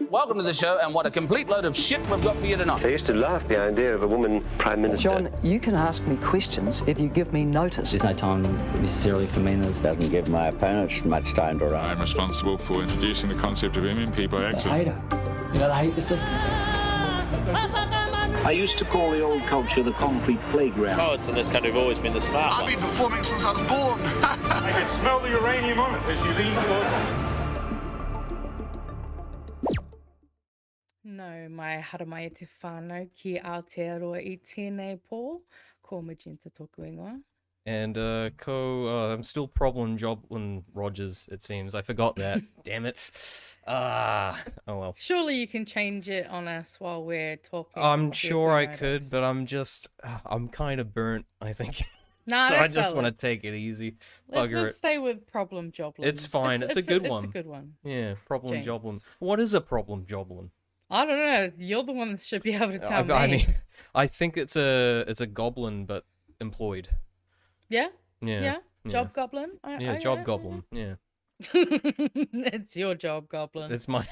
Welcome to the show, and what a complete load of shit we've got for you tonight. I used to laugh at the idea of a woman prime minister. John, you can ask me questions if you give me notice. There's no time necessarily for manners. Doesn't give my opponents much time to run. I'm responsible for introducing the concept of MMP by accident. They hate us. You know, they hate the system. I used to call the old culture the concrete playground. Poets in this country have always been the smart ones. I've been performing since I was born. I can smell the uranium on it as you lean closer. No, mai haramai te whānau ki Aotearoa I tēnei pō, ko Magenta tōku ingoa. And I'm still problem Joblin Rogers, it seems. I forgot that. Damn it. Oh well. Surely you can change it on us while we're talking. I'm sure I could, but I'm kind of burnt, I think. Nah, So that's I just valid. want to take it easy. Let's Bugger it. stay with problem Joblin. It's fine. It's a good one. It's a good one. Yeah, problem James. Joblin. What is a problem Joblin? I don't know. You're the one that should be able to tell me. I mean, I think it's a goblin, but employed. Yeah? Yeah. Job goblin? Job goblin. Yeah. It's your job goblin. It's my.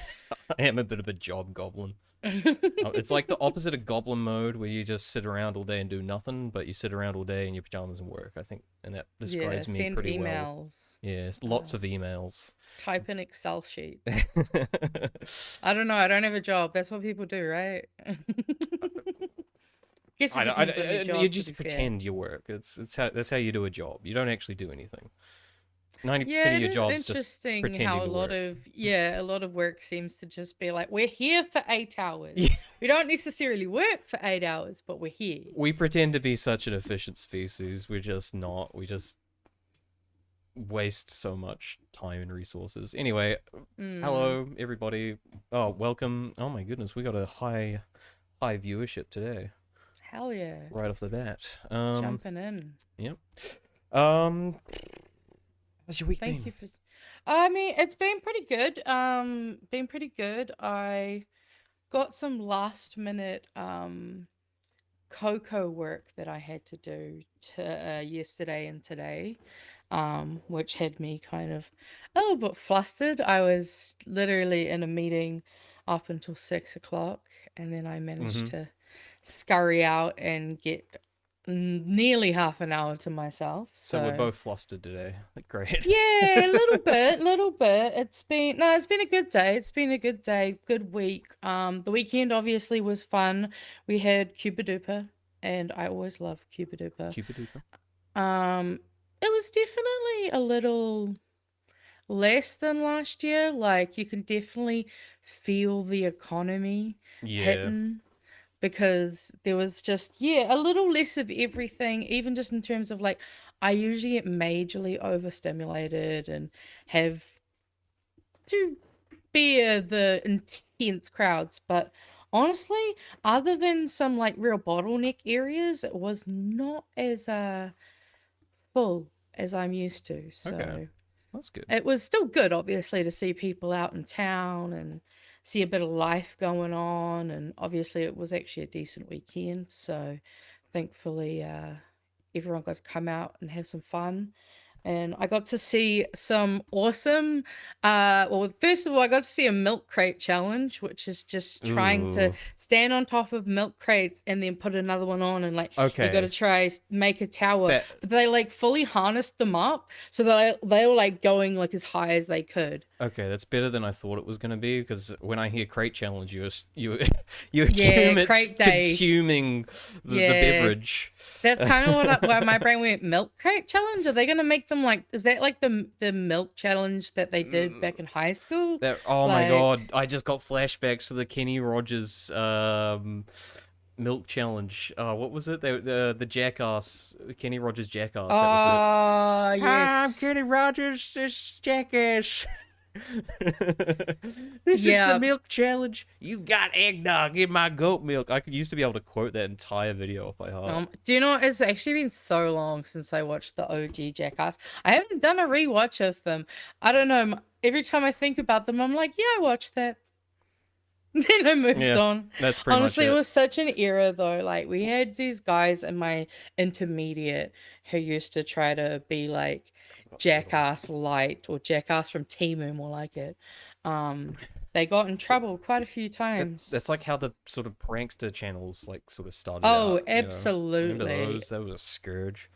I am a bit of a job goblin. It's like the opposite of goblin mode, where you just sit around all day and do nothing, but you sit around all day in your pajamas and work. I think, and that describes me send pretty emails. well. Yeah, lots of emails. Type in Excel sheet. I don't know. I don't have a job. That's what people do, right? Guess it depends on your job, you to just be fair. pretend you work. That's how you do a job. You don't actually do anything. 90% Yeah, of your it job's is just interesting pretending how to work. a lot of work seems to just be like, we're here for 8 hours. Yeah. We don't necessarily work for 8 hours, but we're here. We pretend to be such an efficient species. We're just not. We just waste so much time and resources. Anyway, hello everybody. Oh, welcome. Oh my goodness, we got a high viewership today. Hell yeah. Right off the bat. Jumping in. Yep. How's your week Thank been? you for. I mean, it's been pretty good. Been pretty good. I got some last minute cocoa work that I had to do yesterday and today, which had me kind of a little bit flustered. I was literally in a meeting up until 6 o'clock, and then I managed to scurry out and get nearly half an hour to myself. So we're both flustered today. Great. Yeah, a little bit. It's been a good day. It's been a good day, good week. The weekend obviously was fun. We had Cuba Duper, and I always love Cuba Duper. Cuba Duper. It was definitely a little less than last year. Like, you can definitely feel the economy hitting, because there was just a little less of everything, even just in terms of, like, I usually get majorly overstimulated and have to bear the intense crowds, but honestly, other than some like real bottleneck areas, it was not as full as I'm used to. So Okay. That's good. it was still good, obviously, to see people out in town and see a bit of life going on. And obviously, it was actually a decent weekend. So thankfully, everyone got to come out and have some fun. And I got to see some awesome, well, first of all, I got to see a milk crate challenge, which is just trying to stand on top of milk crates and then put another one on, and like, you got to try make a tower. But they like fully harnessed them up, so they were like going like as high as they could. Okay, that's better than I thought it was going to be, because when I hear crate challenge, you assume it's crate day. consuming the beverage. That's kind of why my brain went, milk crate challenge? Are they going to make them like, is that like the milk challenge that they did back in high school? Oh my god, I just got flashbacks to the Kenny Rogers milk challenge. What was it? The Jackass, Kenny Rogers Jackass. That was it. Yes. I'm Kenny Rogers, this Jackass. This is the milk challenge. You got eggnog in my goat milk. I used to be able to quote that entire video off by heart. Do you know, it's actually been so long since I watched the OG Jackass. I haven't done a rewatch of them. I don't know. Every time I think about them, I'm like, yeah, I watched that. Then I moved on. That's pretty Honestly, much it was such an era though. Like, we had these guys in my intermediate who used to try to be like Jackass Light, or Jackass from Timu, more like it. They got in trouble quite a few times. That's like how the sort of prankster channels like sort of started. Oh, out, absolutely. Remember those? That was a scourge.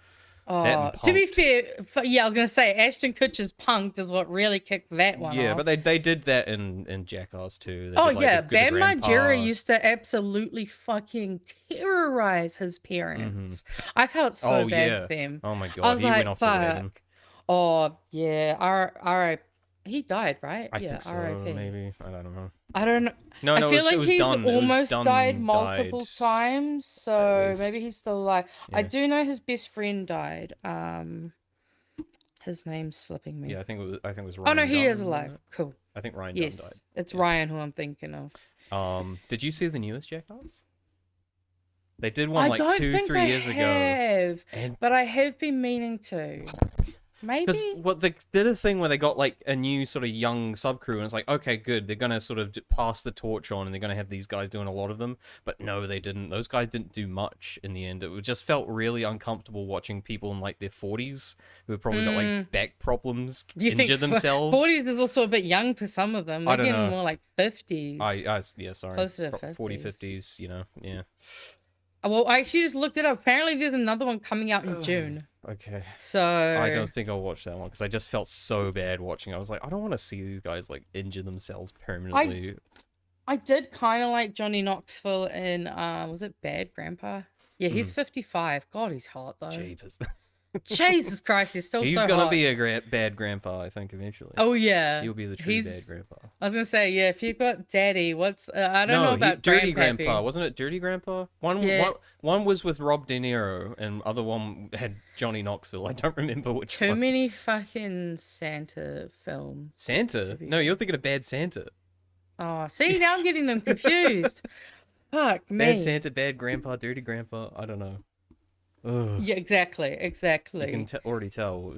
Oh, to be fair, yeah, I was gonna say Ashton Kutcher's Punked is what really kicked that one Yeah, off. but they did that in Jackass too. They Oh did, like, yeah, the Bam grandpa. Margera used to absolutely fucking terrorize his parents. I felt so bad for them. Oh my I god, was he like, went off the wagon. fuck. Oh yeah, R.I.P. He died, right? I Yeah, think so, R.I.P. maybe. I don't know. I don't know. No, I it feel like was he's done. It was almost done, died multiple times, so least. maybe he's still alive. I Yeah. do know his best friend died. His name's slipping me. Yeah, I think it was Ryan. Oh no, he is Dunn, alive. wasn't it? Cool. I think Ryan Dunn Yes, died. it's Ryan who I'm thinking of. Did you see the newest Jackass? They did one I like don't 2-3 think years I ago. have, And but I have been meaning to. Maybe. because what they did a thing where they got like a new sort of young sub crew, and it's like, okay, good, they're gonna sort of pass the torch on, and they're gonna have these guys doing a lot of them. But no, they didn't. Those guys didn't do much in the end. It just felt really uncomfortable watching people in like their 40s who have probably got like back problems You injure think themselves. 40s is also a bit young for some of them. I They're don't getting know. more like 50s. Yeah, sorry, Closer to 40, 50s. 50s, you know, yeah. Well, I actually just looked it up. Apparently, there's another one coming out in June. Okay. So I don't think I'll watch that one because I just felt so bad watching. I was like, I don't want to see these guys like injure themselves permanently. I did kind of like Johnny Knoxville in was it Bad Grandpa? Yeah, he's 55. God, he's hot though. Jeepers. Jesus Christ, he's still He's so gonna hot. be a bad grandpa, I think, eventually. Oh yeah, He'll be the true bad grandpa. I was gonna say, yeah, if you've got daddy, what's I don't know about Dirty Grandpappy. Grandpa, wasn't it? Dirty Grandpa. Yeah. One was with Rob De Niro, and other one had Johnny Knoxville. I don't remember which Too one. many fucking Santa films. Santa? No, you're thinking of Bad Santa. Oh, see, now I'm getting them confused. Fuck me. Bad Santa, Bad Grandpa, Dirty Grandpa. I don't know. Ugh. Yeah, exactly. You can already tell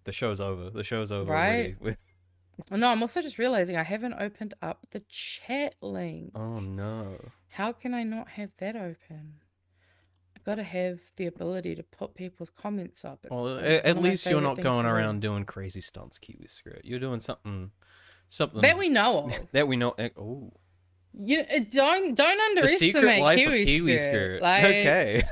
the show's over. The show's over Right? already. Oh, no, I'm also just realizing I haven't opened up the chat link. Oh no. How can I not have that open? I've got to have the ability to put people's comments up. It's Well, one at of my least you're favorite not things going to do. around doing crazy stunts, Kiwis Skirt. You're doing something That we know of. that we know. Oh, You don't the underestimate secret life of Kiwi Kiwi Skirt. Skirt. Like, Okay.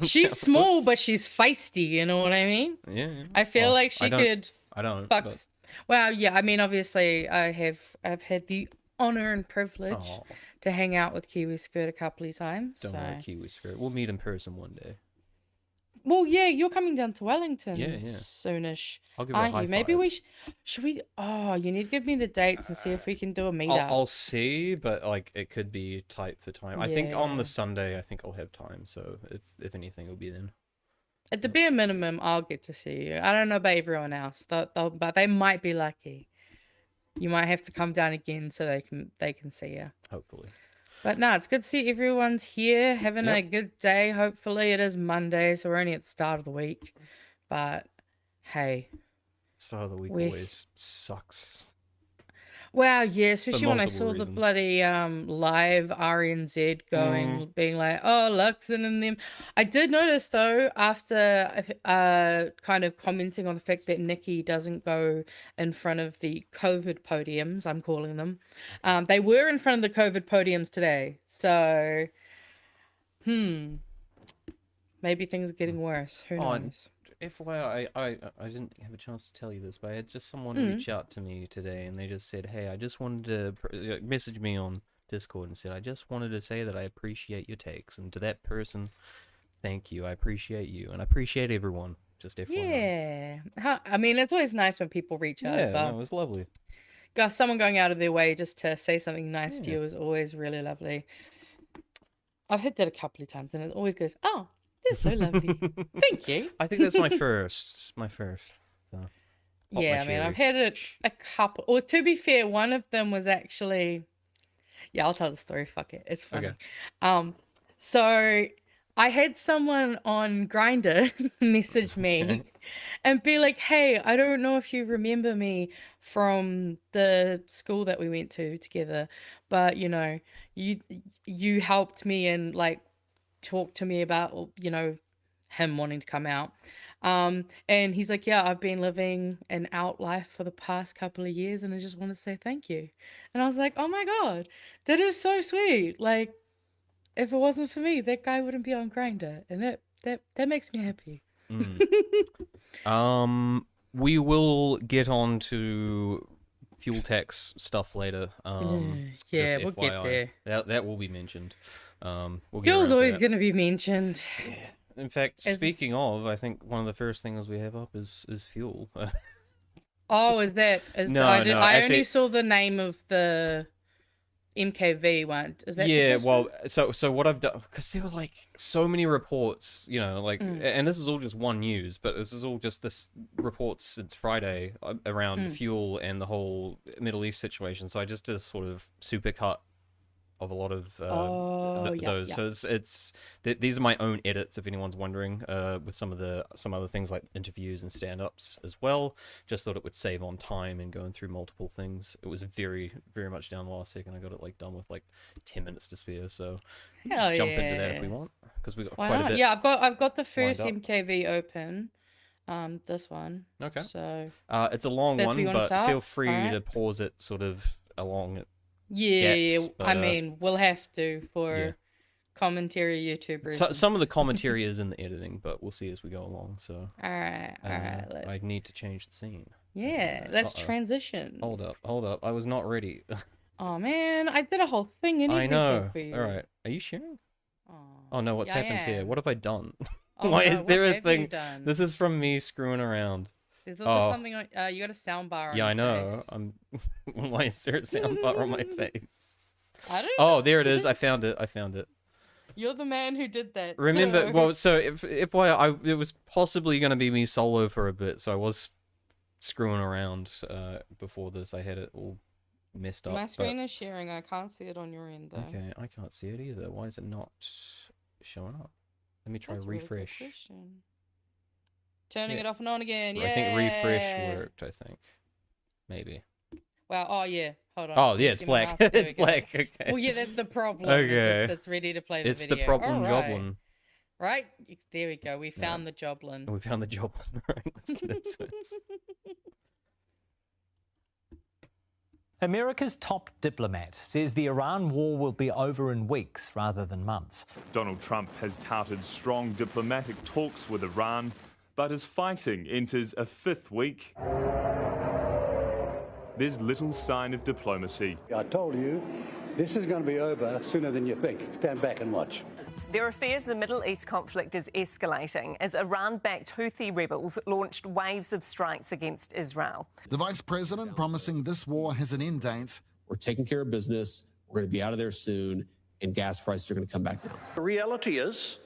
she's small, Whoops. but she's feisty. You know what I mean? Yeah. I feel Well, like she could. I don't. Fuck. But... Well, yeah. I mean, obviously, I've had the honor and privilege Oh, to hang out with Kiwi Skirt a couple of times. don't so. worry, Kiwi Skirt. We'll meet in person one day. Well, yeah, you're coming down to Wellington Yeah. soonish. I'll give her a Aren't high you? Maybe five. we should we? Oh, you need to give me the dates and see if we can do a meetup. I'll see, but like it could be tight for time. I think on Yeah. the Sunday, I think I'll have time. So if anything, it'll be then. At the bare minimum, I'll get to see you. I don't know about everyone else, but they might be lucky. You might have to come down again so they can see you. Hopefully. But no, it's good to see everyone's here, having a Yep. good day. Hopefully, it is Monday, so we're only at the start of the week. But hey, Start of the week We- always sucks. wow, yeah, especially when I multiple saw the reasons. bloody live RNZ going, being like, oh, Luxon and them. I did notice though, after kind of commenting on the fact that Nikki doesn't go in front of the COVID podiums, I'm calling them. They were in front of the COVID podiums today, so maybe things are getting worse. Who Oh, knows? FYI, I didn't have a chance to tell you this, but I had just someone reach out to me today, and they just said, "Hey, I just wanted to message me on Discord and said I just wanted to say that I appreciate your takes, and to that person, thank you. I appreciate you, and I appreciate everyone. Just FYI." Yeah, I mean, it's always nice when people reach out as well. no, it was lovely. Someone going out of their way just to say something nice to you is always really lovely. I've hit that a couple of times, and it always goes, "Oh, they're so lovely. Thank you." I think that's my first. So. Pop my Yeah, I mean, cherry. I've had it a couple. Or to be fair, one of them was actually. Yeah, I'll tell the story. Fuck it, it's funny. Okay. So I had someone on Grindr message me and be like, "Hey, I don't know if you remember me from the school that we went to together, but you know, you helped me and like talked to me about, you know, him wanting to come out. And he's like, yeah, I've been living an out life for the past couple of years, and I just want to say thank you. And I was like, oh my God, that is so sweet. Like, if it wasn't for me, that guy wouldn't be on Grindr, and that makes me happy. We will get on to fuel tax stuff later. Yeah, just we'll get FYI. there. That will be mentioned. We'll get Fuel's around to always that. going to be mentioned. In fact, As- speaking of, I think one of the first things we have up is fuel. Oh, is that? No, I no, I actually- only saw the name of the MKV one. Is that? the Yeah, first well, one? so what I've done, because there were like so many reports, like, Mm. and this is all just one news, but this is all just this reports since Friday around fuel and the whole Middle East situation. So I just did a sort of supercut of a lot of those. So these are my own edits, if anyone's wondering, with some other things like interviews and stand-ups as well. Just thought it would save on time and going through multiple things. It was very, very much down the last second. I got it like done with like 10 minutes to spare. So we'll Hell just jump into that if yeah. we want, because we got Why quite not? a bit. Yeah, I've got the first lined up. MKV open. This one. Okay. So It's a long That's where one, you wanna but start? feel free Alright. to pause it sort of along it. yeah, gaps, I but, mean, we'll have to for yeah. commentary YouTubers. Some of the commentary is in the editing, but we'll see as we go along. So All right. I need to change the scene. Yeah, let's Uh-oh. transition. Hold up. I was not ready. Oh man, I did a whole thing and I everything know. for you. All right. Are you sharing? Aw. Oh no, what's Yeah, I happened here? am. What have I done? Oh, Why no, is what there a have you thing? done? This is from me screwing around. There's also something on. You got a sound bar on Yeah, I your know. face. I'm. Why is there a sound bar on my face? I don't Oh, know. there it is. I found it. You're the man who did that. Remember, so- well, so if it was possibly going to be me solo for a bit, so I was screwing around before this. I had it all messed up. My but- screen is sharing. I can't see it on your end though. Okay, I can't see it either. Why is it not showing up? Let me try That's a really good refresh. question. Turning Yeah. it off and on again. I think refresh Yeah. worked. I think maybe. Wow. Oh yeah. Hold on. Oh Let yeah, me it's see my black. mouse. There It's we go. black. Okay. Well, yeah, that's the problem. Okay. It's ready to play the It's video. the problem Alright. joblin. Right? There we go. We found the joblin. We found the joblin. Right, let's get into it. America's top diplomat says the Iran war will be over in weeks rather than months. Donald Trump has touted strong diplomatic talks with Iran, but as fighting enters a fifth week, there's little sign of diplomacy. I told you, this is going to be over sooner than you think. Stand back and watch. There are fears the Middle East conflict is escalating as Iran-backed Houthi rebels launched waves of strikes against Israel. The vice president promising this war has an end date. We're taking care of business. We're going to be out of there soon, and gas prices are going to come back down. The reality is,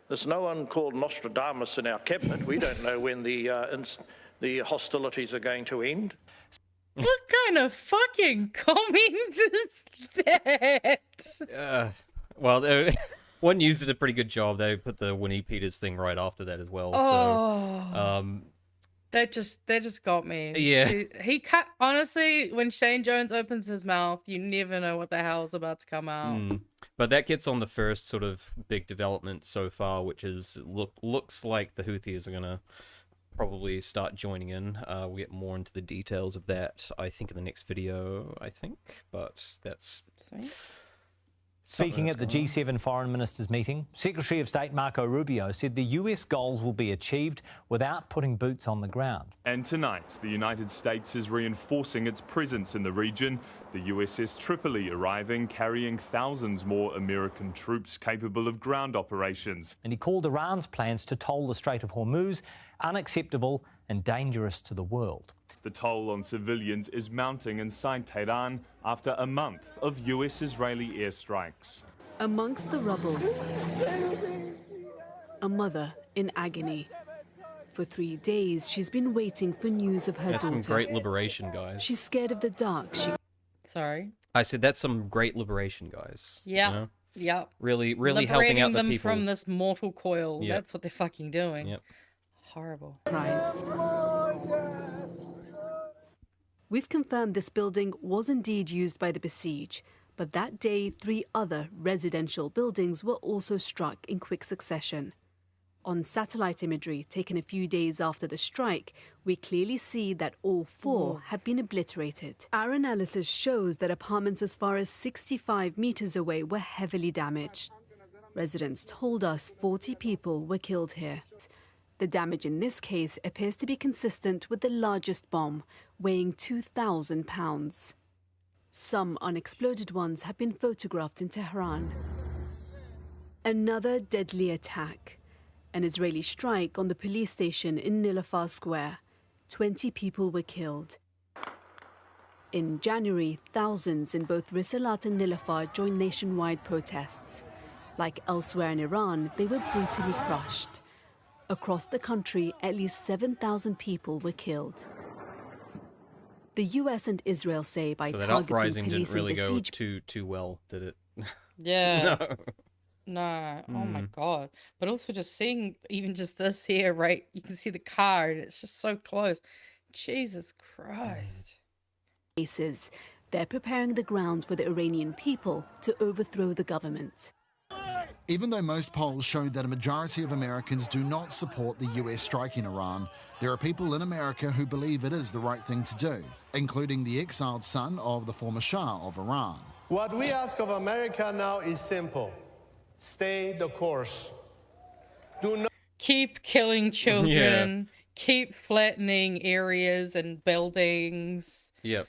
there's no one called Nostradamus in our cabinet. We don't know when the hostilities are going to end. What kind of fucking comment is that? Well, one used did a pretty good job. They put the Winnie Peters thing right after that as well. Oh. That just got me. Yeah. He cut. Honestly, when Shane Jones opens his mouth, you never know what the hell's about to come out. But that gets on the first sort of big development so far, which is looks like the Houthis are gonna probably start joining in. We'll get more into the details of that, I think, in the next video. But that's. Sweet. Speaking at the G7 foreign ministers meeting, Secretary of State Marco Rubio said the US goals will be achieved without putting boots on the ground. And tonight, the United States is reinforcing its presence in the region. The USS Tripoli arriving, carrying thousands more American troops capable of ground operations. And he called Iran's plans to toll the Strait of Hormuz unacceptable and dangerous to the world. The toll on civilians is mounting inside Tehran after a month of US-Israeli airstrikes. Amongst the rubble, a mother in agony. For 3 days, she's been waiting for news of her That's daughter. some great liberation, guys. She's scared of the dark. Sorry. I said that's some great liberation, guys. Yeah. You know? Yep. Really helping out the them people. from this mortal coil. Yep. That's what they're fucking doing. Yep. Horrible. We've confirmed this building was indeed used by the besieged, but that day 3 other residential buildings were also struck in quick succession. On satellite imagery taken a few days after the strike, we clearly see that all 4 have been obliterated. Our analysis shows that apartments as far as 65 meters away were heavily damaged. Residents told us 40 people were killed here. The damage in this case appears to be consistent with the largest bomb, weighing 2,000 pounds. Some unexploded ones have been photographed in Tehran. Another deadly attack. An Israeli strike on the police station in Nilafar Square. 20 people were killed. In January, thousands in both Risalat and Nilafar joined nationwide protests. Like elsewhere in Iran, they were brutally crushed. Across the country, at least 7,000 people were killed. The US and Israel say by So that targeting uprising police didn't really and go besieged... too well, did it? Yeah. No. No. Oh my God. But also just seeing even just this here, right? You can see the car and it's just so close. Jesus Christ. Cases. They're preparing the ground for the Iranian people to overthrow the government. Even though most polls show that a majority of Americans do not support the US strike in Iran, there are people in America who believe it is the right thing to do, including the exiled son of the former Shah of Iran. What we ask of America now is simple. Stay the course. Do not Keep killing children. Keep flattening areas and buildings. Yep.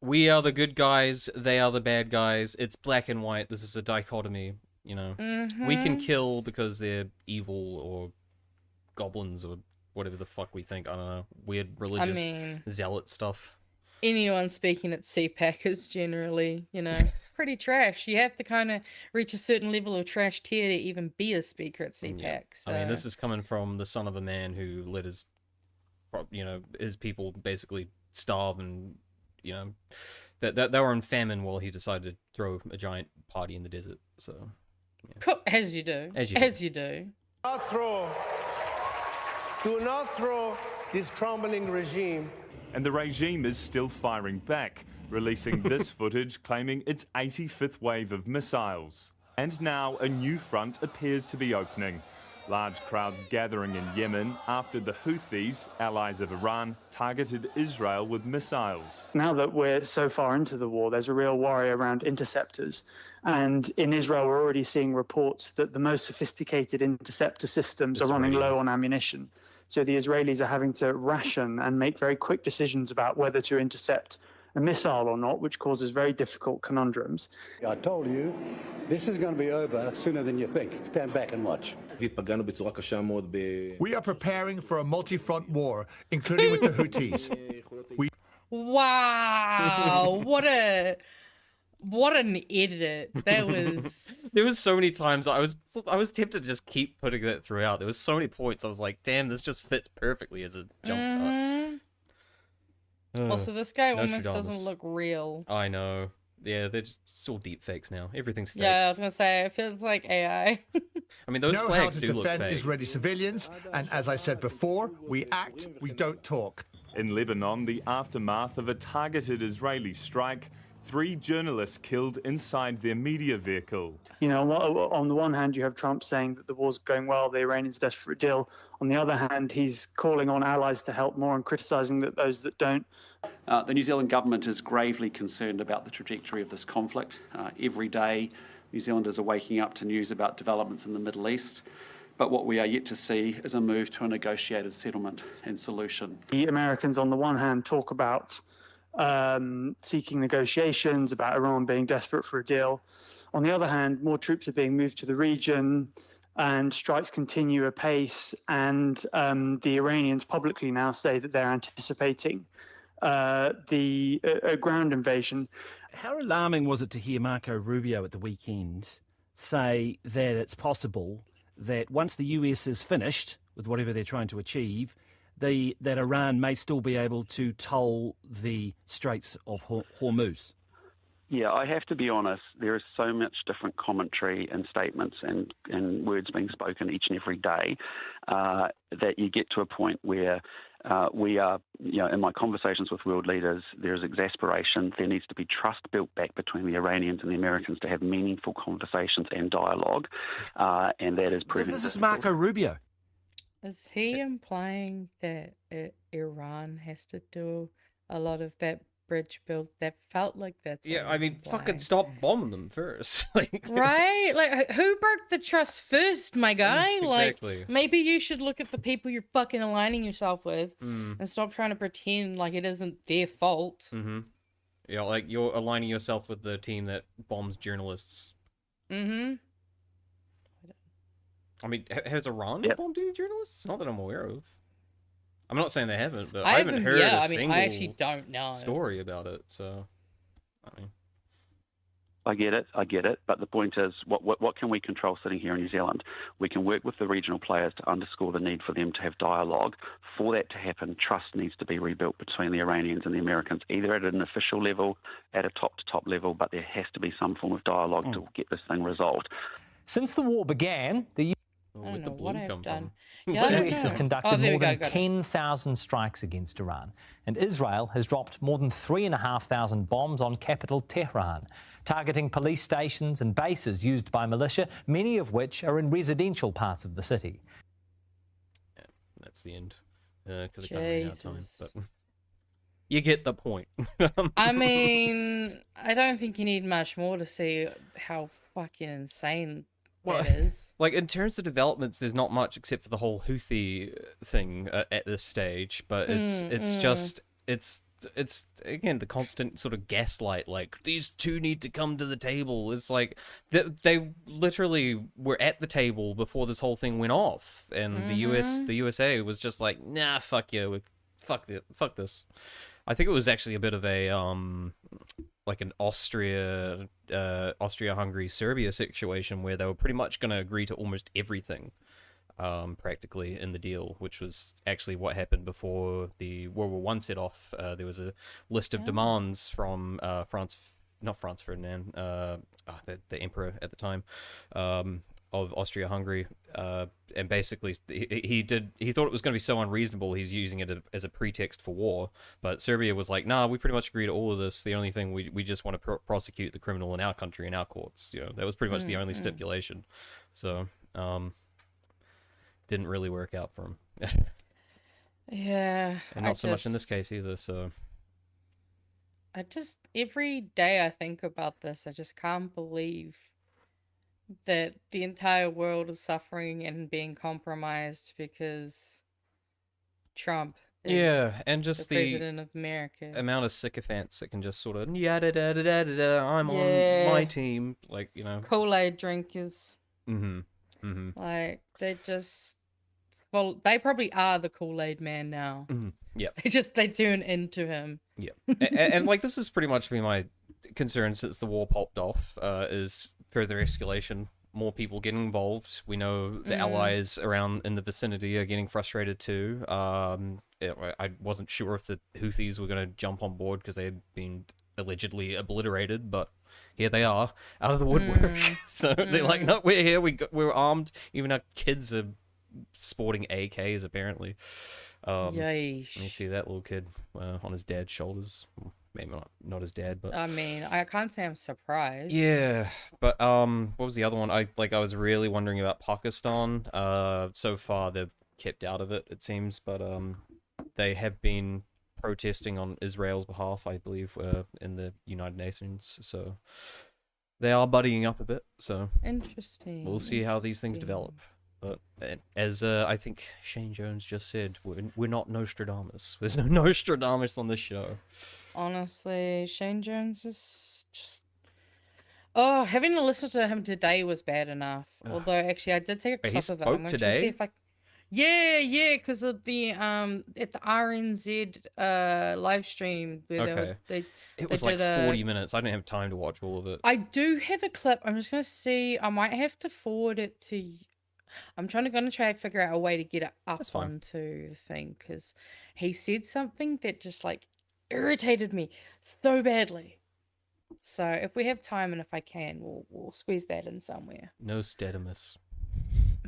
We are the good guys, they are the bad guys. It's black and white. This is a dichotomy, you know. We can kill because they're evil or goblins or whatever the fuck we think. I don't know. Weird religious zealot stuff. Anyone speaking at CPAC is generally, you know, pretty trash. You have to kind of reach a certain level of trash tier to even be a speaker at CPAC. Yeah. So. I mean, this is coming from the son of a man who let his, you know, his people basically starve and, you know, that they were in famine while he decided to throw a giant party in the desert. So, yeah. As you do. As you do. Do not throw this crumbling regime. And the regime is still firing back, releasing this footage claiming its 85th wave of missiles. And now a new front appears to be opening. Large crowds gathering in Yemen after the Houthis, allies of Iran, targeted Israel with missiles. Now that we're so far into the war, there's a real worry around interceptors. And in Israel, we're already seeing reports that the most sophisticated interceptor systems are running low on ammunition. So the Israelis are having to ration and make very quick decisions about whether to intercept a missile or not, which causes very difficult conundrums. I told you, this is going to be over sooner than you think. Stand back and watch. We are preparing for a multi-front war, including with the Houthis. Wow, what an edit. That was... There was so many times I was tempted to just keep putting that throughout. There was so many points I was like, damn, this just fits perfectly as a jump cut. Also, this guy almost doesn't look real. I know. Yeah, they're just all deep fakes now. Everything's fake. Yeah, I was going to say, it feels like AI. I mean, those flags do look fake. Defend Israeli civilians, and as I said before, we act, we don't talk. In Lebanon, the aftermath of a targeted Israeli strike, 3 journalists killed inside their media vehicle. You know, on the one hand, you have Trump saying that the war's going well, the Iranians are desperate for a deal. On the other hand, he's calling on allies to help more and criticising those that don't. The New Zealand government is gravely concerned about the trajectory of this conflict. Every day, New Zealanders are waking up to news about developments in the Middle East. But what we are yet to see is a move to a negotiated settlement and solution. The Americans, on the one hand, talk about seeking negotiations, about Iran being desperate for a deal. On the other hand, more troops are being moved to the region and strikes continue apace, and the Iranians publicly now say that they're anticipating a ground invasion. How alarming was it to hear Marco Rubio at the weekend say that it's possible that once the US is finished with whatever they're trying to achieve, that Iran may still be able to toll the Straits of Hormuz? Yeah, I have to be honest, there is so much different commentary and statements and words being spoken each and every day that you get to a point where we are, you know, in my conversations with world leaders, there's exasperation. There needs to be trust built back between the Iranians and the Americans to have meaningful conversations and dialogue, and that is proving. This is Marco Rubio. Is he implying that Iran has to do a lot of that bridge build? That felt like that's what Yeah, he I was mean, fucking implying. stop bombing them first. Like, Right? Like, who broke the trust first, my guy? exactly. Like, maybe you should look at the people you're fucking aligning yourself with Mm. and stop trying to pretend like it isn't their fault. Mm-hmm. Yeah, like you're aligning yourself with the team that bombs journalists. Mm-hmm. I mean, has Iran bombed any journalists? Not that I'm aware of. I'm not saying they haven't, but I I haven't haven't- heard yeah, a I mean, single I actually don't know. story about it. So, I mean, I get it, but the point is, what can we control sitting here in New Zealand? We can work with the regional players to underscore the need for them to have dialogue. For that to happen, trust needs to be rebuilt between the Iranians and the Americans, either at an official level, at a top-to-top level, but there has to be some form of dialogue to get this thing resolved. Since the war began, the where'd the blue come from? Yeah, I don't US has know. conducted there we more go, than got it. 10,000 strikes against Iran, and Israel has dropped more than 3,500 bombs on capital Tehran, targeting police stations and bases used by militia, many of which are in residential parts of the city. Yeah, that's the end. Because it kind of ran out of time. But you get the point. I mean, I don't think you need much more to see how fucking insane that is. Like, in terms of developments, there's not much except for the whole Houthi thing at this stage, but it's again the constant sort of gaslight, like these two need to come to the table. It's like they literally were at the table before this whole thing went off, and the USA was just like, nah, fuck you, fuck this. I think it was actually a bit of a like an Austria-Hungary Serbia situation where they were pretty much going to agree to almost everything. Practically in the deal, which was actually what happened before the World War I set off. There was a list of demands from Franz Ferdinand, the emperor at the time, of Austria-Hungary, and basically he thought it was going to be so unreasonable, he's using it as a pretext for war. But Serbia was like, nah, we pretty much agree to all of this. The only thing we just want to prosecute the criminal in our country, in our courts. You know, that was pretty much the only stipulation. So. Didn't really work out for him. Yeah. And not so much in this case either, so. Every day I think about this, I just can't believe that the entire world is suffering and being compromised because Trump is and just the president of America. Amount of sycophants that can just sort of, yada da da da da da, I'm on my team, like, you know. Kool-Aid drinkers. Like, they just... Well, they probably are the Kool-Aid man now. Yeah. They tune into him. Yeah. and like, this has pretty much been my concern since the war popped off, is further escalation, more people getting involved. We know the allies around in the vicinity are getting frustrated too. I wasn't sure if the Houthis were going to jump on board because they had been allegedly obliterated, but here they are out of the woodwork. So they're like, no, we're here, we're armed. Even our kids are sporting AKs apparently. You see that little kid on his dad's shoulders. Maybe not his dad, but I mean, I can't say I'm surprised. yeah. But what was the other one? I was really wondering about Pakistan. So far they've kept out of it, it seems, but they have been protesting on Israel's behalf, I believe, in the United Nations. So they are buddying up a bit. So interesting. We'll see how these things develop. But as I think Shane Jones just said, we're not Nostradamus. There's no Nostradamus on this show. Honestly, Shane Jones is just... Oh, having to listen to him today was bad enough. Although, actually, I did take a clip of it. I'm going to see if I... Yeah, because of the at the RNZ live stream. Where it was like 40 minutes. I didn't have time to watch all of it. I do have a clip. I'm just going to see. I might have to forward it to you. I'm try to figure out a way to get it up onto the thing, because he said something that just like irritated me so badly. So if we have time and if I can, we'll squeeze that in somewhere. No Stedimus.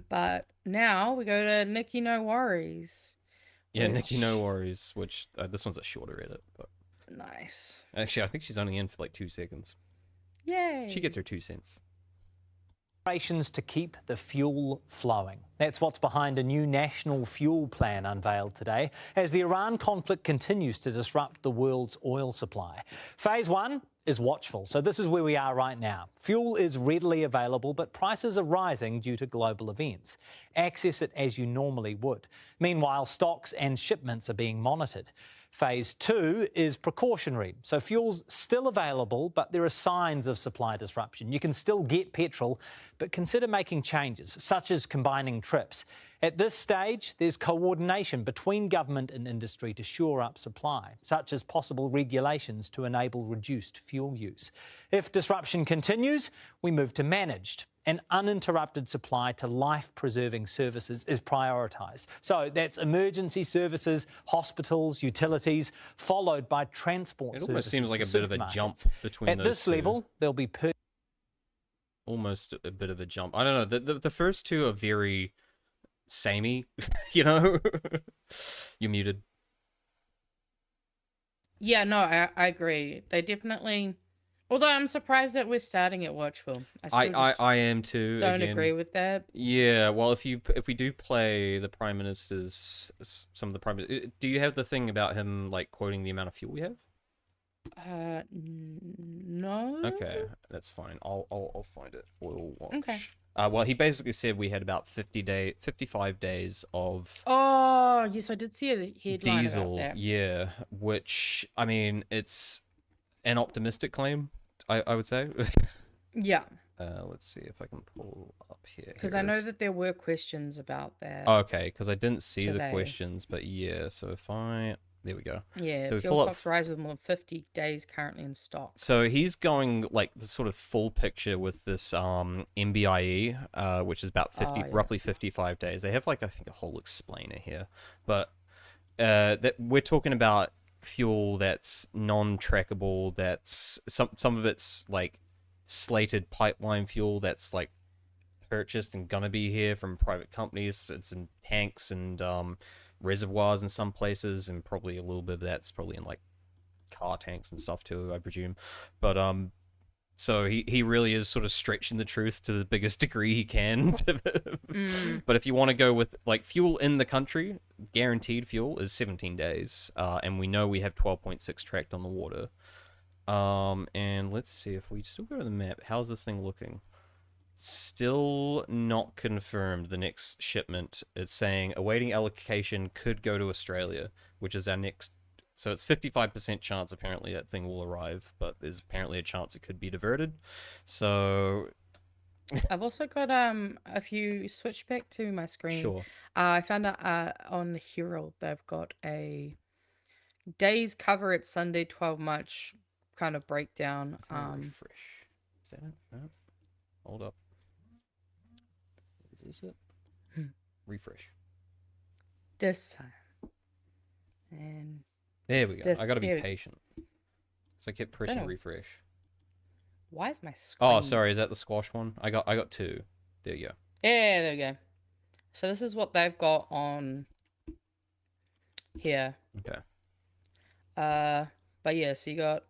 But now we go to Nikki No Worries. Yeah, Nikki No Worries, which this one's a shorter edit, but nice. Actually, I think she's only in for like 2 seconds. Yay! She gets her 2 cents. Operations to keep the fuel flowing. That's what's behind a new national fuel plan unveiled today as the Iran conflict continues to disrupt the world's oil supply. Phase 1 is watchful, so this is where we are right now. Fuel is readily available, but prices are rising due to global events. Access it as you normally would. Meanwhile, stocks and shipments are being monitored. Phase 2 is precautionary, so fuel's still available, but there are signs of supply disruption. You can still get petrol, but consider making changes, such as combining trips. At this stage, there's coordination between government and industry to shore up supply, such as possible regulations to enable reduced fuel use. If disruption continues, we move to managed. An uninterrupted supply to life-preserving services is prioritised. So that's emergency services, hospitals, utilities, followed by transport services. It almost seems like a bit of a jump between At those this two. level, there'll be... Almost a bit of a jump. I don't know. The first two are very samey, you know? You're muted. Yeah, no, I agree. They definitely... Although I'm surprised that we're starting at watchful. I am too. Don't again. agree with that. Yeah, well, if we do play the Prime Minister's, some of the Prime Minister, do you have the thing about him, like, quoting the amount of fuel we have? No. Okay, that's fine. I'll find it. We'll watch. Okay. Well, he basically said we had about 55 days of Oh, yes, I did see a headline diesel. about that. Yeah, which, I mean, it's an optimistic claim, I would say. Yeah. Let's see if I can pull up here. Because I know that there were questions about that. Oh, okay, because I didn't see the today. questions, but yeah, so if I... There we go. Yeah, so we fuel pull up... stocks rise with more than 50 days currently in stock. So he's going, like, the sort of full picture with this MBIE, which is about roughly 55 days. They have, like, I think a whole explainer here. But that we're talking about fuel that's non-trackable, that's... Some of it's, like, slated pipeline fuel that's, like, purchased and gonna be here from private companies. It's in tanks and reservoirs in some places, and probably a little bit of that's probably in, like, car tanks and stuff too, I presume. But so he really is sort of stretching the truth to the biggest degree he can. But if you want to go with, like, fuel in the country, guaranteed fuel is 17 days, and we know we have 12.6 tracked on the water. And let's see if we still go to the map. How's this thing looking? Still not confirmed. The next shipment, it's saying awaiting allocation, could go to Australia, which is our next. So it's 55% chance apparently that thing will arrive, but there's apparently a chance it could be diverted. So I've also got a few switch back to my screen. Sure. I found out on the Herald they've got a days cover at Sunday 12 March kind of breakdown. Refresh. Is that it? No. Hold up. Is this it? Refresh. This time. And there we go. this, I gotta be there we- patient. So I kept pressing Dunno. refresh. Why is my screen? Oh, sorry. Is that the squash one? I got two. There you go. Yeah, there we go. So this is what they've got on here. Okay. But yeah, so you got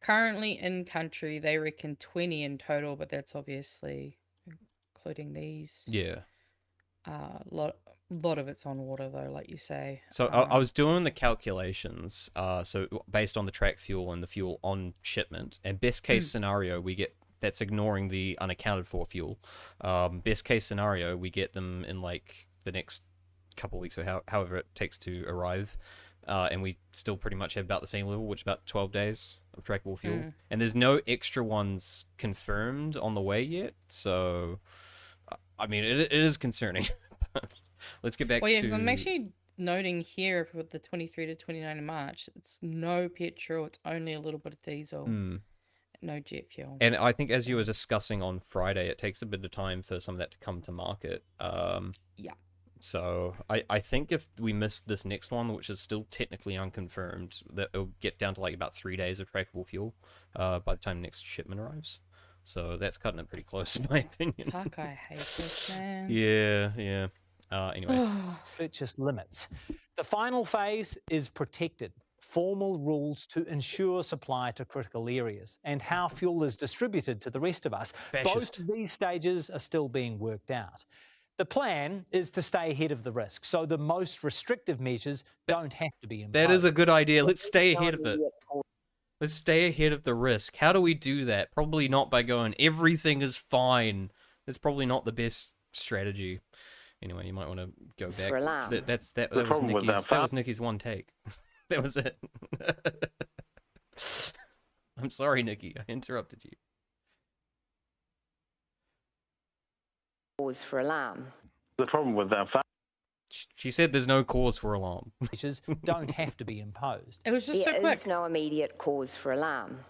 currently in country, they reckon 20 in total, but that's obviously including these. Yeah. Lot of it's on water though, like you say. So I was doing the calculations, so based on the track fuel and the fuel on shipment, and best case scenario, we get, that's ignoring the unaccounted for fuel. Best case scenario, we get them in like the next couple of weeks or however it takes to arrive, and we still pretty much have about the same level, which is about 12 days of trackable fuel. And there's no extra ones confirmed on the way yet, so I mean it is concerning. Let's get back Well, yeah, to... 'cause I'm actually noting here with the 23 to 29 of March, it's no petrol, it's only a little bit of diesel, no jet fuel. And I think as you were discussing on Friday, it takes a bit of time for some of that to come to market. Yeah. So I think if we miss this next one, which is still technically unconfirmed, that it'll get down to like about 3 days of trackable fuel by the time next shipment arrives. So that's cutting it pretty close, in my opinion. Fuck, I hate this, man. Yeah. Anyway. Purchase limits. The final phase is protected. formal rules to ensure supply to critical areas and how fuel is distributed to the rest of us. Fascist. Both of these stages are still being worked out. The plan is to stay ahead of the risk, so the most restrictive measures don't have to be imposed. That is a good idea. Let's stay ahead of it. Let's stay ahead of the risk. How do we do that? Probably not by going, everything is fine. That's probably not the best strategy. Anyway, you might want to go back. That was Nikki's one take. That was it. I'm sorry, Nikki. I interrupted you. Cause for alarm. The problem with she said there's no cause for alarm. Measures don't have to be imposed. It was just so quick. There is no immediate cause for alarm.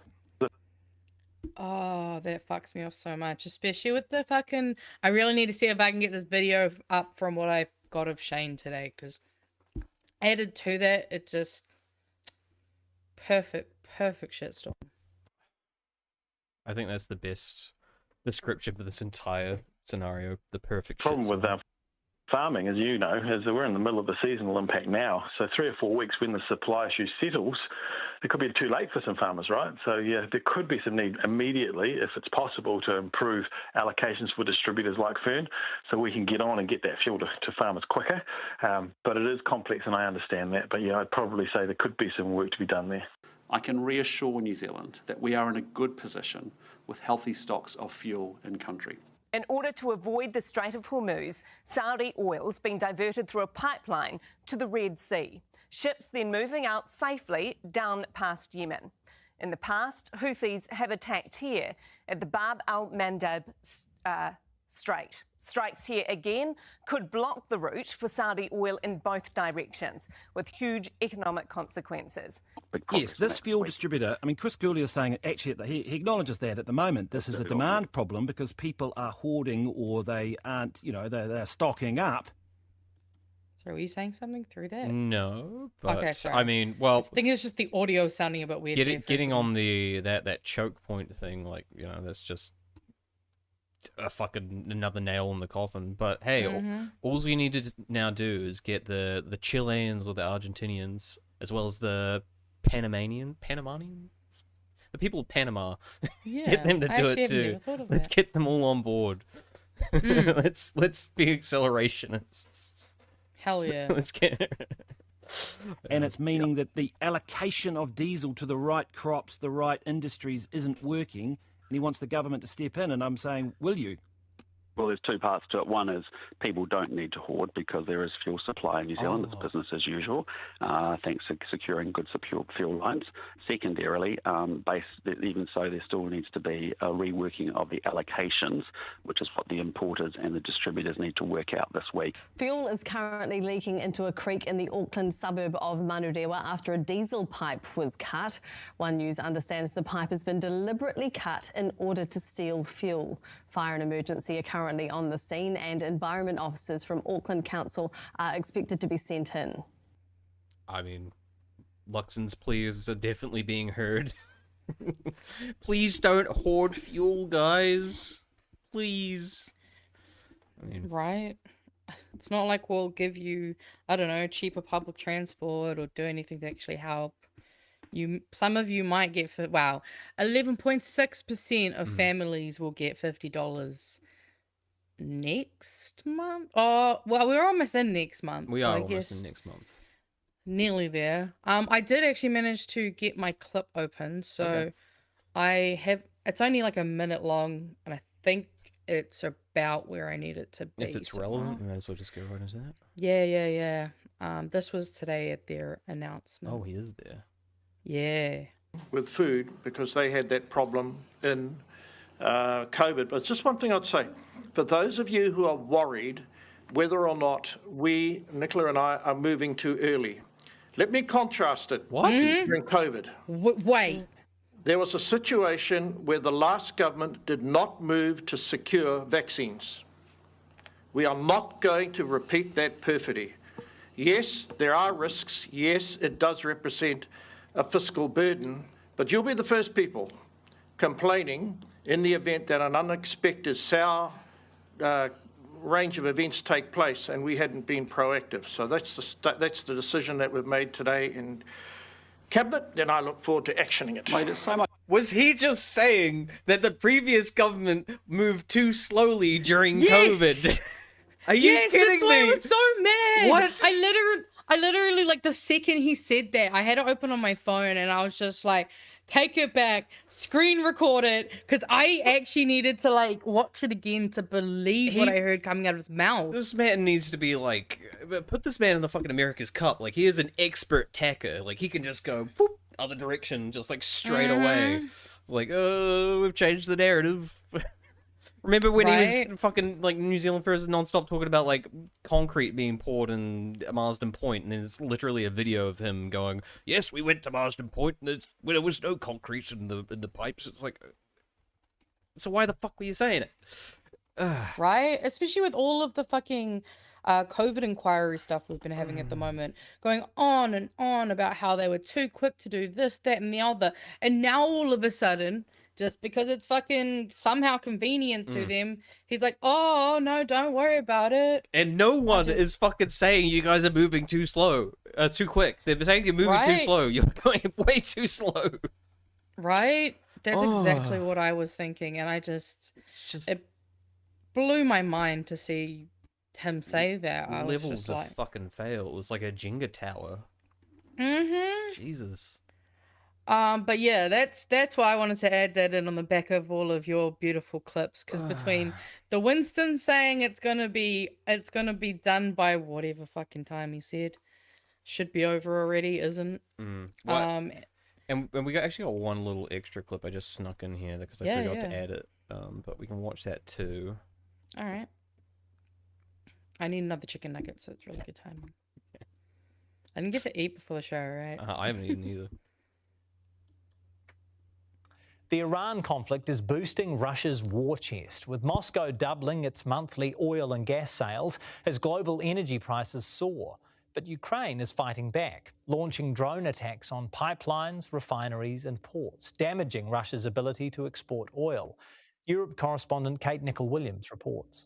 Oh, that fucks me off so much, especially with the fucking... I really need to see if I can get this video up from what I got of Shane today, because added to that, it just... Perfect shitstorm. I think that's the best description for this entire scenario, the perfect problem shitstorm. with farming, as you know, is that we're in the middle of the seasonal impact now. So 3 or 4 weeks when the supply issue settles, it could be too late for some farmers, right? So yeah, there could be some need immediately, if it's possible, to improve allocations for distributors like Fern, so we can get on and get that fuel to farmers quicker. But it is complex, and I understand that. But yeah, I'd probably say there could be some work to be done there. I can reassure New Zealand that we are in a good position with healthy stocks of fuel in country. In order to avoid the Strait of Hormuz, Saudi oil's been diverted through a pipeline to the Red Sea. Ships then moving out safely down past Yemen. In the past, Houthis have attacked here at the Bab al-Mandab Strait. Strikes here again could block the route for Saudi oil in both directions, with huge economic consequences. Yes, this fuel distributor, I mean, Chris Gooley is saying actually, he acknowledges that at the moment this is a demand problem because people are hoarding or they aren't, they're stocking up. So are you saying something through that? No, but okay, sorry. I mean, well, I think it's just the audio sounding a bit weird. Getting on that choke point thing, like, that's just a fucking another nail in the coffin. But hey, all we need to now do is get the Chileans or the Argentinians, as well as the Panamanians, the people of Panama, get them to do it too. Let's get them all on board. Let's be accelerationists. Hell yeah. Let's get. And it's meaning that the allocation of diesel to the right crops, the right industries isn't working. And he wants the government to step in, and I'm saying, will you? Well, there's two parts to it. One is people don't need to hoard because there is fuel supply in New Zealand. It's business as usual, thanks to securing good fuel lines. Secondarily, even so, there still needs to be a reworking of the allocations, which is what the importers and the distributors need to work out this week. Fuel is currently leaking into a creek in the Auckland suburb of Manurewa after a diesel pipe was cut. One News understands the pipe has been deliberately cut in order to steal fuel. Fire and emergency are currently on the scene, and environment officers from Auckland Council are expected to be sent in. I mean, Luxon's pleas are definitely being heard. Please don't hoard fuel, guys. Please. I mean, right? It's not like we'll give you, I don't know, cheaper public transport or do anything to actually help. Some of you might get 11.6% of families will get $50 next month. Oh, well, we're almost in next month. We are almost in next month. Nearly there. I did actually manage to get my clip open, so okay. It's only like a minute long, and I think it's about where I need it to be. If it's relevant, you might as well just go right into that. Yeah. This was today at their announcement. Oh, he is there. Yeah. With food, because they had that problem in COVID. But just one thing I'd say, for those of you who are worried whether or not Nicola and I, are moving too early, let me contrast it. What? During COVID. Wait. There was a situation where the last government did not move to secure vaccines. We are not going to repeat that perfidy. Yes, there are risks. Yes, it does represent a fiscal burden, but you'll be the first people complaining in the event that an unexpected sour range of events take place and we hadn't been proactive. So that's the decision that we've made today, and Cabinet, then I look forward to actioning it. Mate, it's so much. Was he just saying that the previous government moved too slowly during Yes! COVID? Are you Yes, kidding that's why me? I was so mad. What? I literally, like, the second he said that, I had it open on my phone and I was just like, take it back, screen record it, because I actually needed to, like, watch it again to believe what I heard coming out of his mouth. This man needs to be like, put this man in the fucking America's Cup. Like, he is an expert tacker. Like, he can just go whoop, other direction, just like straight away. Like, we've changed the narrative. Remember when he was fucking like New Zealand first non-stop talking about like concrete being poured in Marsden Point, and there's literally a video of him going, "Yes, we went to Marsden Point, and there was no concrete in the pipes." It's like, so why the fuck were you saying it? Right? Especially with all of the fucking COVID inquiry stuff we've been having at the moment, going on and on about how they were too quick to do this, that, and the other, and now all of a sudden, just because it's fucking somehow convenient to them, he's like, oh, no, don't worry about it. And no one is fucking saying you guys are moving too slow, too quick. They're saying you're moving too slow. You're going way too slow. Right? That's exactly what I was thinking. And I just, it blew my mind to see him say that. I was Levels just of like, fucking fail. It was like a Jenga tower. Jesus. But yeah, that's why I wanted to add that in on the back of all of your beautiful clips, because between the Winston saying it's gonna be done by whatever fucking time he said, should be over already, isn't? And we actually got one little extra clip I just snuck in here because I forgot to add it. But we can watch that too. All right. I need another chicken nugget, so it's really good timing. I didn't get to eat before the show, right? I haven't eaten either. The Iran conflict is boosting Russia's war chest, with Moscow doubling its monthly oil and gas sales as global energy prices soar. But Ukraine is fighting back, launching drone attacks on pipelines, refineries and ports, damaging Russia's ability to export oil. Europe correspondent Kate Nichol-Williams reports.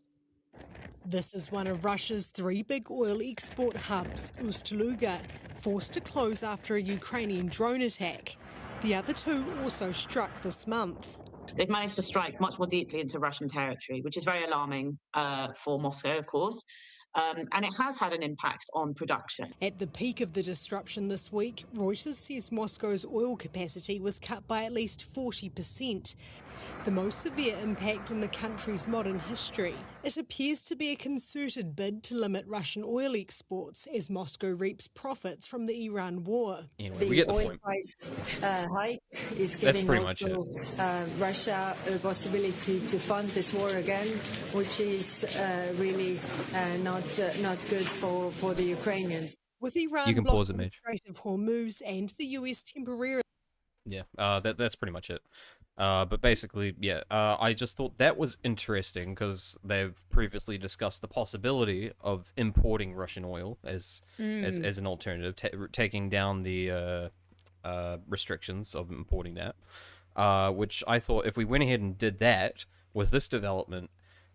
This is one of Russia's three big oil export hubs, Ust-Luga, forced to close after a Ukrainian drone attack. The other two also struck this month. They've managed to strike much more deeply into Russian territory, which is very alarming for Moscow, of course. And it has had an impact on production. At the peak of the disruption this week, Reuters says Moscow's oil capacity was cut by at least 40%, the most severe impact in the country's modern history. It appears to be a concerted bid to limit Russian oil exports as Moscow reaps profits from the Iran war. Anyway, we get the point. Price hike is That's giving pretty much it. Russia a possibility to fund this war again, which is really not good for the Ukrainians. With Iran You can pause it, blocking the Mitch. Strait of Hormuz and the US temporarily. Yeah, that's pretty much it. But basically, yeah, I just thought that was interesting because they've previously discussed the possibility of importing Russian oil as an alternative, taking down the restrictions of importing that. Which I thought if we went ahead and did that with this development,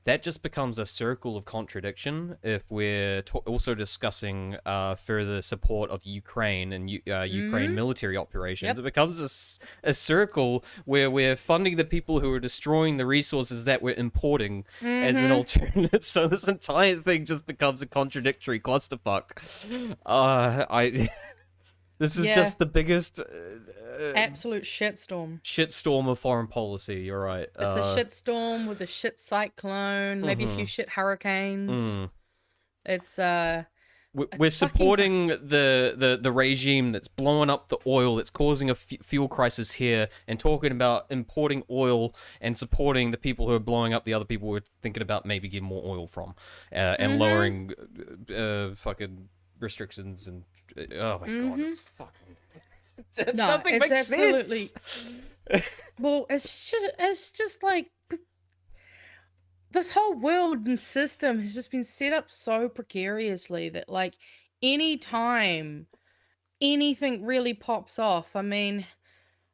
that just becomes a circle of contradiction if we're also discussing further support of Ukraine and Ukraine military operations. Yep. It becomes a circle where we're funding the people who are destroying the resources that we're importing as an alternate. So this entire thing just becomes a contradictory clusterfuck. This is just the biggest... Absolute shitstorm. Shitstorm of foreign policy, you're right. It's a shitstorm with a shit cyclone, maybe a few shit hurricanes. It's we're supporting the regime that's blowing up the oil, that's causing a fuel crisis here, and talking about importing oil and supporting the people who are blowing up the other people we're thinking about maybe getting more oil from, and lowering fucking restrictions and oh my god, fucking. No, Nothing it's makes absolutely. sense. Well, it's just like this whole world and system has just been set up so precariously that like any time anything really pops off, I mean,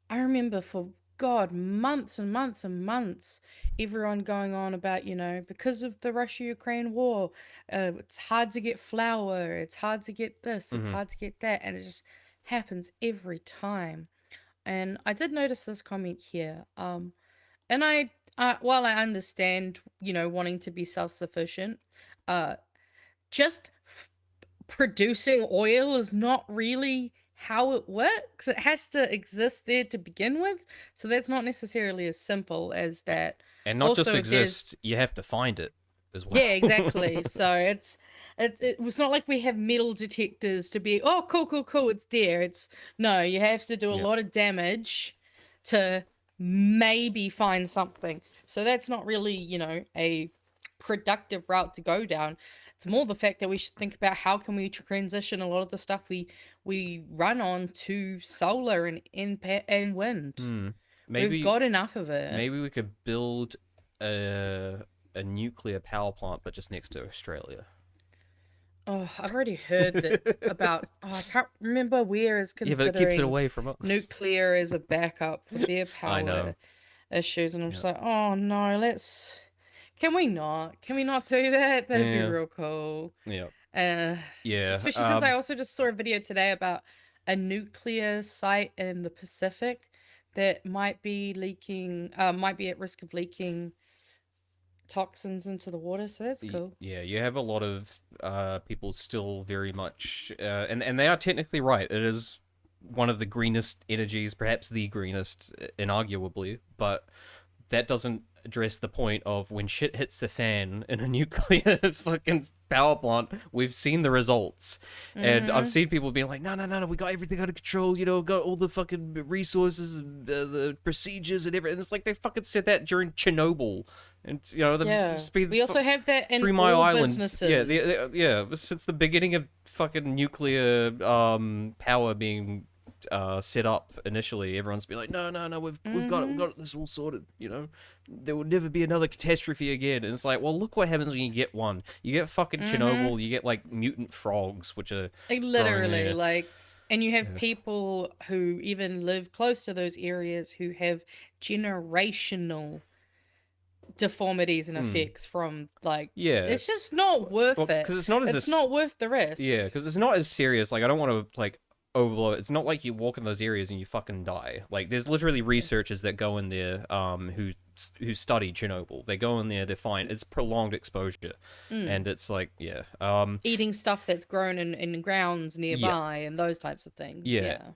I remember for God, months and months and months, everyone going on about, you know, because of the Russia-Ukraine war, it's hard to get flour, it's hard to get this, it's hard to get that, and it just happens every time. And I did notice this comment here. And while I understand, wanting to be self-sufficient, just producing oil is not really how it works. It has to exist there to begin with, so that's not necessarily as simple as that. And not Also, just exist, you have to find it as well. yeah, exactly. So it's not like we have metal detectors to be, oh, cool, it's there. No, you have to do a lot of damage to maybe find something. So that's not really, a productive route to go down. It's more the fact that we should think about how can we transition a lot of the stuff we run on to solar and wind. Maybe We've got enough of it. Maybe we could build a nuclear power plant, but just next to Australia. Oh, I've already heard that about. I can't remember where is considering. Yeah, but it keeps it away from us. Nuclear as a backup for their power issues, and I'm just like, oh no, Can we not do that? That'd be real cool. Yeah. Especially since I also just saw a video today about a nuclear site in the Pacific that might be at risk of leaking toxins into the water. So that's cool. Yeah, you have a lot of people still very much, and they are technically right. It is one of the greenest energies, perhaps the greenest, inarguably, but that doesn't address the point of when shit hits the fan in a nuclear fucking power plant, we've seen the results. And I've seen people being like, no, we got everything under control, got all the fucking resources, the procedures and everything. And it's like they fucking said that during Chernobyl. And, we also have that in 3 Mile all Island. businesses. Yeah, since the beginning of fucking nuclear power being set up initially, everyone's been like, no, we've got it, this all sorted, there will never be another catastrophe again. And it's like, well, look what happens when you get one. You get fucking Chernobyl, you get like mutant frogs, which are Literally, and you have people who even live close to those areas who have generational deformities and effects from it's just not worth it, because it's not worth the risk. Because it's not as serious. Like, I don't want to overblow it. It's not like you walk in those areas and you fucking die. Like, there's literally researchers that go in there who study Chernobyl. They go in there, they're fine. It's prolonged exposure, and it's like eating stuff that's grown in grounds nearby and those types of things.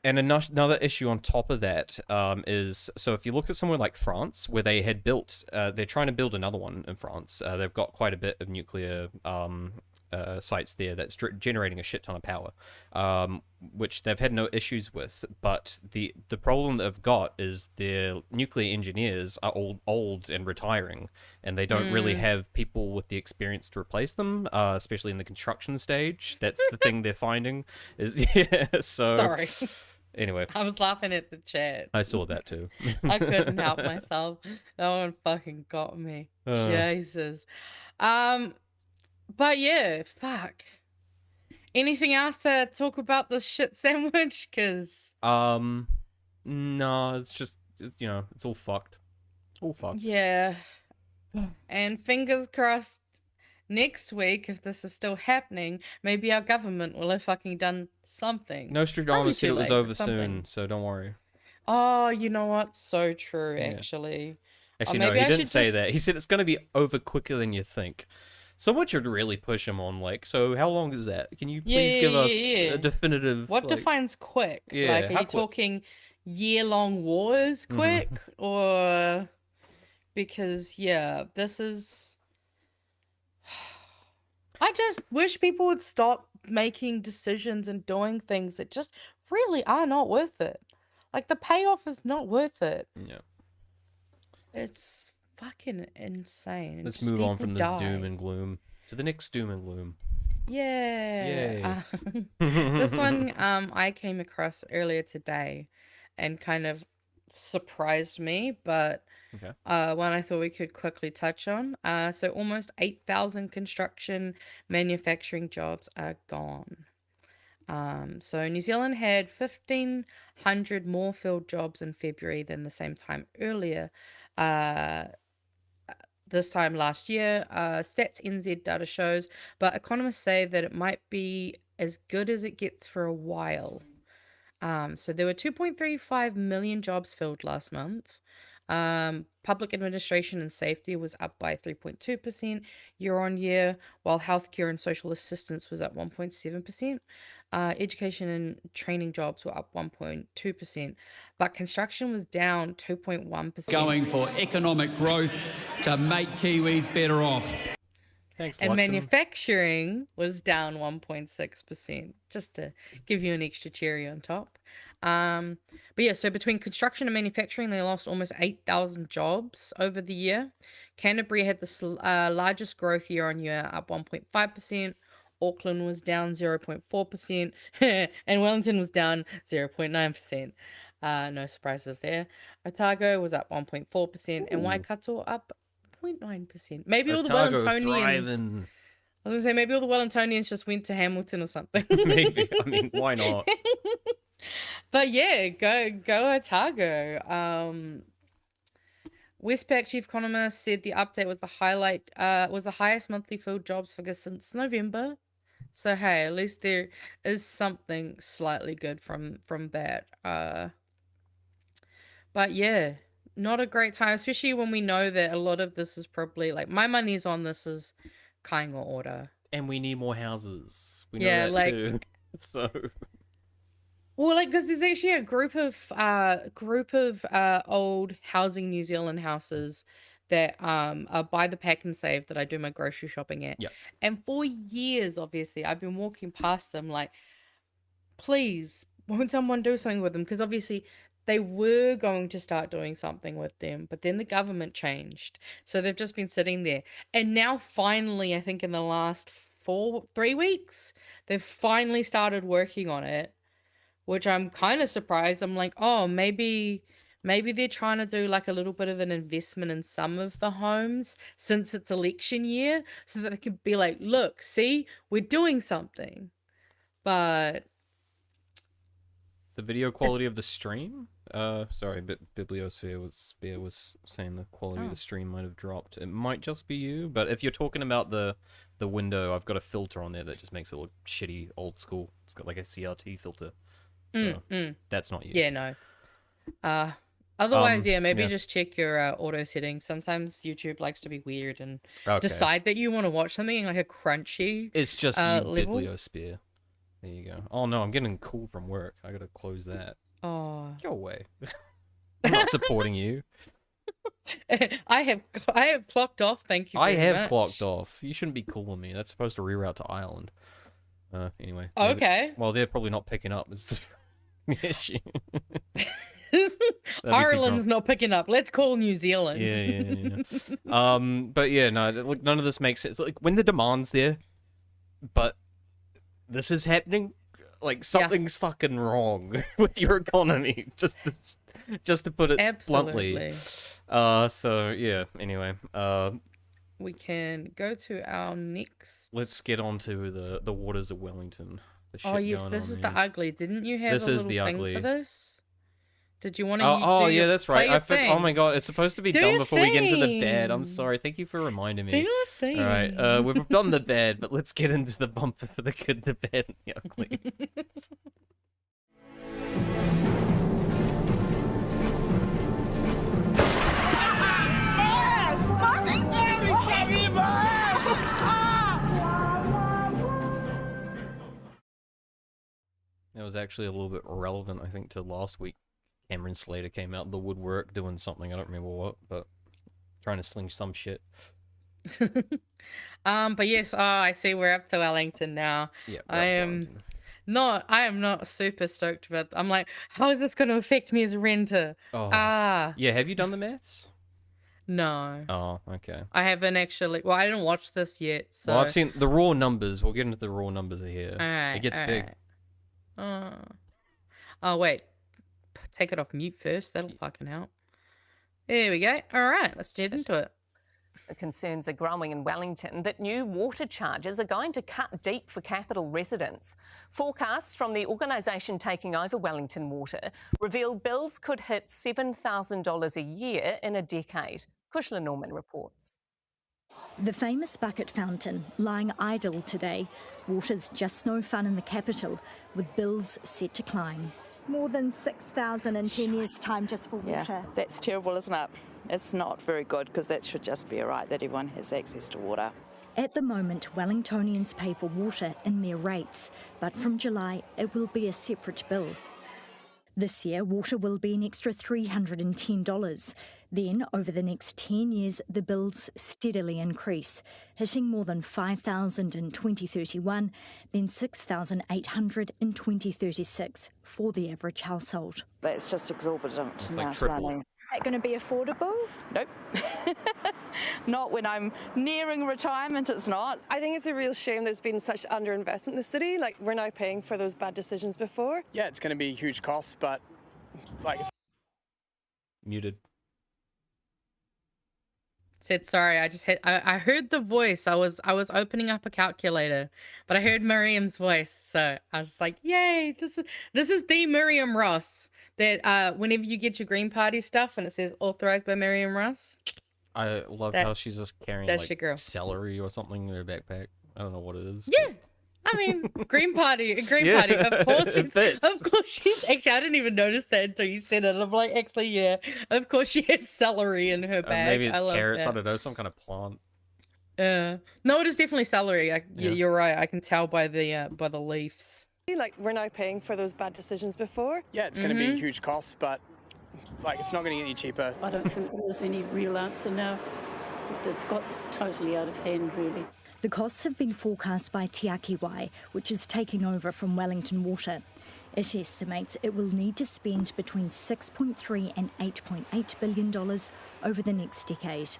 And another issue on top of that is, so if you look at somewhere like France, where they had built they're trying to build another one in France. They've got quite a bit of nuclear sites there that's generating a shit ton of power, which they've had no issues with. But the problem they've got is their nuclear engineers are old and retiring, and they don't really have people with the experience to replace them, especially in the construction stage. That's the thing they're finding is Sorry. Anyway, I was laughing at the chat. I saw that too. I couldn't help myself. That one fucking got me. Jesus. But yeah, fuck. Anything else to talk about this shit sandwich? Cause no, it's just it's all fucked. All fucked. Yeah. And fingers crossed next week, if this is still happening, maybe our government will have fucking done something. Nostradamus said it was over soon, so don't worry. Oh, you know what? So true, actually. Actually, no, he didn't say that. He said it's going to be over quicker than you think. Someone should really push him on, so how long is that? Can you please give us a definitive... What defines quick? Yeah, are you talking year-long wars quick? Or... Because, this is... I just wish people would stop making decisions and doing things that just really are not worth it. The payoff is not worth it. Yeah. It's fucking insane. Let's move on from this doom and gloom to the next doom and gloom. Yeah. This one I came across earlier today and kind of surprised me, but one I thought we could quickly touch on. So almost 8,000 construction manufacturing jobs are gone. So New Zealand had 1,500 more filled jobs in February than the same time earlier. This time last year, Stats NZ data shows, but economists say that it might be as good as it gets for a while. So there were 2.35 million jobs filled last month. Public administration and safety was up by 3.2% year on year, while healthcare and social assistance was up 1.7%. Education and training jobs were up 1.2%, but construction was down 2.1%. Going for economic growth to make Kiwis better off. Thanks, And Luxon. manufacturing was down 1.6%, just to give you an extra cherry on top. But yeah, so between construction and manufacturing, they lost almost 8,000 jobs over the year. Canterbury had the largest growth year on year, up 1.5%. Auckland was down 0.4%, and Wellington was down 0.9%. No surprises there. Otago was up 1.4%, and Waikato up 0.9%. Maybe all the Otago's Wellingtonians. thriving. I was gonna say maybe all the Wellingtonians just went to Hamilton or something. Maybe. I mean, why not? But yeah, go Otago. Westpac chief economist said the update was the highest monthly filled jobs figure since November. So hey, at least there is something slightly good from that. But yeah, not a great time, especially when we know that a lot of this is probably like my money's on this is kainga order. And we need more houses. We know Yeah, that like- too. So Well, like, because there's actually a group of old Housing New Zealand houses that are by the Pack and Save that I do my grocery shopping at. Yep. And for years, obviously, I've been walking past them like, please, won't someone do something with them? Because obviously they were going to start doing something with them, but then the government changed. So they've just been sitting there. And now finally, I think in the last 3 weeks, they've finally started working on it, which I'm kind of surprised. I'm like, oh, maybe they're trying to do like a little bit of an investment in some of the homes since it's election year so that they could be like, look, see, we're doing something. But the video quality of the stream? Sorry, Bibliosphere was saying the quality of the stream might have dropped. It might just be you, but if you're talking about the window, I've got a filter on there that just makes it look shitty, old school. It's got like a CRT filter. So that's not you. Yeah, no. Otherwise, maybe yeah. just check your auto settings. Sometimes YouTube likes to be weird and Okay. decide that you want to watch something in like a crunchy It's just you, level. Bibliosphere. There you go. Oh no, I'm getting a call from work. I gotta close that. Oh. Go away. I'm not supporting you. I have clocked off. Thank you. I very have much. clocked off. You shouldn't be calling me. That's supposed to reroute to Ireland. Anyway. Oh, maybe- okay. Well, they're probably not picking up. Is the issue. Ireland's not picking up. Let's call New Zealand. Yeah. But yeah, no. Look, none of this makes sense. Like when the demand's there, but this is happening. Like something's fucking wrong with your economy. Just to put it bluntly. So yeah. Anyway. We can go to our next. Let's get on to the waters of Wellington. The shit Oh yes, going this on is here. the ugly. Didn't you have This a is little the thing ugly. for this? Did you want to? Oh yeah, that's right. Thing? Oh my god, it's supposed to be Do done your before we get into the bad. I'm thing. sorry. Thank you for reminding me. Do your thing. All right, we've done the bad, but let's get into the bumper for the good, the bad, and the ugly. That was actually a little bit relevant, I think, to last week. Cameron Slater came out in the woodwork doing something, I don't remember what, but trying to sling some shit. But yes, I see we're up to Wellington now. Yeah, I am not super stoked about. I'm like, how is this going to affect me as a renter? Oh. Ah, Yeah, have you done the maths? no, Oh, okay. I haven't actually. Well, I didn't watch this yet. So Well, I've seen the raw numbers. We'll get into the raw numbers here. Alright, It gets big. Oh wait, take it off mute first. That'll fucking help. There we go. All right, let's get into it. The concerns are growing in Wellington that new water charges are going to cut deep for capital residents. Forecasts from the organisation taking over Wellington Water reveal bills could hit $7,000 a year in a decade. Kushla Norman reports. The famous bucket fountain lying idle today. Water's just no fun in the capital, with bills set to climb. more than 6,000 in 10 years' time just for water. Yeah, that's terrible, isn't it? It's not very good, because that should just be a right that everyone has access to water. At the moment, Wellingtonians pay for water in their rates, but from July it will be a separate bill. This year, water will be an extra $310. Then, over the next 10 years, the bills steadily increase, hitting more than $5,000 in 2031, then $6,800 in 2036 for the average household. That's just exorbitant. It's like triple. Is that going to be affordable? Nope. Not when I'm nearing retirement, it's not. I think it's a real shame there's been such underinvestment in the city. Like, we're now paying for those bad decisions before. Yeah, it's going to be huge costs, but like... Muted. Said sorry, I heard the voice. I was opening up a calculator, but I heard Miriam's voice, so I was like, yay, this is the Miriam Ross that whenever you get your Green Party stuff and it says authorized by Miriam Ross. I love how she's just carrying that's like your girl. celery or something in her backpack. I don't know what it is. Yeah. I mean, Green Party, of course. It fits. Of course she's, actually, I didn't even notice that until you said it. I'm like, actually, yeah, of course she has celery in her bag. Maybe it's I love carrots, that. I don't know, some kind of plant. No, it is definitely celery. Yeah. You're right. I can tell by the leaves. Like, we're now paying for those bad decisions before. Yeah, it's going to be huge costs, but like, it's not going to get any cheaper. I don't think there's any real answer now. It's got totally out of hand, really. The costs have been forecast by Te Akiwai, which is taking over from Wellington Water. It estimates it will need to spend between $6.3 and $8.8 billion over the next decade.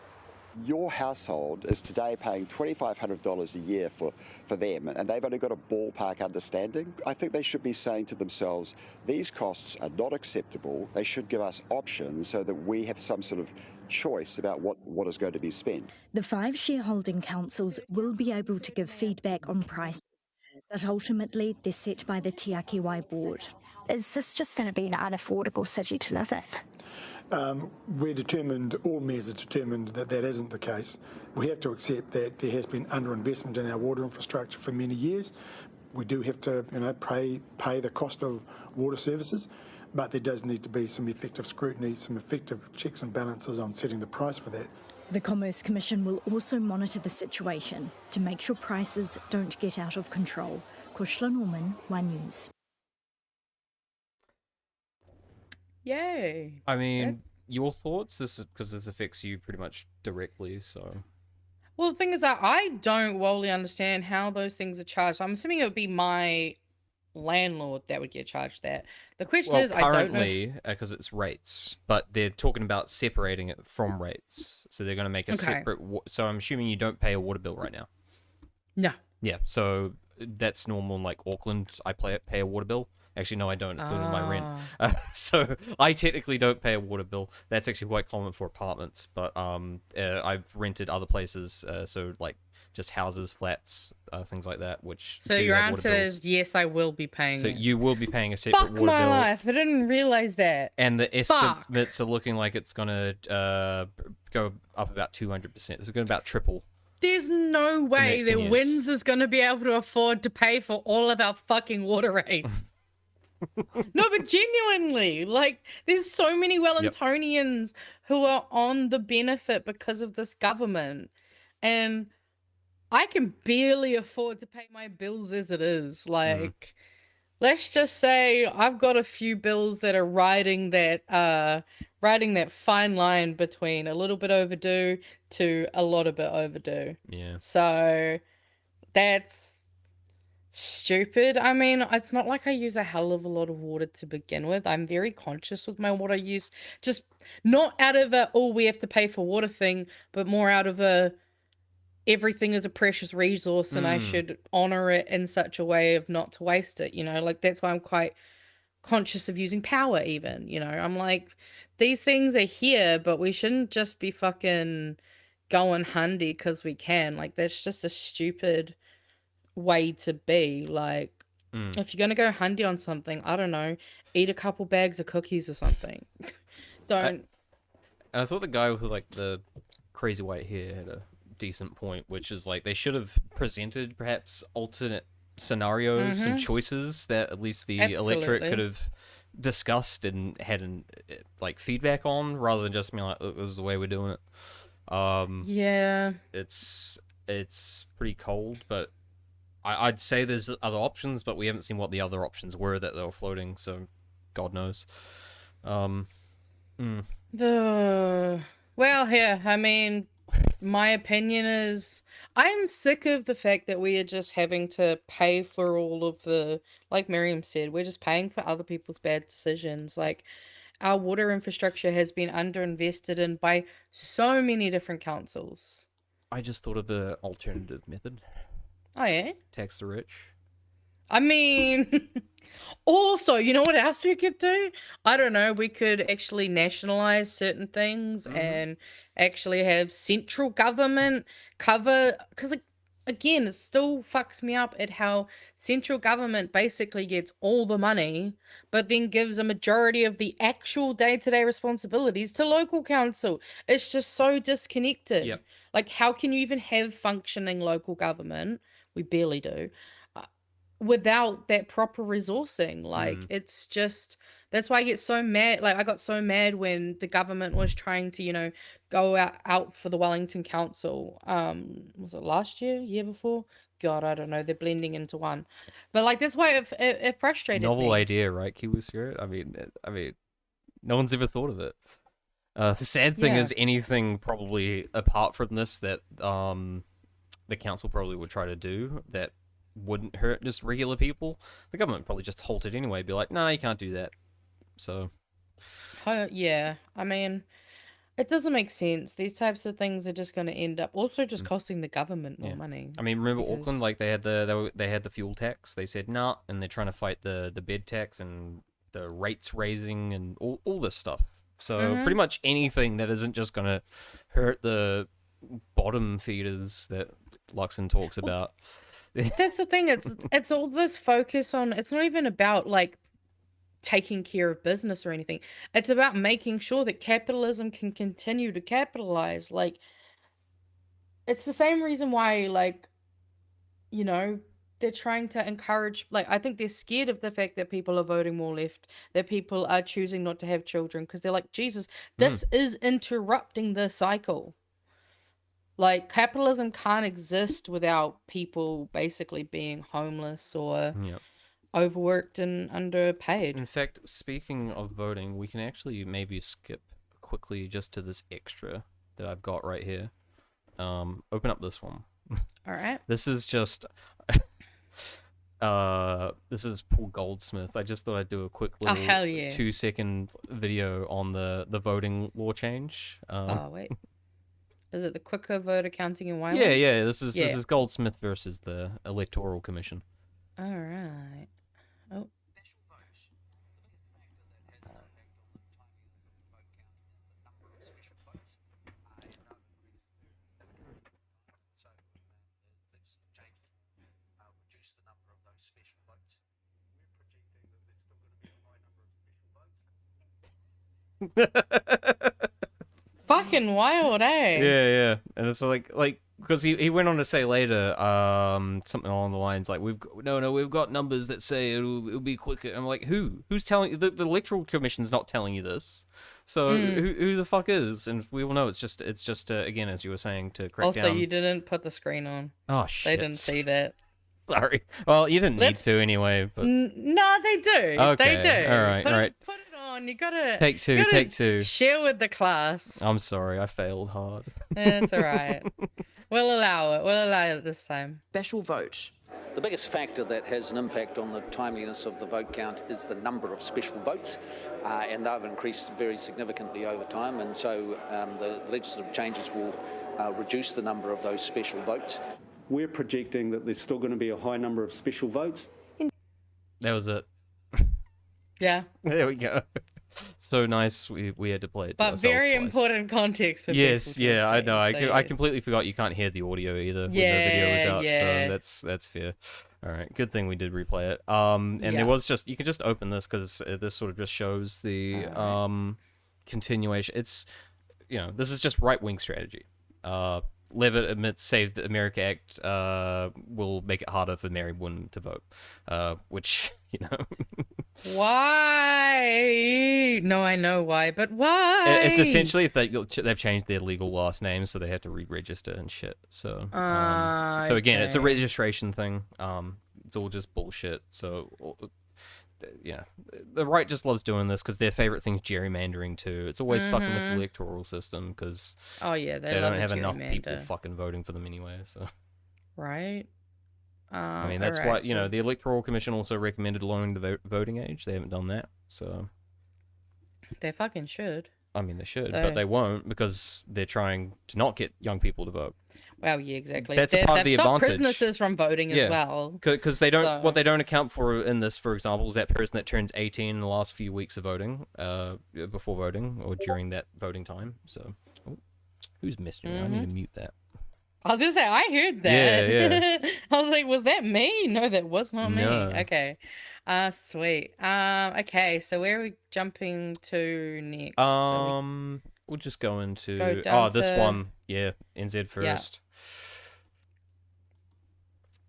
Your household is today paying $2,500 a year for them, and they've only got a ballpark understanding. I think they should be saying to themselves, these costs are not acceptable. They should give us options so that we have some sort of choice about what is going to be spent. The 5 shareholding councils will be able to give feedback on prices, but ultimately they're set by the Te Akiwai board. Is this just going to be an unaffordable city to live in? We're determined, all mayors are determined that that isn't the case. We have to accept that there has been underinvestment in our water infrastructure for many years. We do have to, pay the cost of water services, but there does need to be some effective scrutiny, some effective checks and balances on setting the price for that. The Commerce Commission will also monitor the situation to make sure prices don't get out of control. Kushla Norman, One News. Yay. I mean, your thoughts? This is because this affects you pretty much directly, so... Well, the thing is that I don't wholly understand how those things are charged. I'm assuming it would be my landlord that would get charged that. The question is, I don't know. Currently, because it's rates, but they're talking about separating it from rates. So they're going to make a separate... So I'm assuming you don't pay a water bill right now. No. Yeah, so that's normal in like Auckland. I pay a water bill. Actually, no, I don't. It's included in my rent. So I technically don't pay a water bill. That's actually quite common for apartments. But I've rented other places, so like just houses, flats, things like that. Which so your answer is yes, I will be paying. So you will be paying a separate Fuck water my bill. life! I didn't realize that. And the estimates are looking like it's gonna go up about 200%. It's going to about triple. There's no way that Winds is going to be able to afford to pay for all of our fucking water rates. No, but genuinely, like, there's so many Wellingtonians who are on the benefit because of this government. And I can barely afford to pay my bills as it is. Like, let's just say I've got a few bills that are riding that fine line between a little bit overdue to a lot of bit overdue. Yeah. So that's stupid. I mean, it's not like I use a hell of a lot of water to begin with. I'm very conscious with my water use, just not out of a, oh, we have to pay for water thing, but more out of a, everything is a precious resource and I should honor it in such a way of not to waste it, like that's why I'm quite conscious of using power even, I'm like, these things are here, but we shouldn't just be fucking going handy because we can. Like, that's just a stupid way to be. Like, if you're gonna go handy on something, I don't know, eat a couple bags of cookies or something. Don't. I thought the guy with like the crazy white hair had a decent point, which is like they should have presented perhaps alternate scenarios, some choices that at least the electorate could have discussed and had like feedback on, rather than just being like, "Look, this is the way we're doing it." Yeah. It's pretty cold, but I'd say there's other options, but we haven't seen what the other options were that they were floating, so God knows. Well, yeah, I mean, my opinion is I'm sick of the fact that we are just having to pay for all of the, like Miriam said, we're just paying for other people's bad decisions. Like, our water infrastructure has been underinvested in by so many different councils. I just thought of the alternative method. Oh, yeah? Tax the rich. I mean, also, you know what else we could do? I don't know, we could actually nationalize certain things and actually have central government cover, because again, it still fucks me up at how central government basically gets all the money, but then gives a majority of the actual day-to-day responsibilities to local council. It's just so disconnected. Yep. Like, how can you even have functioning local government? We barely do. Without that proper resourcing. Like, it's just, that's why I get so mad. Like, I got so mad when the government was trying to, you know, go out for the Wellington Council. Was it last year before? God, I don't know, they're blending into one. But like, that's why it frustrated me. Novel idea, right, Kiwis? I mean, no one's ever thought of it. The sad thing is, anything probably apart from this that the council probably would try to do that wouldn't hurt just regular people, the government probably just halted anyway, be like, nah, you can't do that. So yeah, I mean, it doesn't make sense. These types of things are just going to end up also just costing the government more money. I mean, remember Auckland, like they had the fuel tax. They said nah, and they're trying to fight the bed tax and the rates raising and all this stuff. So pretty much anything that isn't just going to hurt the bottom feeders that Luxon talks about. That's the thing. It's all this focus on. It's not even about like taking care of business or anything. It's about making sure that capitalism can continue to capitalize. Like, it's the same reason why, like, you know, they're trying to encourage, like, I think they're scared of the fact that people are voting more left, that people are choosing not to have children, because they're like, Jesus, this is interrupting the cycle. Like, capitalism can't exist without people basically being homeless or overworked and underpaid. In fact, speaking of voting, we can actually maybe skip quickly just to this extra that I've got right here. Open up this one. All right. This is just... this is Paul Goldsmith. I just thought I'd do a quick little 2-second video on the voting law change. Oh, wait. Is it the quicker voter counting in Wyoming? Yeah. This is Goldsmith versus the Electoral Commission. All right. Oh. Fucking wild, eh? Yeah. And it's like because he went on to say later something along the lines like we've got numbers that say it'll be quicker. I'm like, who's telling you? The Electoral Commission's not telling you this. So who the fuck is? And we all know it's just again, as you were saying, to crack down. Also, you didn't put the screen on. Oh shit! They didn't see that. Sorry. Well, you didn't need to anyway. But no, they do. Okay. They do. All right. Put it on. You gotta take two. Share with the class. I'm sorry, I failed hard. That's all right. We'll allow it this time. Special vote. The biggest factor that has an impact on the timeliness of the vote count is the number of special votes, and they've increased very significantly over time, and so the legislative changes will reduce the number of those special votes. We're projecting that there's still going to be a high number of special votes. That was it. Yeah. There we go. So nice we had to play it to but very twice. Important context for yes, yeah, I know. I completely forgot you can't hear the audio either when the video is out, so that's fair. All right, good thing we did replay it. And there was just, you can just open this because this sort of just shows the continuation. It's, this is just right-wing strategy. Levitt admits Save the America Act will make it harder for married women to vote, which, Why? No, I know why, but why? It's essentially if they've changed their legal last name, so they have to re-register and shit. So, so again, it's a registration thing. It's all just bullshit. So, yeah, the right just loves doing this because their favorite thing's gerrymandering too. It's always fucking with the electoral system because they don't have enough people fucking voting for them anyway. So, right. I mean, that's why, the Electoral Commission also recommended lowering the voting age. They haven't done that, so... They fucking should. I mean, they should, but they won't because they're trying to not get young people to vote. Well, yeah, exactly. That's a part of the advantage. Prisoners from voting as well. Because they don't... What they don't account for in this, for example, is that person that turns 18 in the last few weeks of voting, before voting, or during that voting time, so... Oh, who's messaging? I need to mute that. I was gonna say, I heard that. Yeah. I was like, was that me? No, that was not me. No. Okay. Sweet. Okay, so where are we jumping to next? We'll just go into... this one. Yeah, NZ first.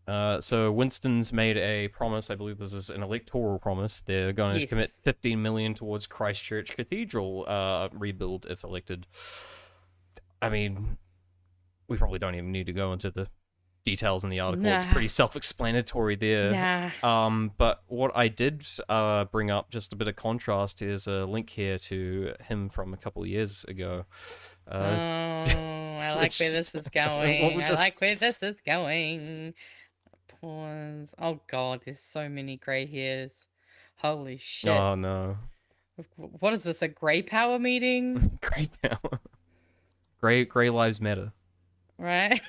Yeah. So Winston's made a promise. I believe this is an electoral promise. They're going to commit $15 million towards Christ Church Cathedral rebuild if elected. I mean... We probably don't even need to go into the details in the article. It's pretty self-explanatory there. But what I did bring up, just a bit of contrast, is a link here to him from a couple of years ago. I like where this is going. I like where this is going. Pause. Oh, God, there's so many grey hairs. Holy shit. Oh, no. What is this, a grey power meeting? Grey power. Grey lives matter. Right?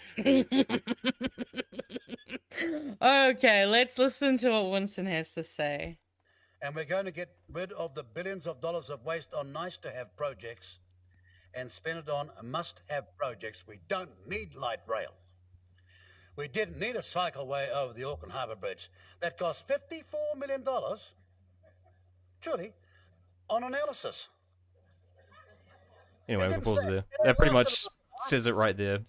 Okay, let's listen to what Winston has to say. And we're going to get rid of the billions of dollars of waste on nice-to-have projects and spend it on must-have projects. We don't need light rail. We didn't need a cycleway over the Auckland Harbour Bridge that cost $54 million, truly, on analysis. Anyway, we'll pause there. That pretty much says it right there.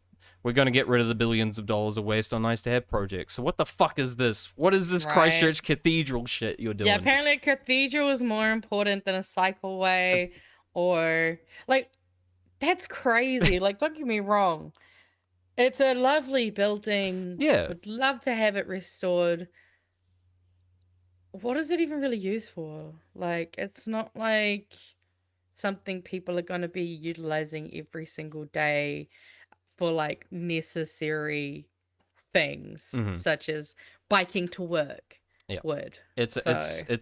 We're going to get rid of the billions of dollars of waste on nice-to-have projects. So what the fuck is this? What is this Christ Church Cathedral shit you're doing? Yeah, apparently a cathedral is more important than a cycleway or... Like, that's crazy. Like, don't get me wrong. It's a lovely building. Yeah. Would love to have it restored. What is it even really used for? Like, it's not like something people are going to be utilizing every single day for like necessary things, such as biking to work. Yeah, would. It's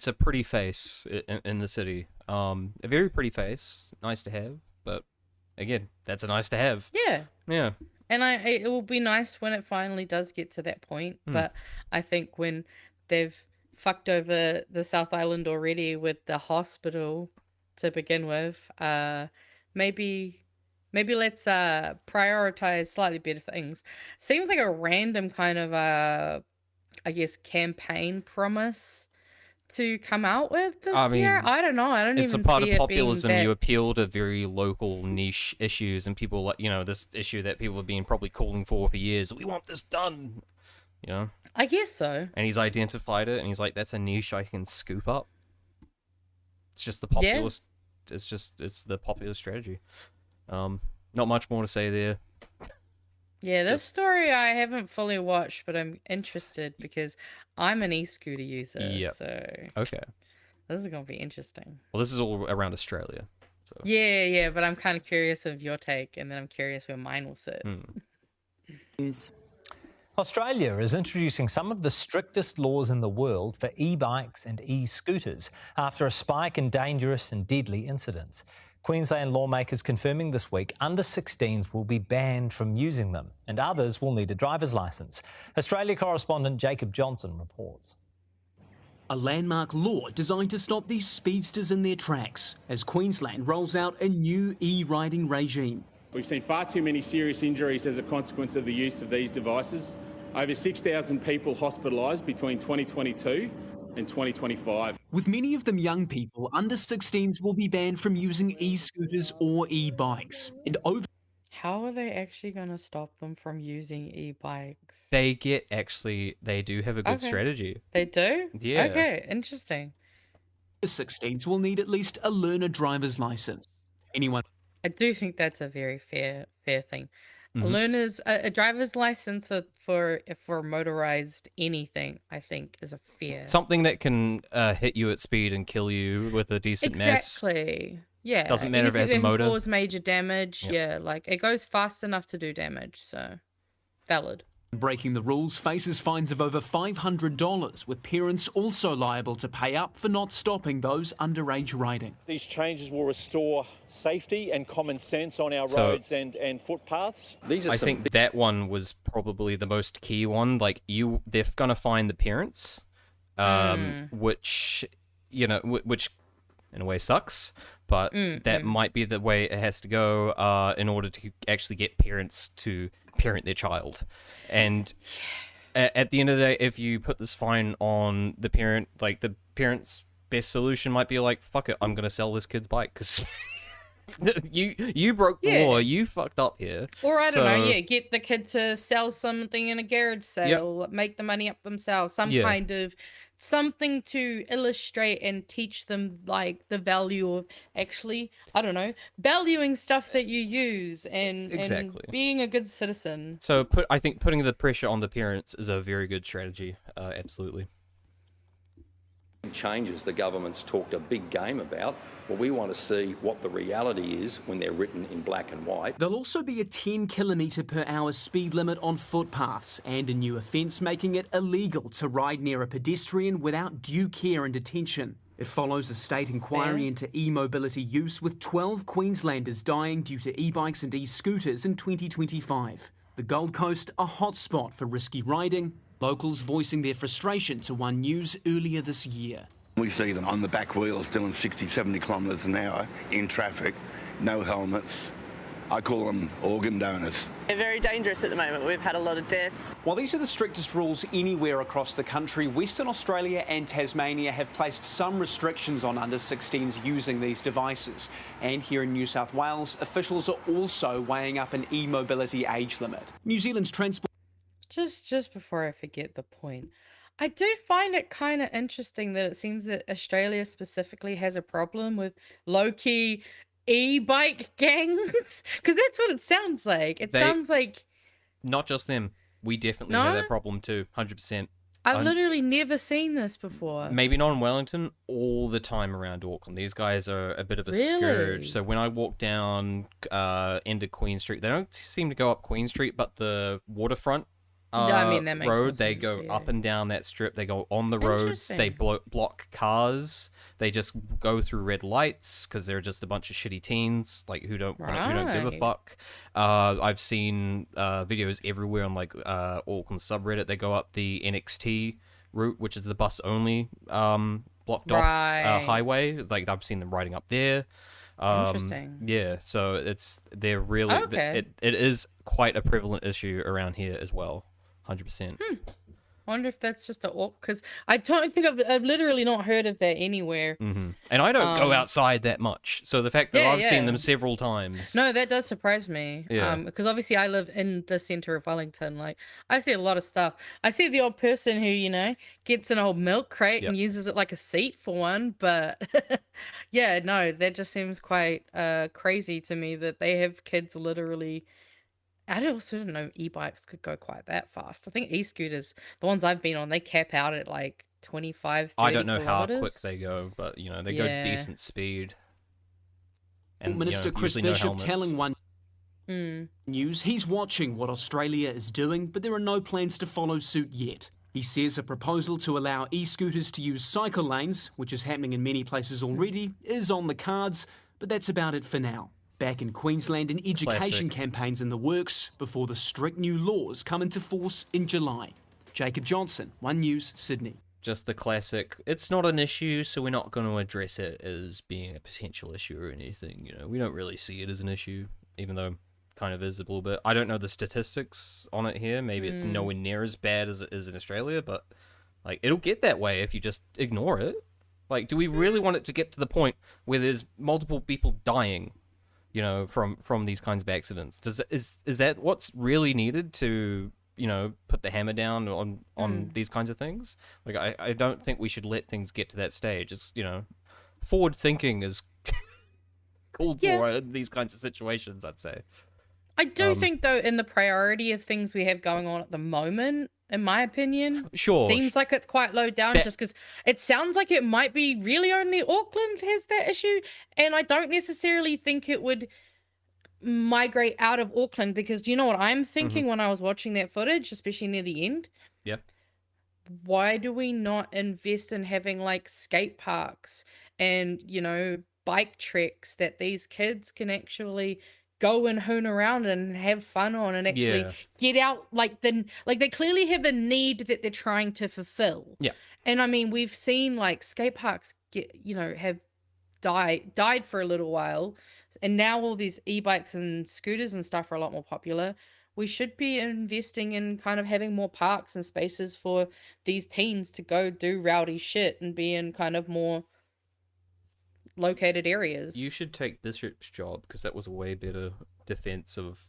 a pretty face in the city. A very pretty face, nice to have. But again, that's a nice to have. Yeah. Yeah. And it will be nice when it finally does get to that point. But I think when they've fucked over the South Island already with the hospital to begin with, maybe let's prioritize slightly better things. Seems like a random kind of I guess campaign promise to come out with this year. I don't know. I don't even see it being It's a part of populism. You appeal to very local niche issues, and people like this issue that people have been probably calling for years. We want this done. I guess so. And he's identified it, and he's like, "That's a niche I can scoop up." It's just the populist. Yeah. It's the populist strategy. Not much more to say there. Yeah, this story I haven't fully watched, but I'm interested because I'm an e-scooter user. Yeah. So okay, this is gonna be interesting. Well, this is all around Australia. So. Yeah, but I'm kind of curious of your take, and then I'm curious where mine will sit. Australia is introducing some of the strictest laws in the world for e-bikes and e-scooters after a spike in dangerous and deadly incidents. Queensland lawmakers confirming this week under 16s will be banned from using them and others will need a driver's licence. Australia correspondent Jacob Johnson reports. A landmark law designed to stop these speedsters in their tracks as Queensland rolls out a new e-riding regime. We've seen far too many serious injuries as a consequence of the use of these devices. Over 6,000 people hospitalised between 2022 and 2025. With many of them young people, under 16s will be banned from using e-scooters or e-bikes. And over... How are they actually going to stop them from using e-bikes? They do have a good strategy. They do? Yeah. Okay, interesting. The 16s will need at least a learner driver's license. Anyone. I do think that's a very fair thing. A driver's license for motorized anything, I think, is a fair. Something that can hit you at speed and kill you with a decent mess. Exactly. Yeah. Doesn't matter if it has a Anything that motor. can cause major damage. Yep. Yeah, like it goes fast enough to do damage. So, valid. Breaking the rules faces fines of over $500, with parents also liable to pay up for not stopping those underage riding. These changes will restore safety and common sense on our So- roads and footpaths. I think that one was probably the most key one. Like they're gonna find the parents, which which in a way sucks, but that might be the way it has to go in order to actually get parents to parent their child. And at the end of the day, if you put this fine on the parent, like the parent's best solution might be like, fuck it, I'm gonna sell this kid's bike because you broke the law, you fucked up here. Or I don't know, get the kid to sell something in a garage sale, make the money up themselves, some kind of something to illustrate and teach them like the value of actually, I don't know, valuing stuff that you use and being a good citizen. So I think putting the pressure on the parents is a very good strategy. Absolutely. Changes the government's talked a big game about. Well, we want to see what the reality is when they're written in black and white. There'll also be a 10 km/h speed limit on footpaths and a new offence making it illegal to ride near a pedestrian without due care and attention. It follows a state inquiry into e-mobility use, with 12 Queenslanders dying due to e-bikes and e-scooters in 2025. The Gold Coast, a hotspot for risky riding. Locals voicing their frustration to One News earlier this year. We see them on the back wheels doing 60, 70 kilometres an hour in traffic, no helmets. I call them organ donors. They're very dangerous at the moment. We've had a lot of deaths. While these are the strictest rules anywhere across the country, Western Australia and Tasmania have placed some restrictions on under-16s using these devices. And here in New South Wales, officials are also weighing up an e-mobility age limit. New Zealand's transport... Just before I forget the point, I do find it kind of interesting that it seems that Australia specifically has a problem with low-key e-bike gangs, because that's what it sounds like. It sounds like... Not just them. We definitely have that problem too, 100%. I've literally never seen this before. Maybe not in Wellington, all the time around Auckland. These guys are a bit of a scourge. So when I walk down into Queen Street, they don't seem to go up Queen Street, but the waterfront that makes road, more they sense, go up and down that strip. They go on the roads. They block cars. They just go through red lights because they're just a bunch of shitty teens like who don't give a fuck. I've seen videos everywhere on like Auckland subreddit. They go up the NXT route, which is the bus only blocked off highway. Like I've seen them riding up there. Interesting. Yeah, so they're really it is quite a prevalent issue around here as well. 100%. I wonder if that's just because I don't think I've literally not heard of that anywhere. And I don't go outside that much, so the fact that I've seen them several times. No, that does surprise me. Yeah. Because obviously I live in the center of Wellington. Like I see a lot of stuff. I see the old person who gets an old milk crate and uses it like a seat for one. But yeah, no, that just seems quite crazy to me that they have kids literally. I also didn't know e-bikes could go quite that fast. I think e-scooters, the ones I've been on, they cap out at like 25, 30 I don't know kilometers. how quick they go, but they go decent speed. And Minister Chris usually no Bishop helmets. telling One News he's watching what Australia is doing, but there are no plans to follow suit yet. He says a proposal to allow e-scooters to use cycle lanes, which is happening in many places already, is on the cards, but that's about it for now. Back in Queensland, an education campaign's in the works before the strict new laws come into force in July. Jacob Johnson, One News, Sydney. Just the classic, it's not an issue, so we're not going to address it as being a potential issue or anything. We don't really see it as an issue, even though it kind of is a little bit. I don't know the statistics on it here. Maybe it's nowhere near as bad as it is in Australia, but like it'll get that way if you just ignore it. Like, do we really want it to get to the point where there's multiple people dying? From these kinds of accidents. Is that what's really needed to, put the hammer down on these kinds of things? Like, I don't think we should let things get to that stage. It's, forward thinking is called for in these kinds of situations, I'd say. I do think, though, in the priority of things we have going on at the moment, in my opinion, seems like it's quite low down, just because it sounds like it might be really only Auckland has that issue, and I don't necessarily think it would migrate out of Auckland, because do you know what I'm thinking when I was watching that footage, especially near the end? Yeah. Why do we not invest in having like skate parks and, you know, bike treks that these kids can actually go and hoon around and have fun on and actually get out, like they clearly have a need that they're trying to fulfill. Yeah. And I mean, we've seen like skate parks have died for a little while, and now all these e-bikes and scooters and stuff are a lot more popular. We should be investing in kind of having more parks and spaces for these teens to go do rowdy shit and be in kind of more located areas. You should take Bishop's job, because that was a way better defense of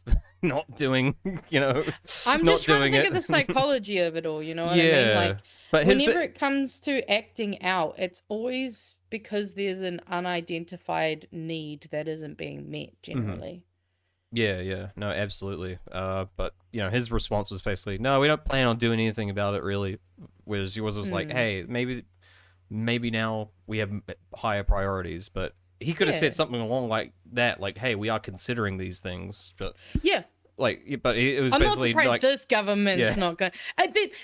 not doing, you know, I'm not just trying to doing think it. of the psychology of it all, you know what I mean? Like, but whenever it comes to acting out, it's always because there's an unidentified need that isn't being met generally. Yeah, no, absolutely. But you know, his response was basically, "No, we don't plan on doing anything about it, really." Whereas yours was like, "Hey, maybe now we have higher priorities." But he could have said something along like that, like, "Hey, we are considering these things." But but it was I'm not basically surprised like, this government's not going.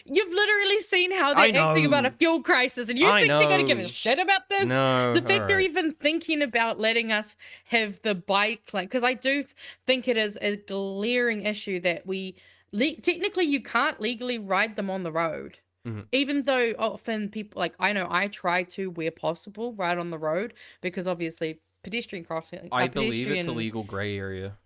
You've literally seen how they're acting about a fuel crisis, and you think they're going to give a shit about this? No, the fact they're even thinking about letting us have the bike, like, because I do think it is a glaring issue that we technically you can't legally ride them on the road. Even though often people, like, I know I try to, where possible, ride on the road, because obviously pedestrian crossing. I believe it's a legal grey area.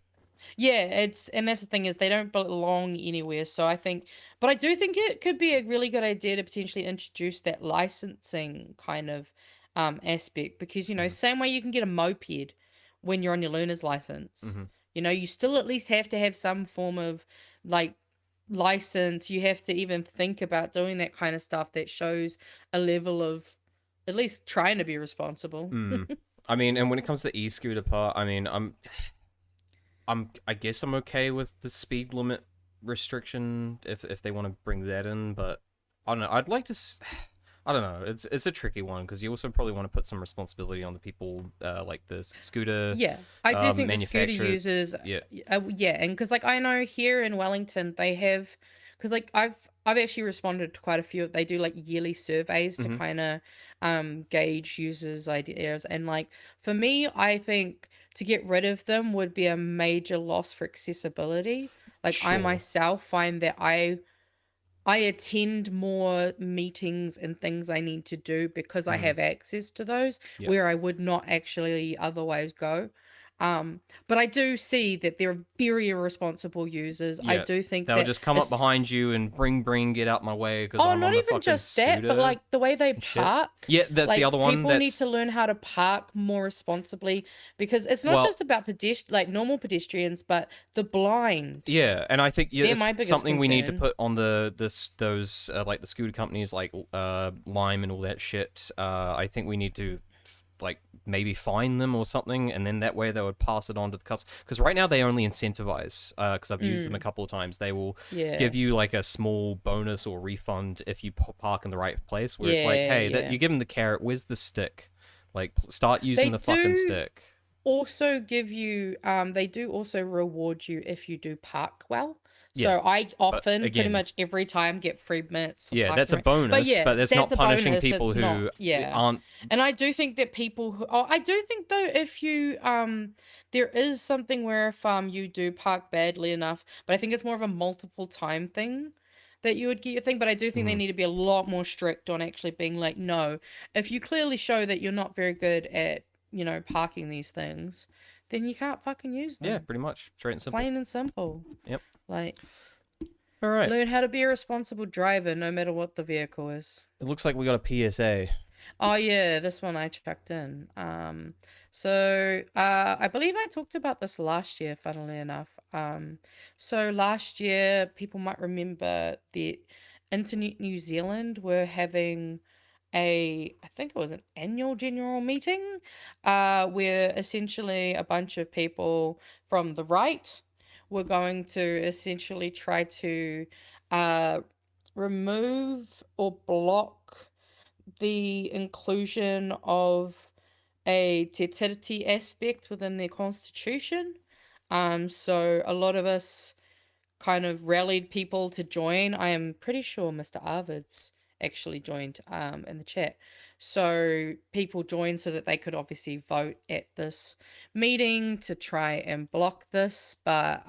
Yeah, and that's the thing, is they don't belong anywhere. So I think, but I do think it could be a really good idea to potentially introduce that licensing kind of aspect, because, you know, same way you can get a moped when you're on your learner's license. You know, you still at least have to have some form of like license. You have to even think about doing that kind of stuff that shows a level of at least trying to be responsible. I mean, and when it comes to the e-scooter part, I mean, I guess I'm okay with the speed limit restriction if they want to bring that in, but I don't know. I'd like to. I don't know. It's a tricky one, because you also probably want to put some responsibility on the people, like the scooter. Yeah, I do think the scooter users. Yeah, and because like I know here in Wellington they have, because like I've actually responded to quite a few. They do like yearly surveys to kind of gauge users' ideas, and like for me, I think to get rid of them would be a major loss for accessibility. Like I myself find that I attend more meetings and things I need to do because I have access to those, where I would not actually otherwise go. But I do see that they're very irresponsible users. I do think they'll just come up behind you and bring, get out my way, because I'm not on the even fucking just scooter that, but like the way they park. Yeah, that's like, the other one. People need to learn how to park more responsibly, because it's not just about normal pedestrians, but the blind. Yeah, and I think They're my it's biggest something we need to concern. put on those like the scooter companies like Lime and all that shit. I think we need to like maybe fine them or something, and then that way they would pass it on to the customer, because right now they only incentivize, because I've used them a couple of times. They will give you like a small bonus or refund if you park in the right place, where it's like, hey, that you give them the carrot, where's the stick? Like, start using the fucking stick. Also give you they do also reward you if you do park well. Yeah, So I often, pretty again- much every time, get 3 minutes for Yeah, that's a parking. bonus, but that's not a punishing bonus, people it's who not- aren't. And I do think that people who, I do think though, if you there is something where if you do park badly enough, but I think it's more of a multiple time thing that you would get your thing. But I do think they need to be a lot more strict on actually being like, no, if you clearly show that you're not very good at, you know, parking these things, then you can't fucking use them. Yeah, pretty much straight and simple. Plain and simple. Yep. Like, all right. learn how to be a responsible driver, no matter what the vehicle is. It looks like we got a PSA. Oh yeah, this one I checked in. So I believe I talked about this last year, funnily enough. So last year, people might remember that Internet New Zealand were having I think it was an annual general meeting, where essentially a bunch of people from the right were going to essentially try to remove or block the inclusion of a te tiriti aspect within their constitution. So a lot of us kind of rallied people to join. I am pretty sure Mr. Arvid's actually joined in the chat. So people joined so that they could obviously vote at this meeting to try and block this. But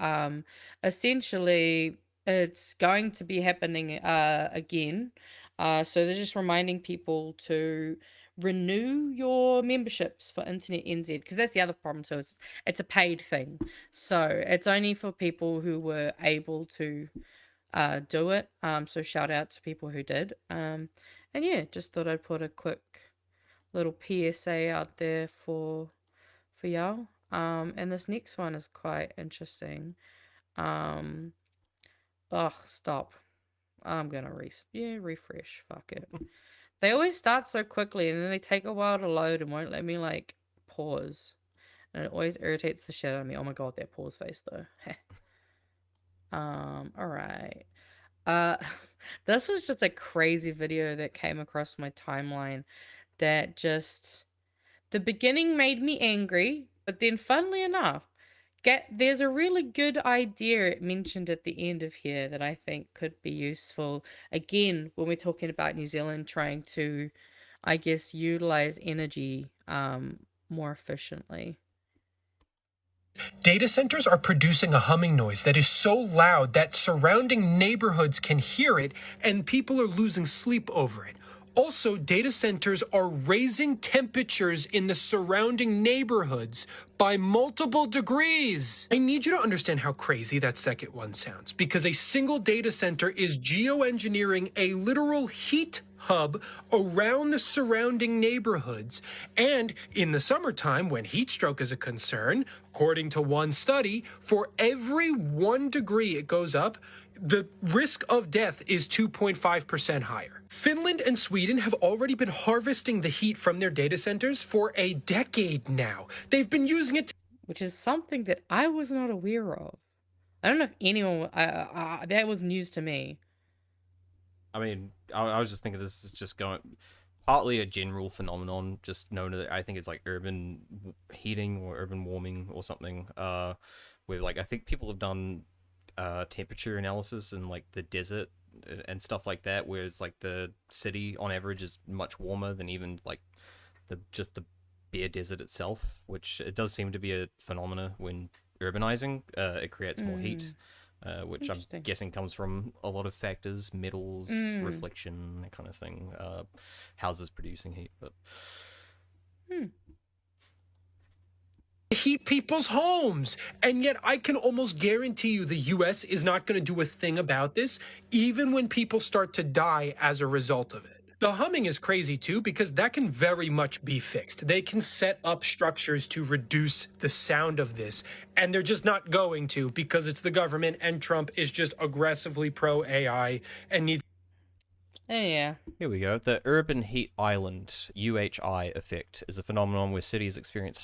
essentially, it's going to be happening again. So they're just reminding people to renew your memberships for Internet NZ, because that's the other problem. So it's a paid thing, so it's only for people who were able to do it. So shout out to people who did. And yeah, just thought I'd put a quick little PSA out there for y'all. And this next one is quite interesting. Stop. I'm gonna refresh. Fuck it. They always start so quickly and then they take a while to load and won't let me like pause. And it always irritates the shit out of me. Oh my god, that pause face though. Alright. This was just a crazy video that came across my timeline that just, the beginning made me angry, but then funnily enough, there's a really good idea mentioned at the end of here that I think could be useful, again, when we're talking about New Zealand trying to, I guess, utilize energy more efficiently. Data centers are producing a humming noise that is so loud that surrounding neighborhoods can hear it and people are losing sleep over it. Also, data centers are raising temperatures in the surrounding neighborhoods by multiple degrees. I need you to understand how crazy that second one sounds, because a single data center is geoengineering a literal heat hub around the surrounding neighborhoods. And in the summertime, when heat stroke is a concern, according to one study, for every 1 degree it goes up, the risk of death is 2.5% higher. Finland and Sweden have already been harvesting the heat from their data centers for a decade now. They've been using it, which is something that I was not aware of. I don't know if anyone, that was news to me. I mean, I was just thinking this is just going, partly a general phenomenon, just known that I think it's like urban heating or urban warming or something, where like I think people have done temperature analysis in like the desert and stuff like that, where it's like the city on average is much warmer than even like the bare desert itself, which it does seem to be a phenomena when urbanizing. It creates more heat, which I'm guessing comes from a lot of factors, metals, reflection, that kind of thing, houses producing heat, but heat people's homes. And yet I can almost guarantee you the US is not going to do a thing about this, even when people start to die as a result of it. The humming is crazy too, because that can very much be fixed. They can set up structures to reduce the sound of this, and they're just not going to, because it's the government and Trump is just aggressively pro-AI and needs. Yeah. Here we go. The urban heat island (UHI) effect is a phenomenon where cities experience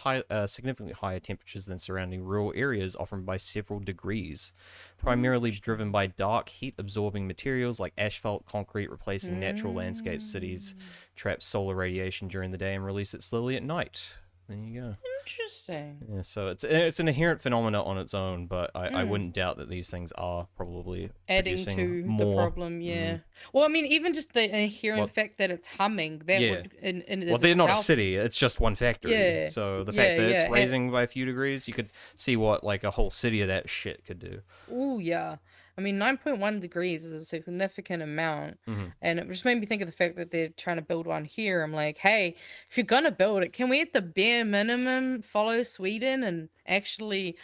significantly higher temperatures than surrounding rural areas, often by several degrees. Primarily driven by dark, heat-absorbing materials like asphalt, concrete, replacing natural landscapes. Cities trap solar radiation during the day and release it slowly at night. There you go. Interesting. Yeah, so it's an inherent phenomena on its own, but I wouldn't doubt that these things are probably adding to more. the problem. Yeah. Well, I mean, even just the inherent fact that it's humming, that would in well, they're not a itself- city; it's just one factory. Yeah. So the fact that it's and- raising by a few degrees, you could see what like a whole city of that shit could do. Ooh, yeah. I mean, 9.1 degrees is a significant amount. And it just made me think of the fact that they're trying to build one here. I'm like, hey, if you're going to build it, can we at the bare minimum follow Sweden and actually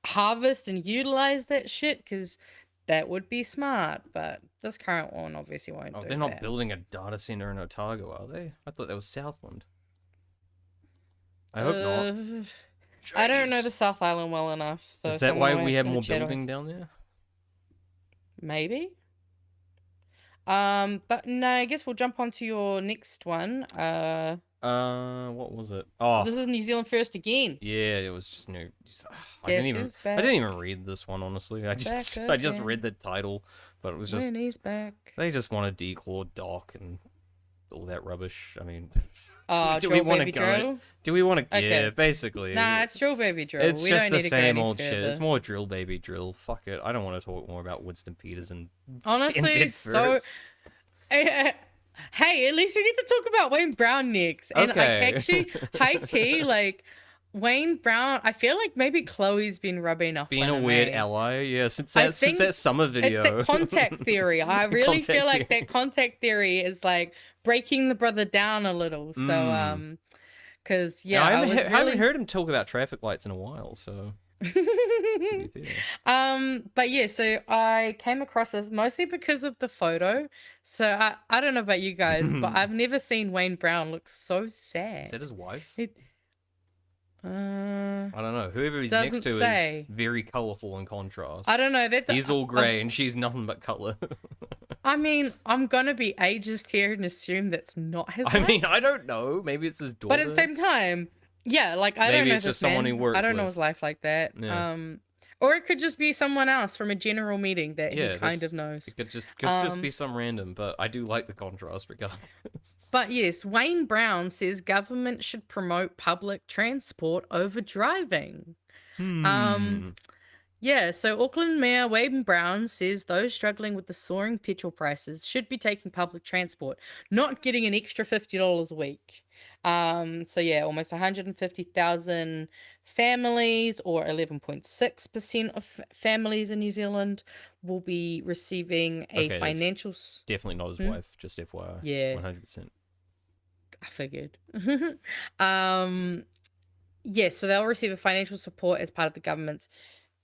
harvest and utilize that shit? Because that would be smart. But this current one obviously won't do They're not that. building a data center in Otago, are they? I thought that was Southland. I hope not. I don't know the South Island well enough. So Is that why we have in the more chat building will- down there? Maybe. But no, I guess we'll jump on to your next one. What was it? Oh, this is New Zealand First again. Yeah, it was just new. I Guess didn't who's back? even read this one, honestly. I just again. read the title, but it was just When he's back. they just want to declaw dock and all that rubbish. I mean, do we want to go? Do we want to? Okay. Yeah, basically. Nah, it's drill baby drill. It's we just don't the need to go same any old shit. further. It's more drill baby drill. Fuck it. I don't want to talk more about Winston Peters and Honestly, NZ so. first. Hey, at least we get to talk about Wayne Brown next. And Okay. like, actually, high key, like Wayne Brown, I feel like maybe Chloe's been rubbing off Being on a him, weird eh? ally, yeah. Since I that think summer video, It's that contact theory. I really Contact feel like theory. that contact theory is like breaking the brother down a little. So, because Yeah, I haven't, was I haven't really- heard him talk about traffic lights in a while, so. But yeah, so I came across this mostly because of the photo. So I don't know about you guys, but I've never seen Wayne Brown look so sad. Is that his wife? I I don't know. Whoever he's doesn't next to say. is very colourful in contrast. I don't know. He's all grey and she's nothing but colour. I mean, I'm gonna be ageist here and assume that's not his I wife. mean, I don't know. Maybe it's his daughter. But at the same time, yeah, like I don't Maybe know it's this just someone man. he works I don't know with. his life like that. Yeah. Or it could just be someone else from a general meeting that Yeah, he kind this- of knows. It could just be some random, but I do like the contrast regardless. But yes, Wayne Brown says government should promote public transport over driving. Yeah, so Auckland Mayor Wayne Brown says those struggling with the soaring petrol prices should be taking public transport, not getting an extra $50 a week. So yeah, almost 150,000 families, or 11.6% of families in New Zealand, will be receiving a Okay, that's financial. Definitely not his Hmm? wife, just FYI. Yeah. 100%. I figured. Yes, so they'll receive a financial support as part of the government's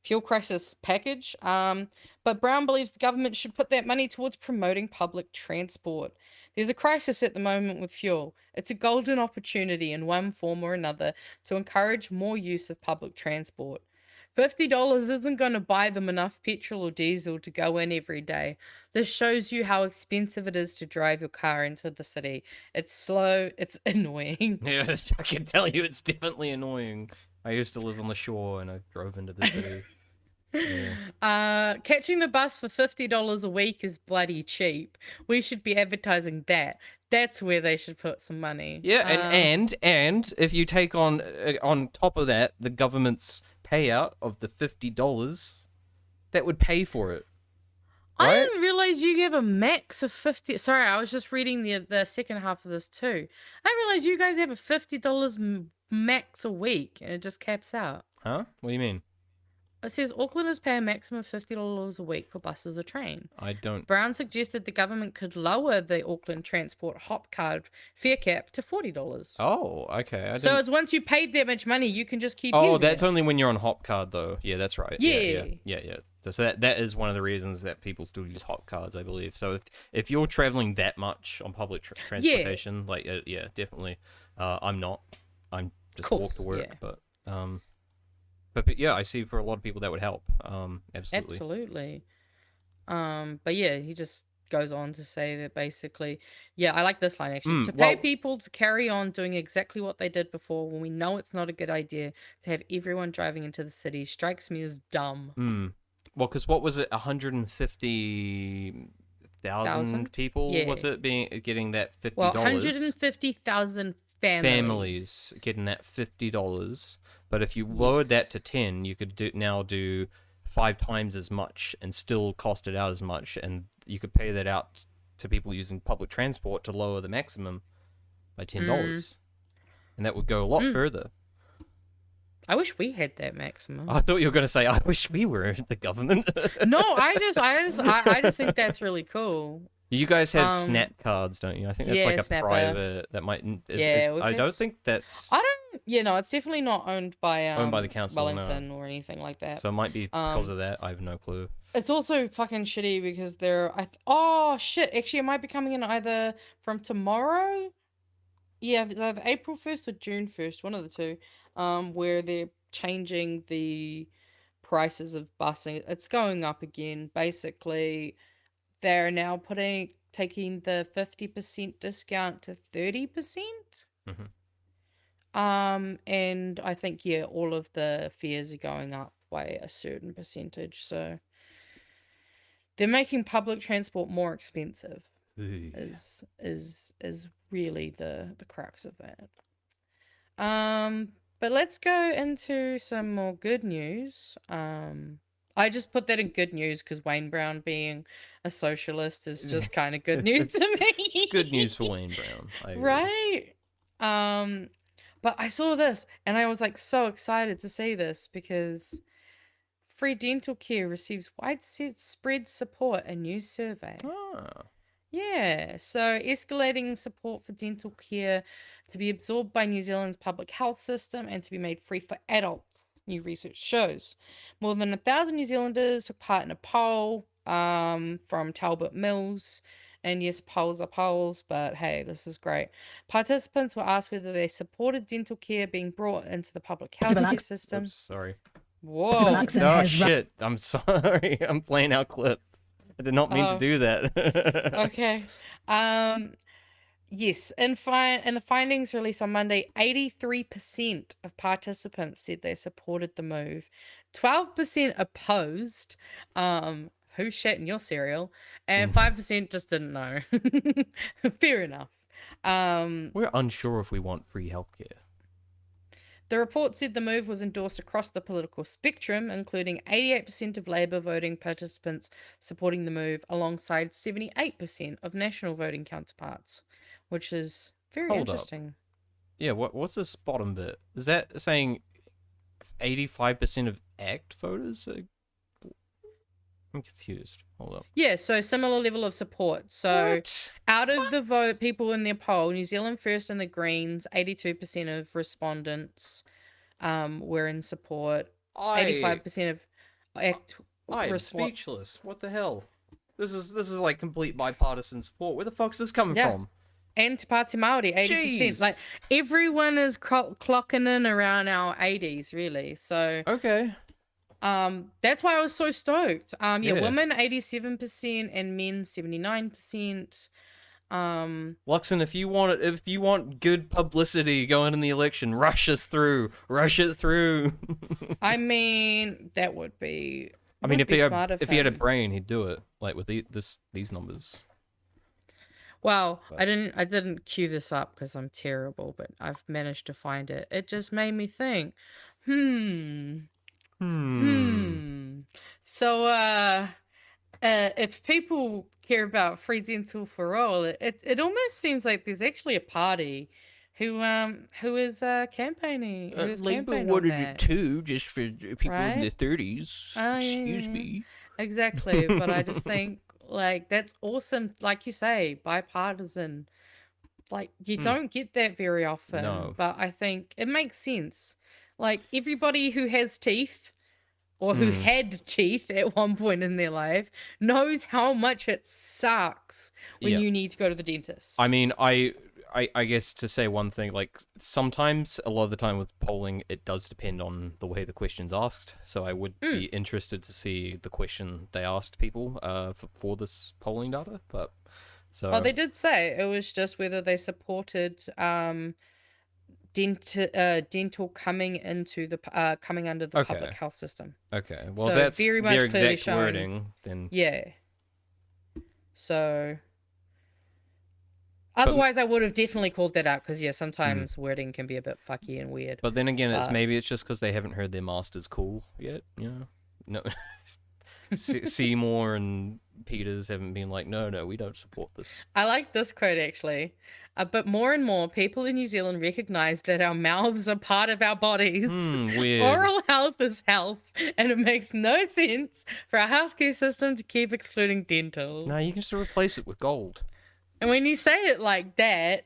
fuel crisis package. But Brown believes the government should put that money towards promoting public transport. There's a crisis at the moment with fuel. It's a golden opportunity in one form or another to encourage more use of public transport. $50 isn't going to buy them enough petrol or diesel to go in every day. This shows you how expensive it is to drive your car into the city. It's slow, it's annoying. Yeah, I can tell you it's definitely annoying. I used to live on the shore and I drove into the city. Yeah. Catching the bus for $50 a week is bloody cheap. We should be advertising that. That's where they should put some money. Yeah, and if you take on top of that the government's payout of the $50, that would pay for it. I Right? didn't realize you have a max of 50. Sorry, I was just reading the second half of this too. I didn't realize you guys have a $50 max a week and it just caps out. Huh? What do you mean? It says Aucklanders pay a maximum of $50 a week for buses or train. I don't. Brown suggested the government could lower the Auckland Transport Hop Card fare cap to $40. Oh, okay. I So didn't- it's once you paid that much money, you can just keep Oh, using that's it. only when you're on Hop Card, though. Yeah, that's right. Yeah. Yeah. So that is one of the reasons that people still use Hop Cards, I believe. So if you're traveling that much on public transportation, like yeah, definitely. I'm not. I'm just walk to work, yeah. but yeah, I see for a lot of people that would help. Absolutely. Absolutely. But yeah, he just goes on to say that basically, yeah, I like this line actually. To pay people to carry on doing exactly what they did before when we know it's not a good idea to have everyone driving into the city strikes me as dumb. Well, because what was it, 150,000 people? Yeah. Was it getting that $50? Well, 150,000 families. Getting that $50, but if you lowered that to 10, you could now do 5 times as much and still cost it out as much, and you could pay that out to people using public transport to lower the maximum by $10, and that would go a lot further. I wish we had that maximum. I thought you were going to say, I wish we were the government. No, I just think that's really cool. You guys have Snap cards, don't you? I think that's yeah, like a Snapper. private that might. I don't think that's. I don't. Yeah, no, it's definitely not owned by the council, no. Wellington or anything like that. So it might be because of that. I have no clue. It's also fucking shitty because oh shit! Actually, it might be coming in either from tomorrow. Yeah, they have April 1st or June 1st, one of the two. Where they're changing the prices of busing. It's going up again. Basically, they're now taking the 50% discount to 30%. Mhm. And I think, yeah, all of the fares are going up by a certain percentage. So they're making public transport more expensive. Is really the crux of that. But let's go into some more good news. I just put that in good news because Wayne Brown being a socialist is just kind of good news to me. It's good news for Wayne Brown. I agree. Right? But I saw this and I was like so excited to see this because free dental care receives widespread support, a new survey. Yeah, so escalating support for dental care to be absorbed by New Zealand's public health system and to be made free for adults, new research shows. More than 1,000 New Zealanders took part in a poll from Talbot Mills. And yes, polls are polls, but hey, this is great. Participants were asked whether they supported dental care being brought into the public healthcare system. Oops, sorry. Whoa. Oh, shit. I'm sorry. I'm playing our clip. I did not mean to do that. Okay. Yes, in the findings released on Monday, 83% of participants said they supported the move. 12% opposed. Who shat in your cereal? And 5% just didn't know. Fair enough. We're unsure if we want free healthcare. The report said the move was endorsed across the political spectrum, including 88% of Labour voting participants supporting the move, alongside 78% of national voting counterparts, which is very interesting. Yeah, what's this bottom bit? Is that saying 85% of ACT voters? I'm confused. Hold up. Yeah, so similar level of support. So out of the vote people in their poll, New Zealand First and the Greens, 82% of respondents were in support. 85% of ACT I'm speechless. What the hell? This is like complete bipartisan support. Where the fuck's this coming from? And Te Pāti Māori, 80%. Jeez. Like, everyone is clocking in around our 80s, really. So okay. That's why I was so stoked. Yeah. Women 87% and men 79%. Luxon, if you want good publicity going in the election, rush it through. I mean, that would be. I mean, if he had a him. brain, he'd do it. Like with these numbers. Well, I didn't queue this up because I'm terrible, but I've managed to find it. It just made me think. So, if people care about free dental for all, it almost seems like there's actually a party who is campaigning. Who is Labour campaigning wanted on it that. too, just for people in their Right? 30s. Oh, Excuse yeah. me. Exactly, but I just think like that's awesome. Like you say, bipartisan. Like you don't get that very often, No. but I think it makes sense. Like everybody who has teeth or who had teeth at one point in their life knows how much it sucks when Yeah. you need to go to the dentist. I mean, I guess to say one thing, like sometimes, a lot of the time with polling, it does depend on the way the question's asked. So I would be interested to see the question they asked people for this polling data. But so Oh, they did say it was just whether they supported dental coming into the coming under the public health system. Okay, well So that's very much their clearly exact showing- wording. Then Yeah. So otherwise, I would have definitely called that out because sometimes wording can be a bit fucky and weird. But then again, But- maybe it's just because they haven't heard their master's cool yet. You know, no. Seymour and Peters haven't been like, no, we don't support this. I like this quote actually. But more and more people in New Zealand recognise that our mouths are part of our bodies. Weird. Oral health is health, and it makes no sense for our healthcare system to keep excluding dental. No, you can just replace it with gold. And when you say it like that,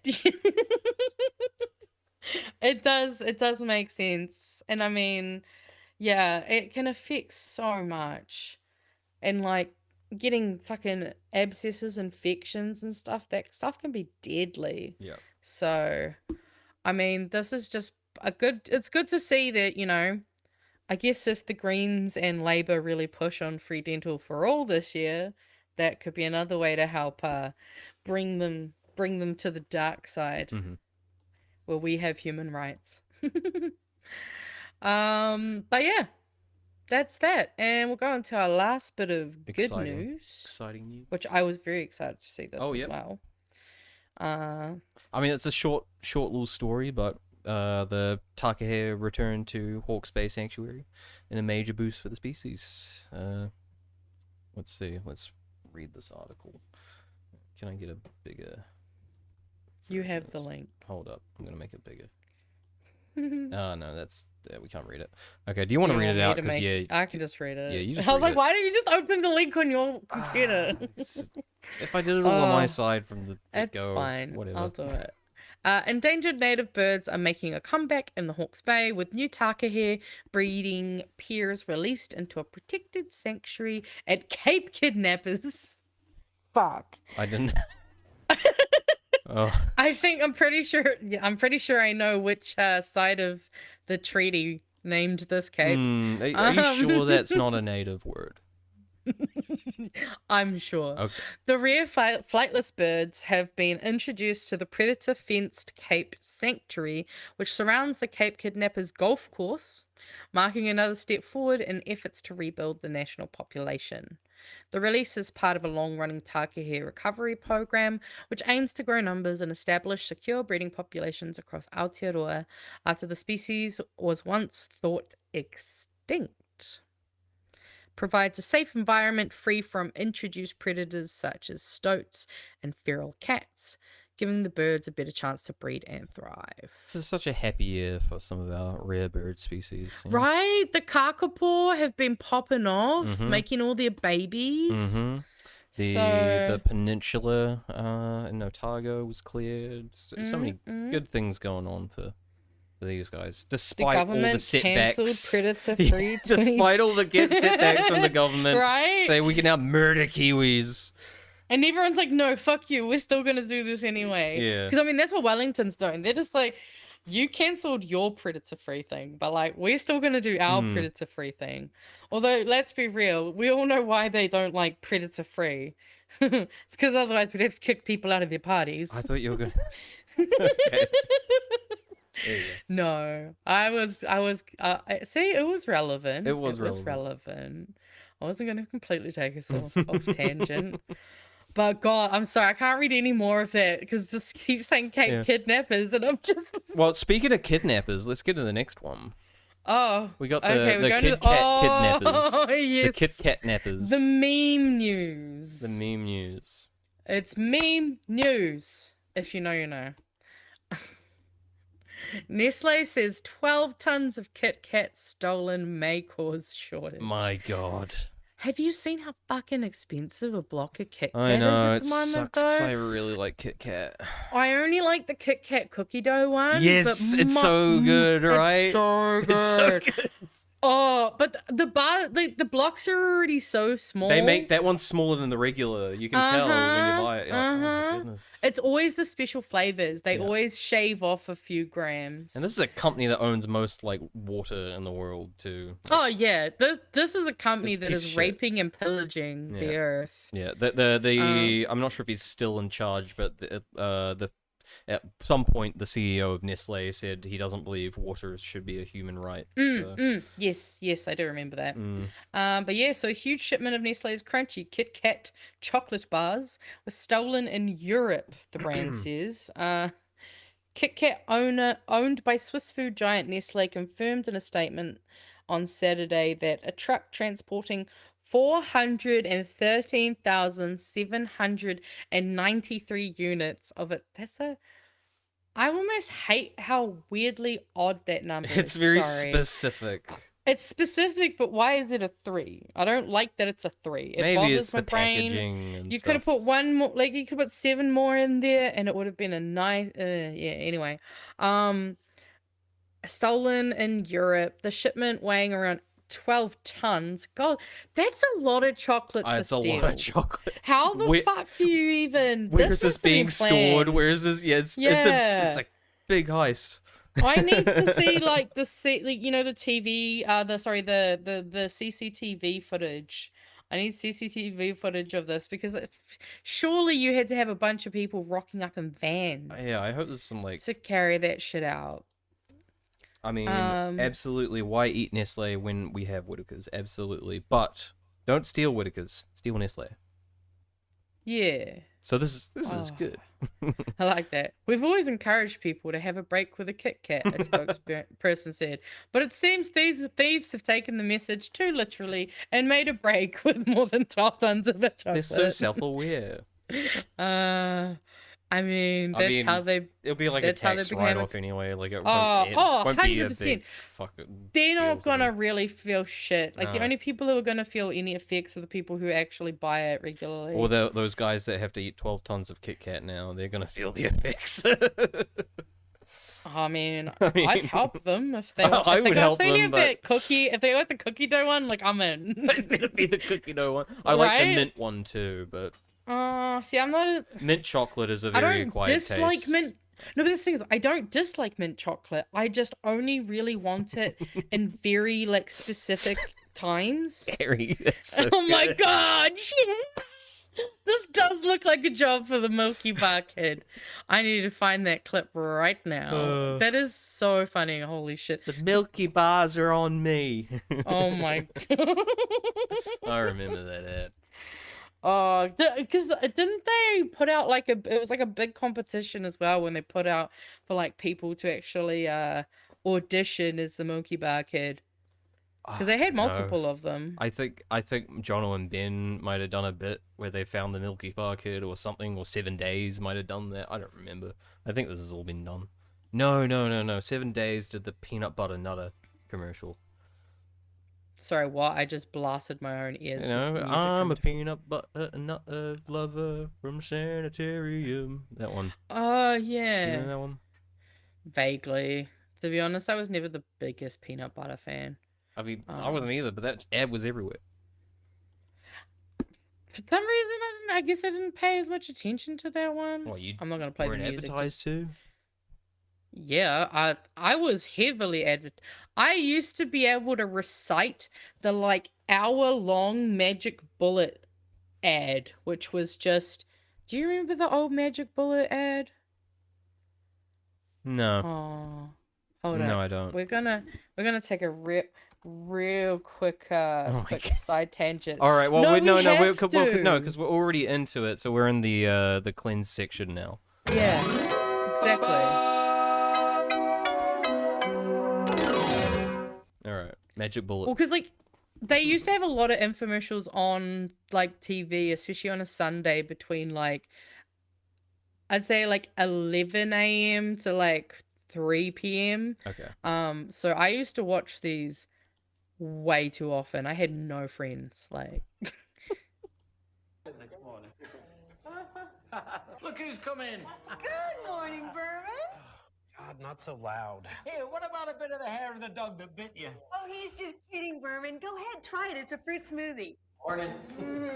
it does make sense. And I mean, yeah, it can affect so much. And like getting fucking abscesses, infections and stuff, that stuff can be deadly. Yeah. So, I mean, this is just it's good to see that, you know, I guess if the Greens and Labour really push on free dental for all this year, that could be another way to help bring them to the dark side, where we have human rights. But yeah, that's that, and we'll go into our last bit of good news. Exciting news. Which I was very excited to see this as yep. well. I mean, it's a short little story, but the takahe returned to Hawke's Bay Sanctuary in a major boost for the species. Let's see. Let's read this article. Can I get a bigger... You have the link. Hold up. I'm going to make it bigger. Oh, no, that's... we can't read it. Okay, do you want to read it out? Because I can just read it. Yeah, you just I was like, it. why don't you just open the link on your computer? If I did it all on my side from the It's go, fine. whatever. I'll do it. Endangered native birds are making a comeback in the Hawke's Bay, with new takahe breeding pairs released into a protected sanctuary at Cape Kidnappers. Fuck. I didn't... Oh. I'm pretty sure I know which side of the treaty named this cape. Are you sure that's not a native word? I'm sure. Okay. The rare flightless birds have been introduced to the predator-fenced Cape Sanctuary, which surrounds the Cape Kidnappers golf course, marking another step forward in efforts to rebuild the national population. The release is part of a long-running takahe recovery program, which aims to grow numbers and establish secure breeding populations across Aotearoa after the species was once thought extinct. Provides a safe environment free from introduced predators such as stoats and feral cats, giving the birds a better chance to breed and thrive. This is such a happy year for some of our rare bird species. You know? Right? The kakapo have been popping off, making all their babies. The peninsula in Otago was cleared. So many good things going on for these guys, despite all the setbacks. Predator-free despite all the setbacks from the government, right? Say we can now murder Kiwis. And everyone's like, no, fuck you. We're still going to do this anyway. Yeah. Because, I mean, that's what Wellington's doing. They're just like, you cancelled your predator-free thing, but, like, we're still going to do our predator-free thing. Although, let's be real. We all know why they don't like predator-free. It's because otherwise we'd have to kick people out of their parties. I thought you were going to... Okay. No. I was... see, it was relevant. It was relevant. I wasn't going to completely take us off tangent. But God, I'm sorry, I can't read any more of that because just keep saying Cape Kidnappers and I'm just... Well, speaking of kidnappers, let's get to the next one. Oh. We got the Kit Kat kidnappers. Oh, yes. The Kit Kat nappers. The meme news. The meme news. It's meme news. If you know, you know. Nestle says 12 tons of Kit Kat stolen may cause shortage. My God. Have you seen how fucking expensive a block of Kit Kat I know, is at it the moment, sucks because though? I really like Kit Kat. I only like the Kit Kat cookie dough one. Yes, but it's so good, right? It's so good. It's so good. Oh, but the blocks are already so small. They make that one smaller than the regular. You can tell when you buy it. You're like, oh my goodness. It's always the special flavors. They always shave off a few grams. And this is a company that owns most like water in the world too. Oh yeah, this is a company This that piece of is shit. raping and pillaging the earth. Yeah, I'm not sure if he's still in charge, but at some point the CEO of Nestle said he doesn't believe water should be a human right. Yes, I do remember that. But yeah, so a huge shipment of Nestle's crunchy Kit Kat chocolate bars was stolen in Europe, the brand says. Kit Kat owned by Swiss food giant Nestle confirmed in a statement on Saturday that a truck transporting 413,793 units of it. I almost hate how weirdly odd that number is. It's very Sorry. specific. It's specific, but why is it a 3? I don't like that it's a 3. It Maybe bothers it's my the brain. packaging and You stuff. could have put one more, like you could put 7 more in there, and it would have been a nice. Anyway, stolen in Europe. The shipment weighing around 12 tons. God, that's a lot of chocolate to It's a steal. lot of chocolate. How the fuck do you even? Where is this has to be being planned. stored? Where is this? Yeah, it's a big heist. I need to see the TV, the CCTV footage I need CCTV footage of this because surely you had to have a bunch of people rocking up in vans. Yeah, I hope there's some like to carry that shit out. I mean, absolutely. Why eat Nestle when we have Whitakers? Absolutely, but don't steal Whitakers. Steal Nestle. Yeah. So this is good. I like that. We've always encouraged people to have a break with a Kit Kat, a spokesperson said. But it seems these thieves have taken the message too literally and made a break with more than 12 tons of it chocolate. They're so self-aware. I mean, that's how they... It'll be like a tax write-off anyway. Like it won't 100%. Fucking They're not gonna really feel shit. Like the only people who are gonna feel any effects are the people who actually buy it regularly. Or those guys that have to eat 12 tons of Kit Kat now. They're gonna feel the effects. I mean, I'd help them if they want. I would help them, that cookie. If they like the cookie dough one, like I'm in. It better be the cookie dough one. I like the mint one too, but. See, I'm not as... Mint chocolate is a very acquired taste. I don't dislike mint... No, but the thing is, I don't dislike mint chocolate. I just only really want it in very, like, specific times. Harry, that's so Oh my god, yes! This does look like a job for the Milky Bar kid. I need to find that clip right now. That is so funny, holy shit. The Milky Bars are on me. Oh my god. I remember that ad. Oh, because didn't they put out like it was like a big competition as well when they put out for like people to actually audition as the Milky Bar kid? Because they had multiple of them. I think Jono and Ben might have done a bit where they found the Milky Bar kid or something, or 7 Days might have done that. I don't remember. I think this has all been done. No. 7 Days did the peanut butter nutter commercial. Sorry, what? I just blasted my own ears. You know, I'm a peanut butter nutter lover from Sanitarium. That one. Oh, yeah. Do you know that one? Vaguely. To be honest, I was never the biggest peanut butter fan. I mean, I wasn't either, but that ad was everywhere. For some reason, I guess I didn't pay as much attention to that one. I'm not going to play the music. Advertised too? Yeah, I was heavily I used to be able to recite the like hour-long Magic Bullet ad, which was just... Do you remember the old Magic Bullet ad? No. Oh, hold on. No, I don't. We're gonna take a real quick quick side tangent. All right. Well, no, because we're already into it, so we're in the cleanse section now. Yeah, exactly. All right, Magic Bullet. Well, because like they used to have a lot of infomercials on like TV, especially on a Sunday between like I'd say like 11 a.m. to like 3 p.m. Okay. So I used to watch these way too often. I had no friends. Like, Look who's come in. Good morning, Berman. God, not so loud. Here, what about a bit of the hair of the dog that bit you? Oh, he's just kidding, Berman. Go ahead, try it. It's a fruit smoothie. Morning.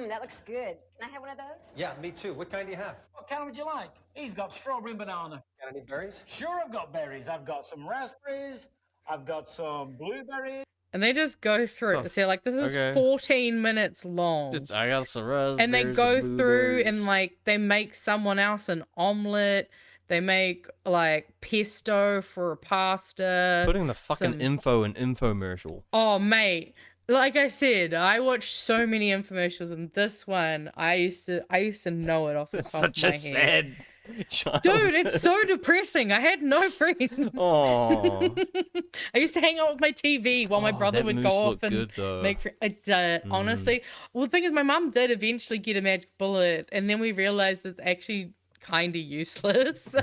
That looks good. Can I have one of those? Yeah, me too. What kind do you have? What kind would you like? He's got strawberry and banana. Got any berries? Sure, I've got berries. I've got some raspberries. I've got some blueberries. and they just go through it. So like this is 14 minutes long. I got some raspberries. And they go through and like they make someone else an omelet. They make like pesto for a pasta. Putting the fucking info in infomercial. Oh mate, like I said, I watched so many infomercials, and this one I used to know it off the top of my head. Such a sad child. Dude, it's so depressing. I had no friends. Oh. I used to hang out with my TV while my brother would go off and make friends. Honestly, well, the thing is, my mum did eventually get a Magic Bullet, and then we realized it's actually kind of useless.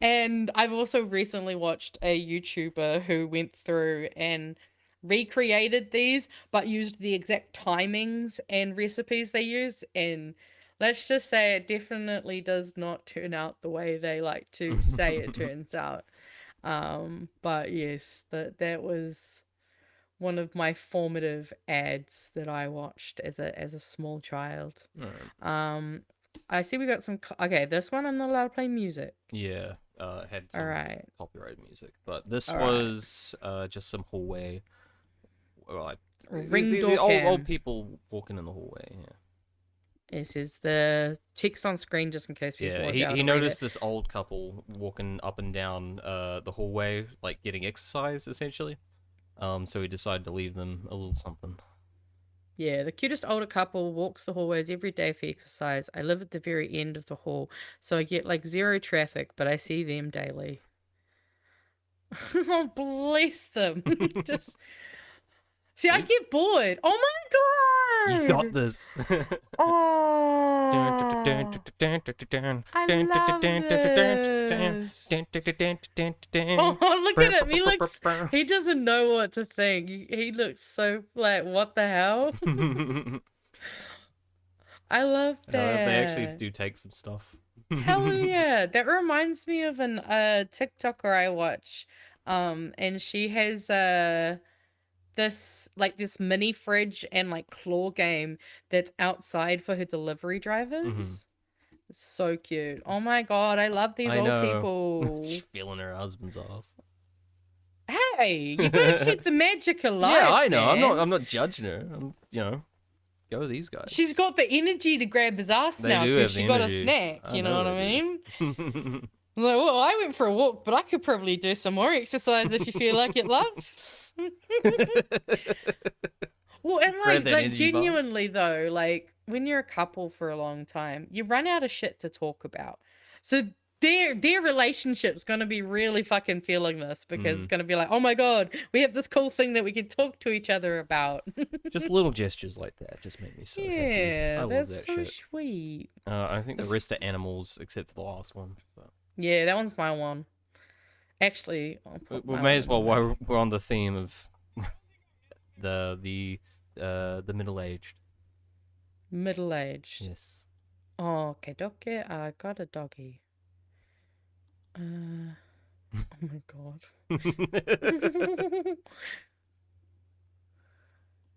And I've also recently watched a YouTuber who went through and recreated these, but used the exact timings and recipes they use, and let's just say it definitely does not turn out the way they like to say it turns out. But yes, that was one of my formative ads that I watched as a small child. Right. I see we got some. Okay, this one I'm not allowed to play music. Yeah, had some copyrighted music, but this All was just some hallway. Well, Ring the door old cam. people walking in the hallway. Yeah. This is the text on screen just in case people Yeah, won't be able he to read noticed it. this old couple walking up and down the hallway, like getting exercise essentially. So he decided to leave them a little something. Yeah, the cutest older couple walks the hallways every day for exercise. I live at the very end of the hall, so I get like zero traffic, but I see them daily. Oh, bless them. Just see, I get bored. Oh my god! You got this. Oh, I love this. Oh, look at him. He doesn't know what to think. He looks so like, what the hell? I love that. They actually do take some stuff. Hell yeah. That reminds me of an TikToker I watch. And she has this mini fridge and like claw game that's outside for her delivery drivers. It's so cute. Oh my god, I love these old people. She's feeling her husband's ass. Hey, you gotta keep the magic alive. Yeah, I know. Man. I'm not judging her. Go these guys. She's got the energy to grab his ass They now do because have she the got a energy. snack. I You know know what I they mean? do. I'm like, well, I went for a walk, but I could probably do some more exercise if you feel like it, love. Well, and Grab that like energy bar. genuinely though, like when you're a couple for a long time, you run out of shit to talk about. So their relationship's gonna be really fucking feeling this because it's gonna be like, oh my god, we have this cool thing that we can talk to each other about. Just little gestures like that just make me so happy. Yeah, I love that's that so shit. sweet. I think the rest are animals except for the last one. But Yeah, that one's my one. Actually, I'll put we my may as well one in while we're on the theme of the middle-aged. middle-aged. Yes. Oh, okay, dokie. I got a doggy. Oh my god.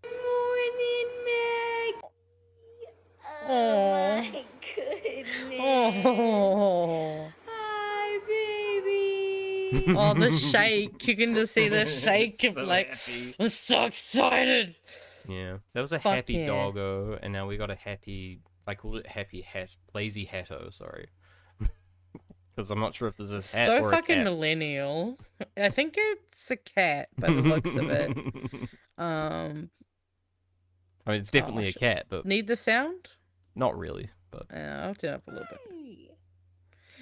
Morning, Meg. Oh my goodness. Oh. Hi, baby. Oh, the shake. You can just see the shake of So like, happy. I'm so excited. Yeah, that was a Fuck happy yeah. doggo, and now we got a happy. I called it happy hat, lazy hatto. Sorry, because I'm not sure if there's a hat So or fucking a cat. millennial. I think it's a cat by the looks of it. I mean, it's definitely a shit. cat, but Need the sound? not really. But I'll turn up a little bit.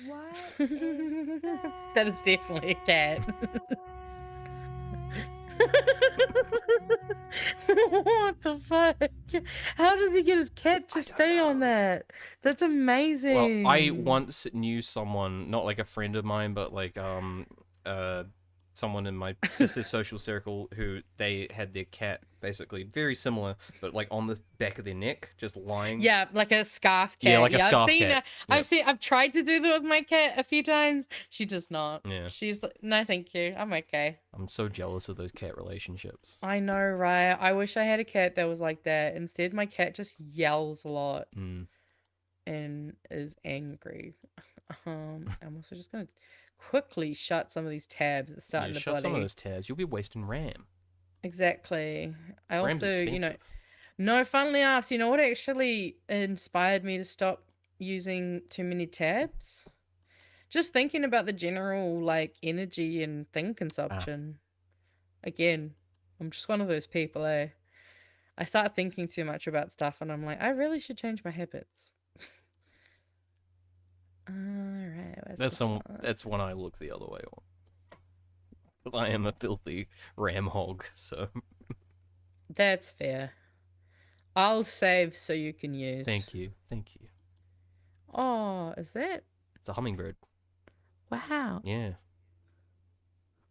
What is that? That is definitely a cat. What the fuck? How does he get his cat to stay on that? That's amazing. well, I once knew someone, not like a friend of mine, but like someone in my sister's social circle who they had their cat basically very similar, but like on the back of their neck, just lying. Yeah, like a scarf cat. Yeah, like a scarf I've seen cat. I've tried to do that with my cat a few times. She does not. Yeah. She's like, no, thank you. I'm okay. I'm so jealous of those cat relationships. I know, right? I wish I had a cat that was like that. Instead, my cat just yells a lot and is angry. I'm also just gonna quickly shut some of these tabs that's starting to shut bloody. some of those tabs. You'll be wasting RAM. Exactly. I RAM's also, expensive. no, funnily enough, you know what actually inspired me to stop using too many tabs? Just thinking about the general, like, energy and thing consumption. Again, I'm just one of those people, eh? I start thinking too much about stuff and I'm like, I really should change my habits. Alright, That's when I look the other way on. 'Cause I am a filthy RAM hog, so That's fair. I'll save so you can use. thank you. Oh, is that? It's a hummingbird. Wow. Yeah.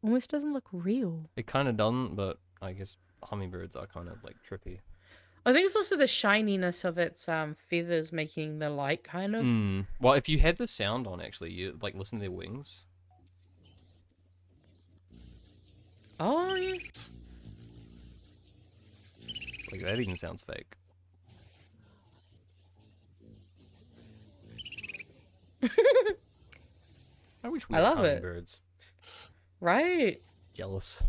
Almost doesn't look real. It kind of doesn't, but I guess hummingbirds are kind of like trippy. I think it's also the shininess of its feathers making the light kind of. Well, if you had the sound on, actually, you like listen to their wings. Oh, yeah. Like that even sounds fake. I wish we I had love it. hummingbirds. Right. Jealous.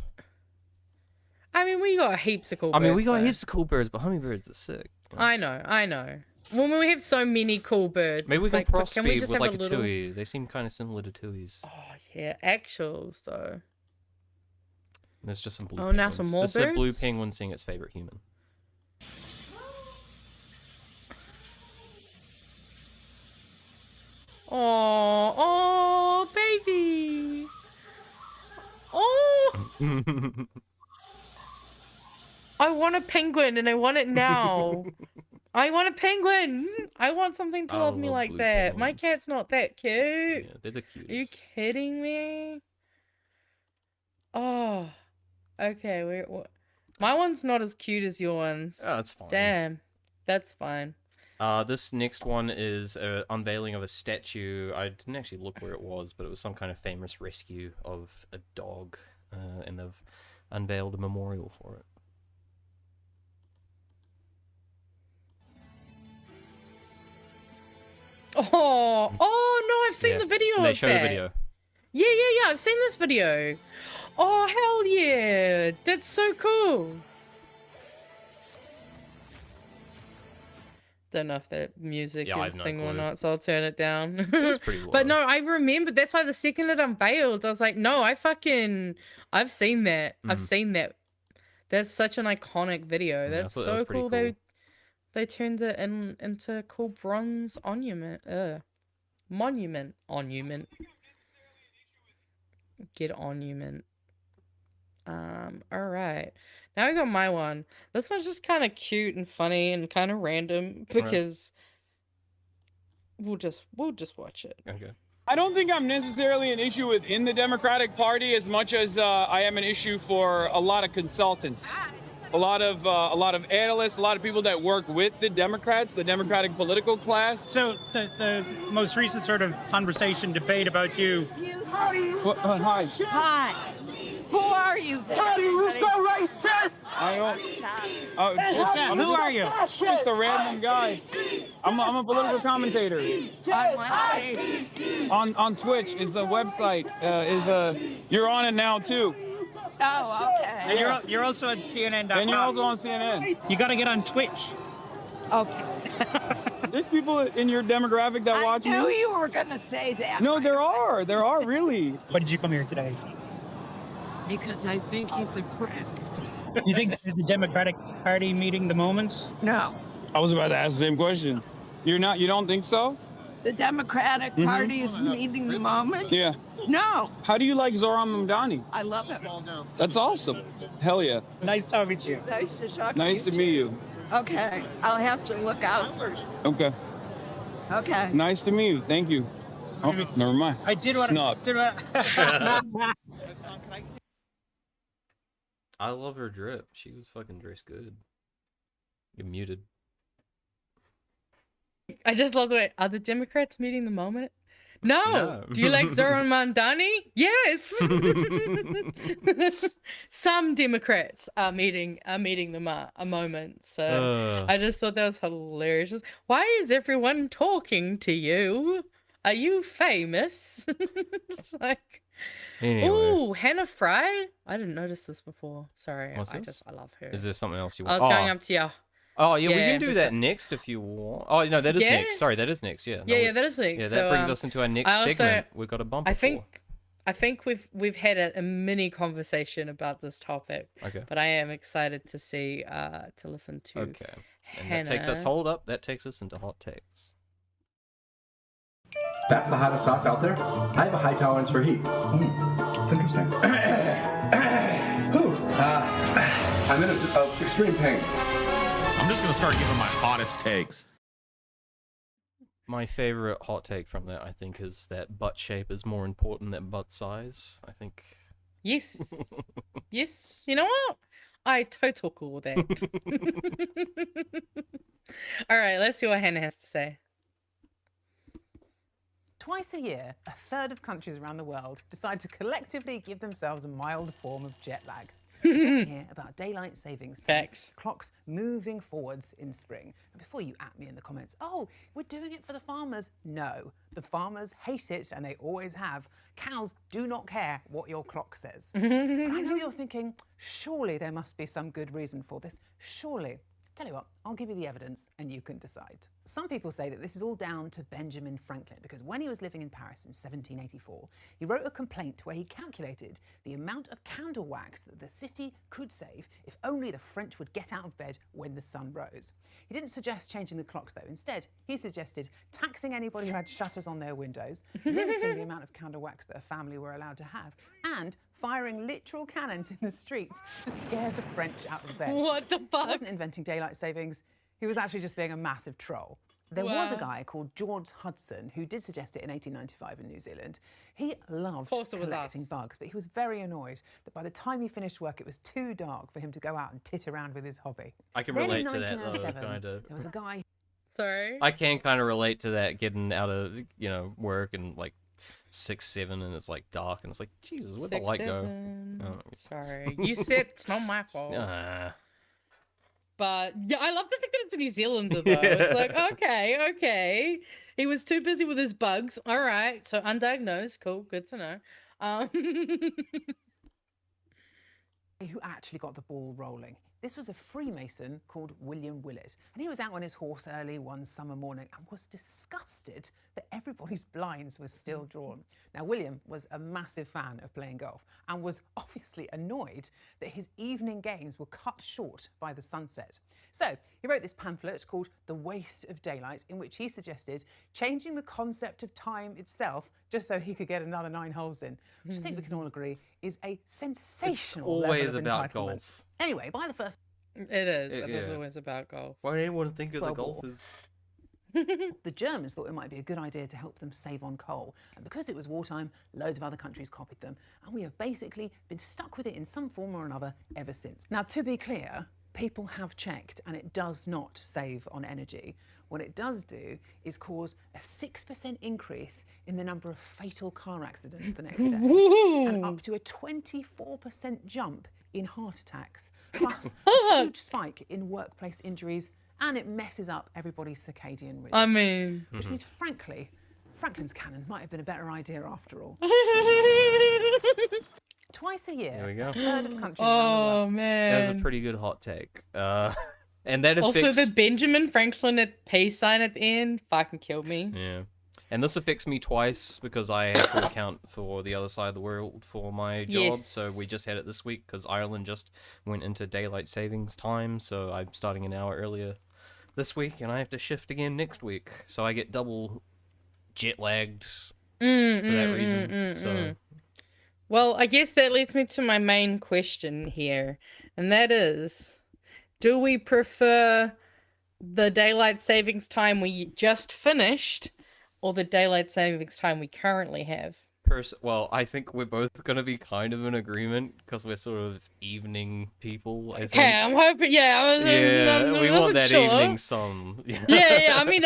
I mean, we got heaps of cool I birds. mean, we got though. heaps of cool birds, but hummingbirds are sick. I know. Well, we have so many cool birds. Maybe we can like, but crossbreed we just with have like a little... tui. They seem kind of similar to tuis. Oh yeah, actuals though. There's just some blue Oh, penguins. now some more This is a blue birds? penguin seeing its favorite human. Oh, baby. Oh. I want a penguin and I want it now. I want a penguin. I want something to love me love like blue that. My penguins. cat's not that cute. Yeah, they're the cutest. Are you kidding me? Oh. Okay, my one's not as cute as your one's. Oh, that's fine. Damn. That's fine. This next one is an unveiling of a statue. I didn't actually look where it was, but it was some kind of famous rescue of a dog, and they've unveiled a memorial for it. Oh no, I've seen Yeah, the video and they of showed that. a video. Yeah, I've seen this video. Oh, hell yeah. That's so cool. Don't know if that music Yeah, I is have no thing or clue. not, so I'll turn it down. It's pretty low. But no, I remember. That's why the second it unveiled, I was like, no, I've seen that. I've seen that. That's such an iconic video. Yeah, I That's thought that was so pretty cool. cool. They turned it into a cool bronze monument. Monument. Get monument. All right. Now I got my one. This one's just kind of cute and funny and kind of random because we'll just watch it. Okay. I don't think I'm necessarily an issue within the Democratic Party as much as I am an issue for a lot of consultants, a lot of analysts, a lot of people that work with the Democrats, the Democratic political class. So the most recent sort of conversation, debate about you. Hi. Hi. Who are you? Teddy Russo racist! I don't. Who are you? Just a random guy. I'm a political commentator. On Twitch is a website. You're on it now too. Oh, okay. And you're also on CNN.com. And you're also on CNN. You got to get on Twitch. Okay. There's people in your demographic that watch me. I knew you were going to say that. No, there are. There are really. Why did you come here today? Because I think he's a prick. You think this is the Democratic Party meeting the moment? No. I was about to ask the same question. You don't think so? The Democratic Party is meeting the moment? Yeah. No. How do you like Zoran Mamdani? I love him. That's awesome. Hell yeah. Nice talking to you. Nice to talk Nice to meet you. Okay. I'll have to look out for you. Okay. Okay. Nice to meet you. Thank you. Oh, never mind. I did want to. I love her drip. She was fucking dressed good. You're muted. I just love the way. Are the Democrats meeting the moment? No. Do you like Zoran Mamdani? Yes. Some Democrats are meeting the moment. So I just thought that was hilarious. Why is everyone talking to you? Are you famous? It's like, Anyway. ooh, Hannah Fry. I didn't notice this before. Sorry, What's this? I love her. Is there something else you I want? was going up to you. Oh, yeah, we Yeah, can do just that next if you want. Oh, no, that is Yeah? next. Sorry, that is next. Yeah. Yeah, that is next. Yeah, So, that brings us into our next I also- segment. We've got a bumper. I think we've had a mini conversation about this topic. Okay. But I am excited to see to listen to. Okay. And Hannah. that takes us. Hold up. That takes us into hot takes. That's the hottest sauce out there. I have a high tolerance for heat. It's interesting. I'm in extreme pain. I'm just gonna start giving my hottest takes. My favorite hot take from that, I think, is that butt shape is more important than butt size. I think. Yes. Yes. You know what? I total cool with that. All right, let's see what Hannah has to say. Twice a year, a third of countries around the world decide to collectively give themselves a mild form of jet lag. talking here about daylight savings time. Facts. Clocks moving forwards in spring. And before you at me in the comments, oh, we're doing it for the farmers. No, the farmers hate it and they always have. Cows do not care what your clock says. But I know you're thinking, surely there must be some good reason for this. Surely. Tell you what, I'll give you the evidence and you can decide. Some people say that this is all down to Benjamin Franklin because when he was living in Paris in 1784, he wrote a complaint where he calculated the amount of candle wax that the city could save if only the French would get out of bed when the sun rose. He didn't suggest changing the clocks though. Instead, he suggested taxing anybody who had shutters on their windows, limiting the amount of candle wax that a family were allowed to have, and firing literal cannons in the streets to scare the French out of bed. What the fuck? He wasn't inventing daylight savings. He was actually just being a massive troll. There was a guy called George Hudson who did suggest it in 1895 in New Zealand. He loved collecting bugs, but he was very annoyed that by the time he finished work, it was too dark for him to go out and tit around with his hobby. I can Then relate in to that, though, 1907, kind of. There was a guy... Sorry? I can kind of relate to that, getting out of, work and, 6, 7, and it's, dark, and it's like, Jesus, where'd the light go? Oh. Sorry. You said it's not my fault. But, yeah, I love the fact that it's a New Zealander, though. It's like, okay. He was too busy with his bugs. All right. So, undiagnosed. Cool. Good to know. Who actually got the ball rolling. This was a Freemason called William Willett, and he was out on his horse early one summer morning and was disgusted that everybody's blinds were still drawn. Now, William was a massive fan of playing golf and was obviously annoyed that his evening games were cut short by the sunset. So he wrote this pamphlet called The Waste of Daylight, in which he suggested changing the concept of time itself just so he could get another 9 holes in, which I think we can all agree is a sensational It's always level of about entitlement. golf. Anyway, by the first... It is. It was always about golf. Why did anyone think of the World War. golfers? The Germans thought it might be a good idea to help them save on coal. And because it was wartime, loads of other countries copied them. And we have basically been stuck with it in some form or another ever since. Now, to be clear, people have checked and it does not save on energy. What it does do is cause a 6% increase in the number of fatal car accidents the next day. And up to a 24% jump in heart attacks, plus a huge spike in workplace injuries, and it messes up everybody's circadian rhythm. I mean... Which means, frankly, Franklin's cannon might have been a better idea after all. Twice a year, There we go. a third of countries around the world. man. That's a pretty good hot take. And that Also, affects... the Benjamin Franklin peace sign at the end fucking killed me. Yeah. And this affects me twice because I have to account for the other side of the world for my job. Yes. So we just had it this week because Ireland just went into daylight savings time. So I'm starting an hour earlier this week and I have to shift again next week. So I get double jet lagged for that reason. So Well, I guess that leads me to my main question here. And that is, do we prefer the daylight savings time we just finished or the daylight savings time we currently have? Well, I think we're both going to be kind of in agreement because we're sort of evening people, I think. Okay, I'm hoping, yeah. We want that sure. evening sun. Yeah. I mean,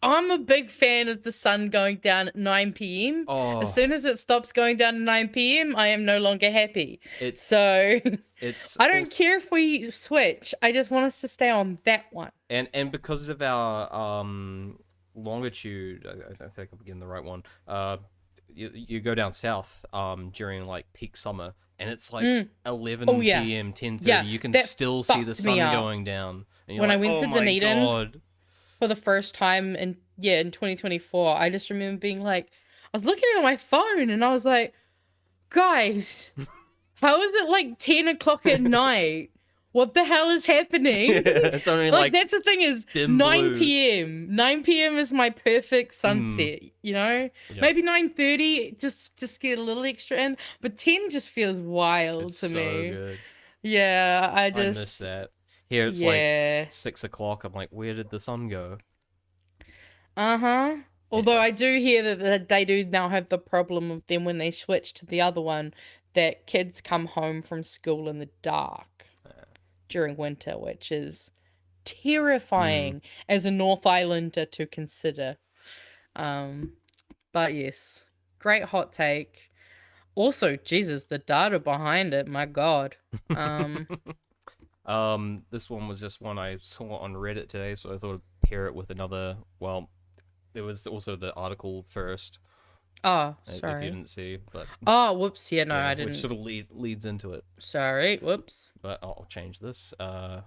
I'm a big fan of the sun going down at 9 p.m. Oh. As soon as it stops going down at 9 p.m., I am no longer happy. It's I don't also- care if we switch. I just want us to stay on that one. And because of our longitude, I think I'm getting the right one. You go down south during like peak summer, and it's like 11 p.m., 10:30. Yeah, you can that still see the fucked sun me up. going down. And you're When I like, went oh to my Dunedin God. for the first time in 2024, I just remember being like, I was looking at my phone and I was like, guys, how is it like 10 o'clock at night? What the hell is happening? It's only like that's the thing is dim 9 blue. p.m. 9 p.m. is my perfect sunset, you know? Yep. Maybe 9:30, just get a little extra in, but 10 just feels wild It's to so me. good. Yeah, I I just miss that. Here it's like 6 o'clock. I'm like, where did the sun go? Although I do hear that they do now have the problem of them when they switch to the other one, that kids come home from school in the dark during winter, which is terrifying as a North Islander to consider. But yes, great hot take. Also, Jesus, the data behind it, my God. This one was just one I saw on Reddit today, so I thought I'd pair it with another. Well, there was also the article first. Oh, If sorry. you didn't see, but Oh, whoops. Yeah, no, I didn't. Which sort of leads into it. Sorry, whoops. But I'll change this. But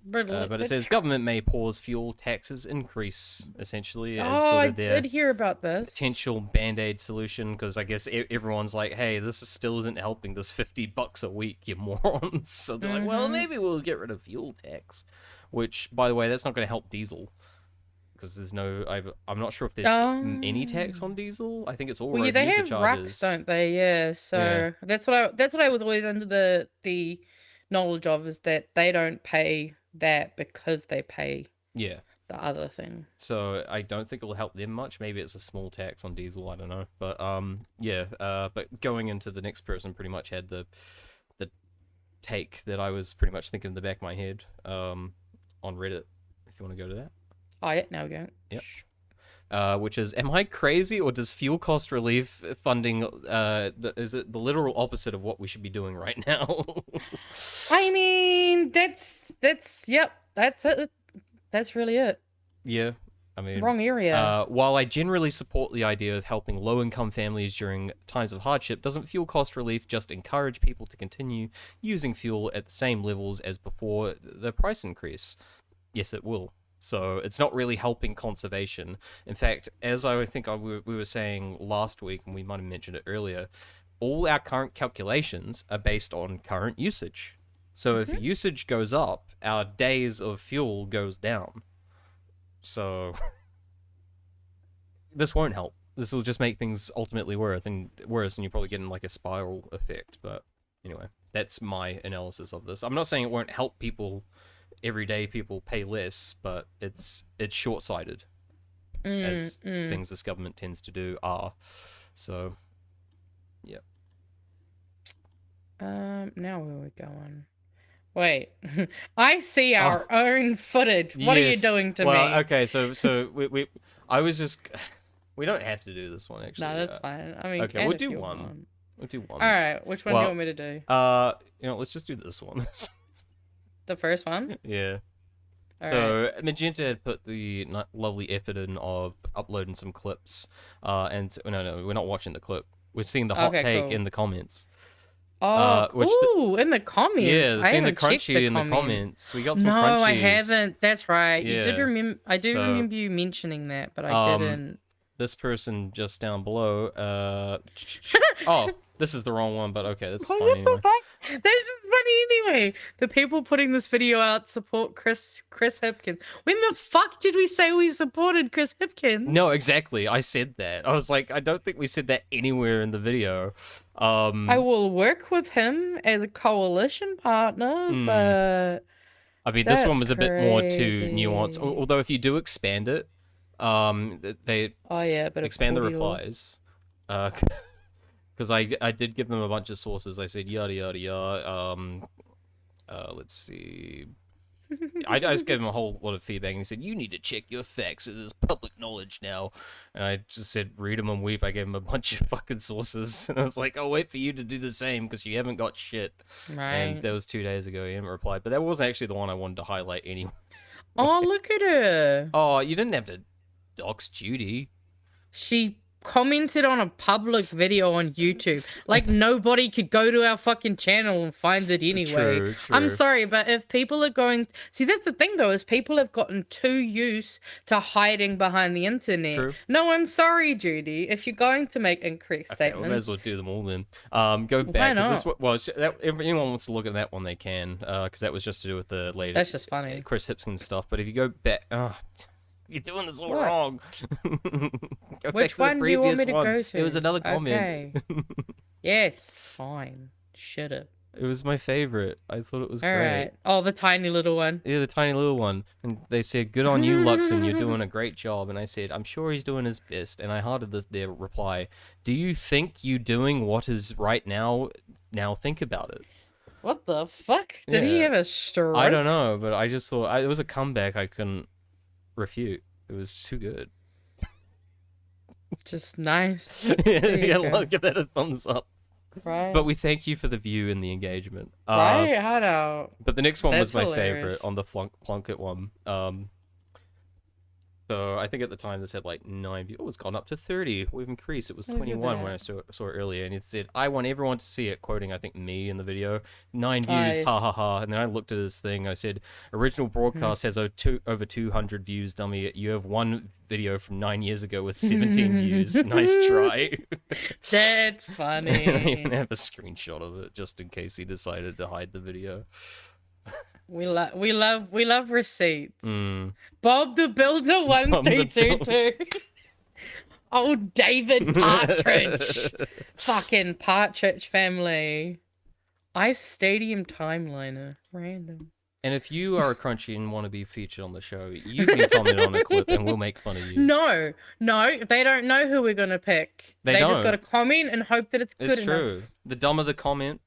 But it says government may pause fuel taxes increase, essentially, as Oh, I sort of their did hear about this. potential band-aid solution, because I guess everyone's like, hey, this still isn't helping this $50 a week, you morons. So they're like, well, maybe we'll get rid of fuel tax, which, by the way, that's not going to help diesel, because there's no, I'm not sure if there's any tax on diesel. I think it's all Well, yeah, road they user have charges. rucks, don't they? Yeah. So Yeah. that's what I was always under the knowledge of, is that they don't pay that because they pay Yeah. the other thing. So I don't think it will help them much. Maybe it's a small tax on diesel. I don't know. But yeah. But going into the next person, pretty much had the take that I was pretty much thinking in the back of my head. On Reddit, if you want to go to that. Oh yeah, now we go. Yep. Which is, am I crazy, or does fuel cost relief funding is it the literal opposite of what we should be doing right now? I mean, that's yep, that's it. That's really it. Yeah, I mean, Wrong area. While I generally support the idea of helping low-income families during times of hardship, doesn't fuel cost relief just encourage people to continue using fuel at the same levels as before the price increase? Yes, it will. So it's not really helping conservation. In fact, as I think we were saying last week, and we might have mentioned it earlier, all our current calculations are based on current usage. So if usage goes up, our days of fuel goes down. So this won't help. This will just make things ultimately worse, and you're probably getting like a spiral effect. But anyway, that's my analysis of this. I'm not saying it won't help people. Everyday people pay less, but it's short-sighted, as things this government tends to do are. So, yeah. Now where are we going? Wait, I see our own footage. What are you doing to me? Well, okay, so I was just, we don't have to do this one actually. No, that's fine. I mean, okay, we'll do one. We'll do one. All right, which one do you want me to do? Let's just do this one. The first one? Yeah. All So Magenta had put the lovely effort in of uploading some clips, and no, we're not watching the clip. We're seeing the hot take in the comments. Oh, in the comments. Yeah, I seeing the haven't checked crunchy in the comments. We got some No, crunchies. I haven't. That's right. You did Yeah. remember. I do So, remember you mentioning that, but I didn't. This person just down below. Oh, this is the wrong one, but okay, that's fine anyway. That's just funny anyway. The people putting this video out support Chris Hipkins. When the fuck did we say we supported Chris Hipkins? No, exactly. I said that. I was like, I don't think we said that anywhere in the video. I will work with him as a coalition partner, but I mean, this one was that's a bit more too crazy. nuanced. Although, if you do expand it, they but expand the a cordial. replies. Because I did give them a bunch of sources. I said yada yada yada. Let's see. I just gave him a whole lot of feedback, and he said, "You need to check your facts. It is public knowledge now." And I just said, "Read them and weep." I gave him a bunch of fucking sources, and I was like, "I'll wait for you to do the same because you haven't got shit." Right. And that was 2 days ago. He hadn't replied, but that wasn't actually the one I wanted to highlight anyway. Oh, look at her. Oh, you didn't have to dox Judy. She commented on a public video on YouTube. Like, nobody could go to our fucking channel and find it anyway. True, I'm true. sorry, but if people are going... See, that's the thing, though, is people have gotten too used to hiding behind the internet. True. No, I'm sorry, Judy. If you're going to make incorrect Okay, we may statements... as well do them all then. Go back. 'Cause this, if anyone wants to look at that one, they can. Because that was just to do with the latest. That's just funny. Chris Hipkins stuff. But if you go back, you're doing this all What? wrong. Go Which back to the one do you want me previous to one. go to? It was another comment. Okay. Yes, fine. Should've. It was my favorite. I thought it was great. Alright. Oh, the tiny little one. Yeah, the tiny little one. And they said, "Good on you, Luxon. You're doing a great job." And I said, "I'm sure he's doing his best." And I hearted their reply. "Do you think you doing what is right now? Now think about it." What the fuck? Did he Yeah. have a stroke? I don't know, but I just thought it was a comeback I couldn't refute. It was too good. Just nice. Give that a thumbs up. Right. But we thank you for the view and the engagement. Right, I know. But the next one That's was my hilarious. favorite on the Plunkett one. So I think at the time this had like 9 views. Oh, it's gone up to 30. We've increased. It was Look at 21 when I that. saw it earlier. And it said, I want everyone to see it, quoting, I think, me in the video. 9 views, Nice. ha ha ha. And then I looked at this thing. I said, original broadcast has over 200 views, dummy. You have one video from 9 years ago with 17 views. Nice try. That's I funny. even have a screenshot of it just in case he decided to hide the video. We love receipts. Mm. Bob the Builder Bob the 1222. Oh, David Partridge. Fucking Partridge family. Ice Stadium Timeliner. Random. And if you are a crunchy and want to be featured on the show, you can comment on a clip and we'll make fun of you. No, they don't know who we're gonna pick. They just don't. got to comment and hope that it's good It's enough. true. The dumber the comment.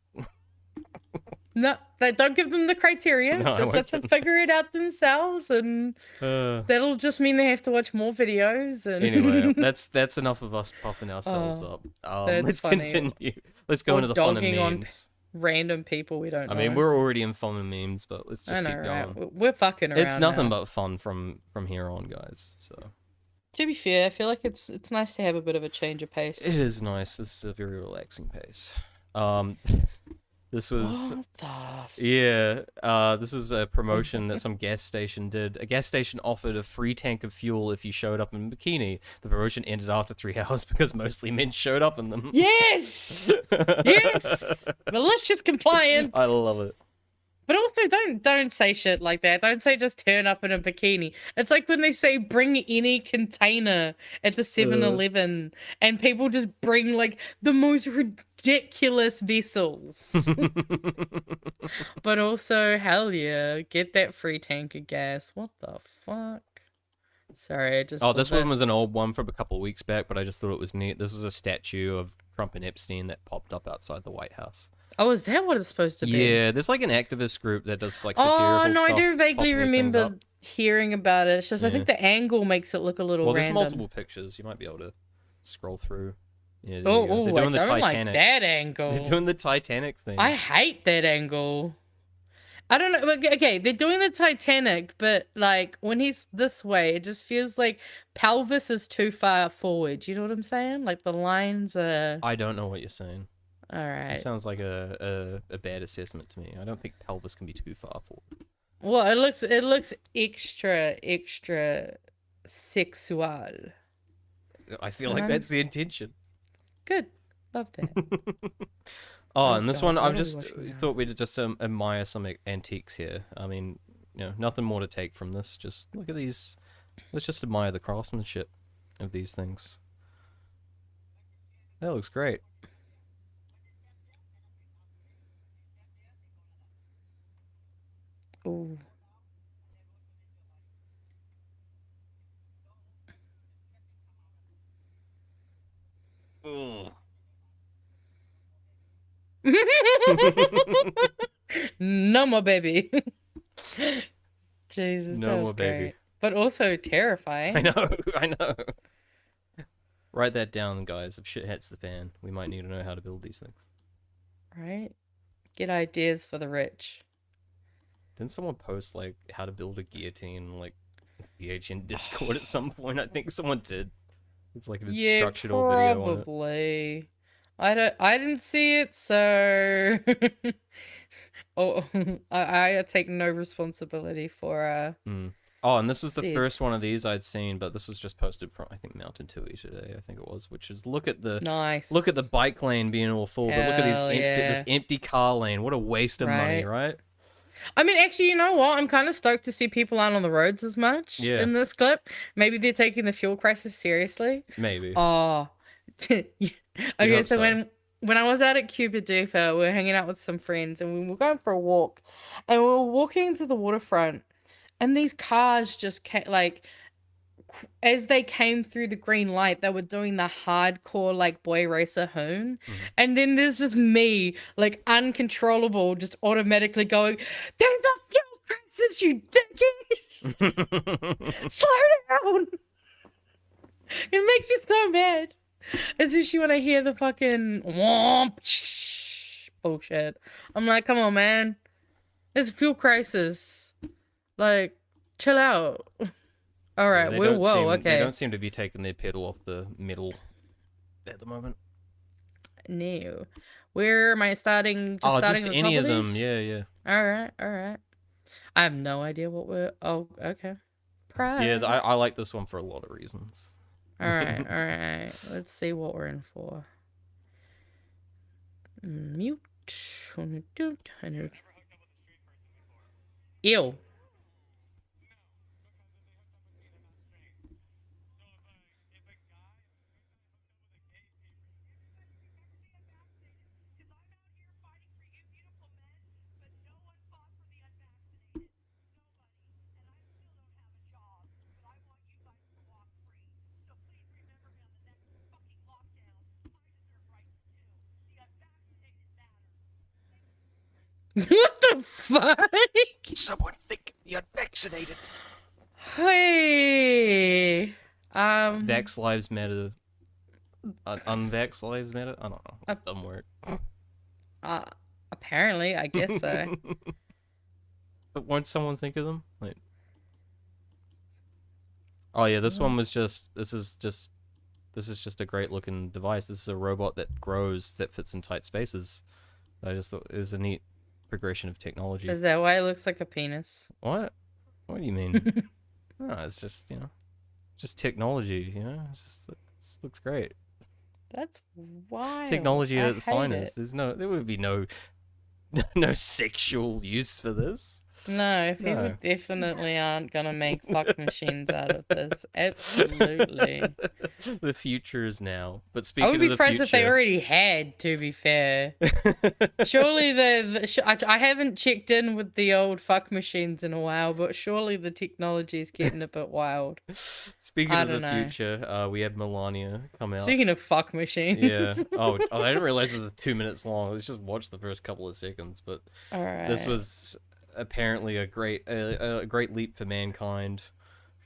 No, they don't give them the criteria. No, I just let won't them give figure it out themselves, and that'll just mean they have to watch more videos. And Anyway, that's enough of us puffing ourselves Oh, up. that's Let's funny. continue. Let's go Or into the fun of dogging on memes. random people we don't know. I mean, we're already in fun of memes, but let's I just know, keep right? going. We're fucking around. It's nothing now. but fun from here on, guys. So To be fair, I feel like it's nice to have a bit of a change of pace. it is nice. This is a very relaxing pace. This was this was a promotion that some gas station did. A gas station offered a free tank of fuel if you showed up in a bikini. The promotion ended after 3 hours because mostly men showed up in them. Yes, yes, malicious compliance. I love it. But also, don't say shit like that. Don't say just turn up in a bikini. It's like when they say bring any container at the 7-Eleven, and people just bring like the most ridiculous vessels. But also, hell yeah, get that free tank of gas. What the fuck? Sorry, I just. Oh, saw this one was an old one from a couple of weeks back, but I just thought it was neat. This was a statue of Trump and Epstein that popped up outside the White House. Oh, is that what it's supposed to be? Yeah, there's like an activist group that does like satirical stuff. Oh no, I do vaguely popping these things remember up. hearing about it. It's just I think Yeah. the angle makes it look a little Well, there's random. multiple pictures. You might be able to scroll through. Yeah, there you Oh, go. oh, They're I doing the don't like Titanic. that angle. They're doing the Titanic thing. I hate that angle. I don't know. Like, okay, they're doing the Titanic, but like when he's this way, it just feels like pelvis is too far forward. You know what I'm saying? Like the lines are. I don't know what you're saying. All right. It sounds like a bad assessment to me. I don't think pelvis can be too far forward. Well, it looks extra sexual. I feel And like I'm- that's the intention. Good. Love that. Oh, and this God, one, what I've are we just watching now? thought we'd just admire some antiques here. I mean, nothing more to take from this. Just look at these. Let's just admire the craftsmanship of these things. That looks great. Ooh. No more baby. Jesus. No that was more baby. great. But also terrifying. I know. Write that down, guys. If shit hits the fan, we might need to know how to build these things. Right? Get ideas for the rich. Didn't someone post like how to build a guillotine like BHN Discord at some point? I think someone did. It's like an instructional video on it. Probably. I didn't see it, so oh, I take no responsibility for Oh, and this was the Sid. first one of these I'd seen, but this was just posted from I think Mountain Tui today. I think it was, which is look at the bike lane being all full, but look at Hell this yeah. empty car lane. What a waste of money, right? I mean, actually, you know what? I'm kind of stoked to see people out on the roads as much Yeah. in this clip. Maybe they're taking the fuel crisis seriously. Maybe. Oh, okay. hope So so. when I was out at Cuba Duper, we were hanging out with some friends, and we were going for a walk, and we were walking to the waterfront, and these cars just came, like, as they came through the green light, they were doing the hardcore like boy racer hoon, and then there's just me, like uncontrollable, just automatically going, "There's a fuel crisis, you dickhead! Slow down!" It makes me so mad. Especially when I hear the fucking womp bullshit. I'm like, come on, man. There's a fuel crisis. Like, chill out. All right, They okay. don't seem to be taking their pedal off the metal at the moment. No. Where am I starting? Just starting just at the any top of them. these? Yeah. All right. I have no idea what we're... Oh, okay. Pride. Yeah, I like this one for a lot of reasons. All right. Let's see what we're in for. Mute. Ew. What the fuck? Someone think the unvaccinated. Hey. Vax lives matter. Unvax lives matter? I don't know. It doesn't work. Apparently, I guess so. But won't someone think of them? Like, oh yeah, this one was just. This is just a great looking device. This is a robot that grows that fits in tight spaces. I just thought it was a neat progression of technology. Is that why it looks like a penis? What? What do you mean? No, it's just just technology. It looks great. That's why Technology at its finest. There would be no sexual use for this. No, people definitely aren't gonna make fuck machines out of this. Absolutely. The future is now. But I speaking would of be the surprised future, if they already had, to be fair. Surely I haven't checked in with the old fuck machines in a while, but surely the technology is getting a bit wild. Speaking of the future, we had Melania come out. Speaking of fuck machines. Yeah. Oh, I didn't realize it was 2 minutes long. Let's just watch the first couple of seconds. But this was apparently a great leap for mankind,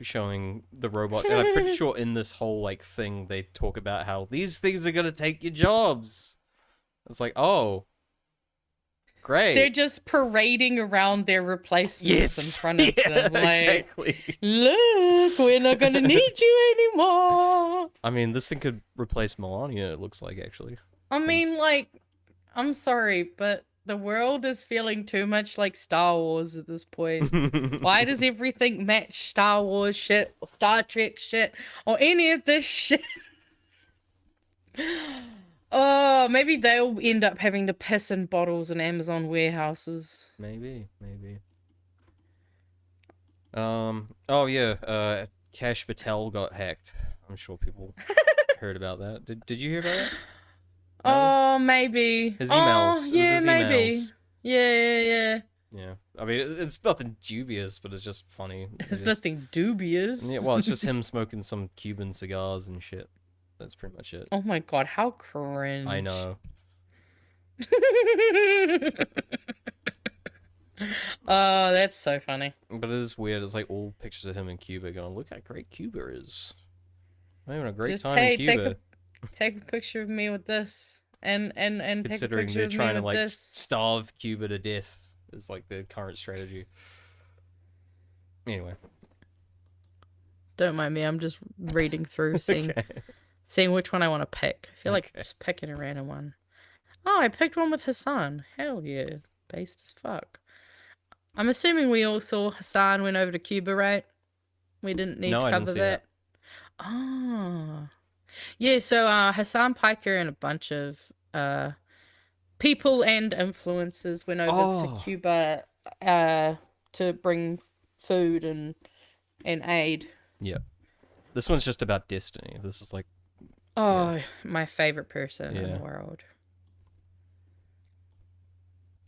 showing the robots. And I'm pretty sure in this whole thing they talk about how these things are gonna take your jobs. It's like, oh, great. They're just parading around their replacements in front of them. Like, exactly. Look, we're not gonna need you anymore. I mean, this thing could replace Melania, it looks like, actually. I mean, I'm sorry, but the world is feeling too much like Star Wars at this point. Why does everything match Star Wars shit or Star Trek shit or any of this shit? Oh, maybe they'll end up having to piss in bottles in Amazon warehouses. Maybe. Oh yeah, Cash Patel got hacked. I'm sure people heard about that. Did you hear about that? Oh, maybe. His emails. Oh, yeah, his maybe. Emails. Yeah. Yeah. I mean, it's nothing dubious, but it's just funny. It's nothing dubious. Yeah, well, it's just him smoking some Cuban cigars and shit. That's pretty much it. Oh my god, how cringe. I know. Oh, that's so funny. But it is weird. It's like all pictures of him in Cuba going, look how great Cuba is. I'm having a great time in Cuba. Take a picture of me with this, and considering take a picture they're of trying me to with this. starve Cuba to death is the current strategy. Anyway, don't mind me. I'm just reading through, seeing which one I want to pick. I feel like just picking a random one. Oh, I picked one with Hassan. Hell yeah, based as fuck. I'm assuming we all saw Hassan went over to Cuba, right? We didn't need to cover I didn't see that. Oh. Yeah, so Hassan Piker and a bunch of people and influencers went over to Cuba to bring food and aid. Yeah. This one's just about Destiny. This is my favorite person in the world.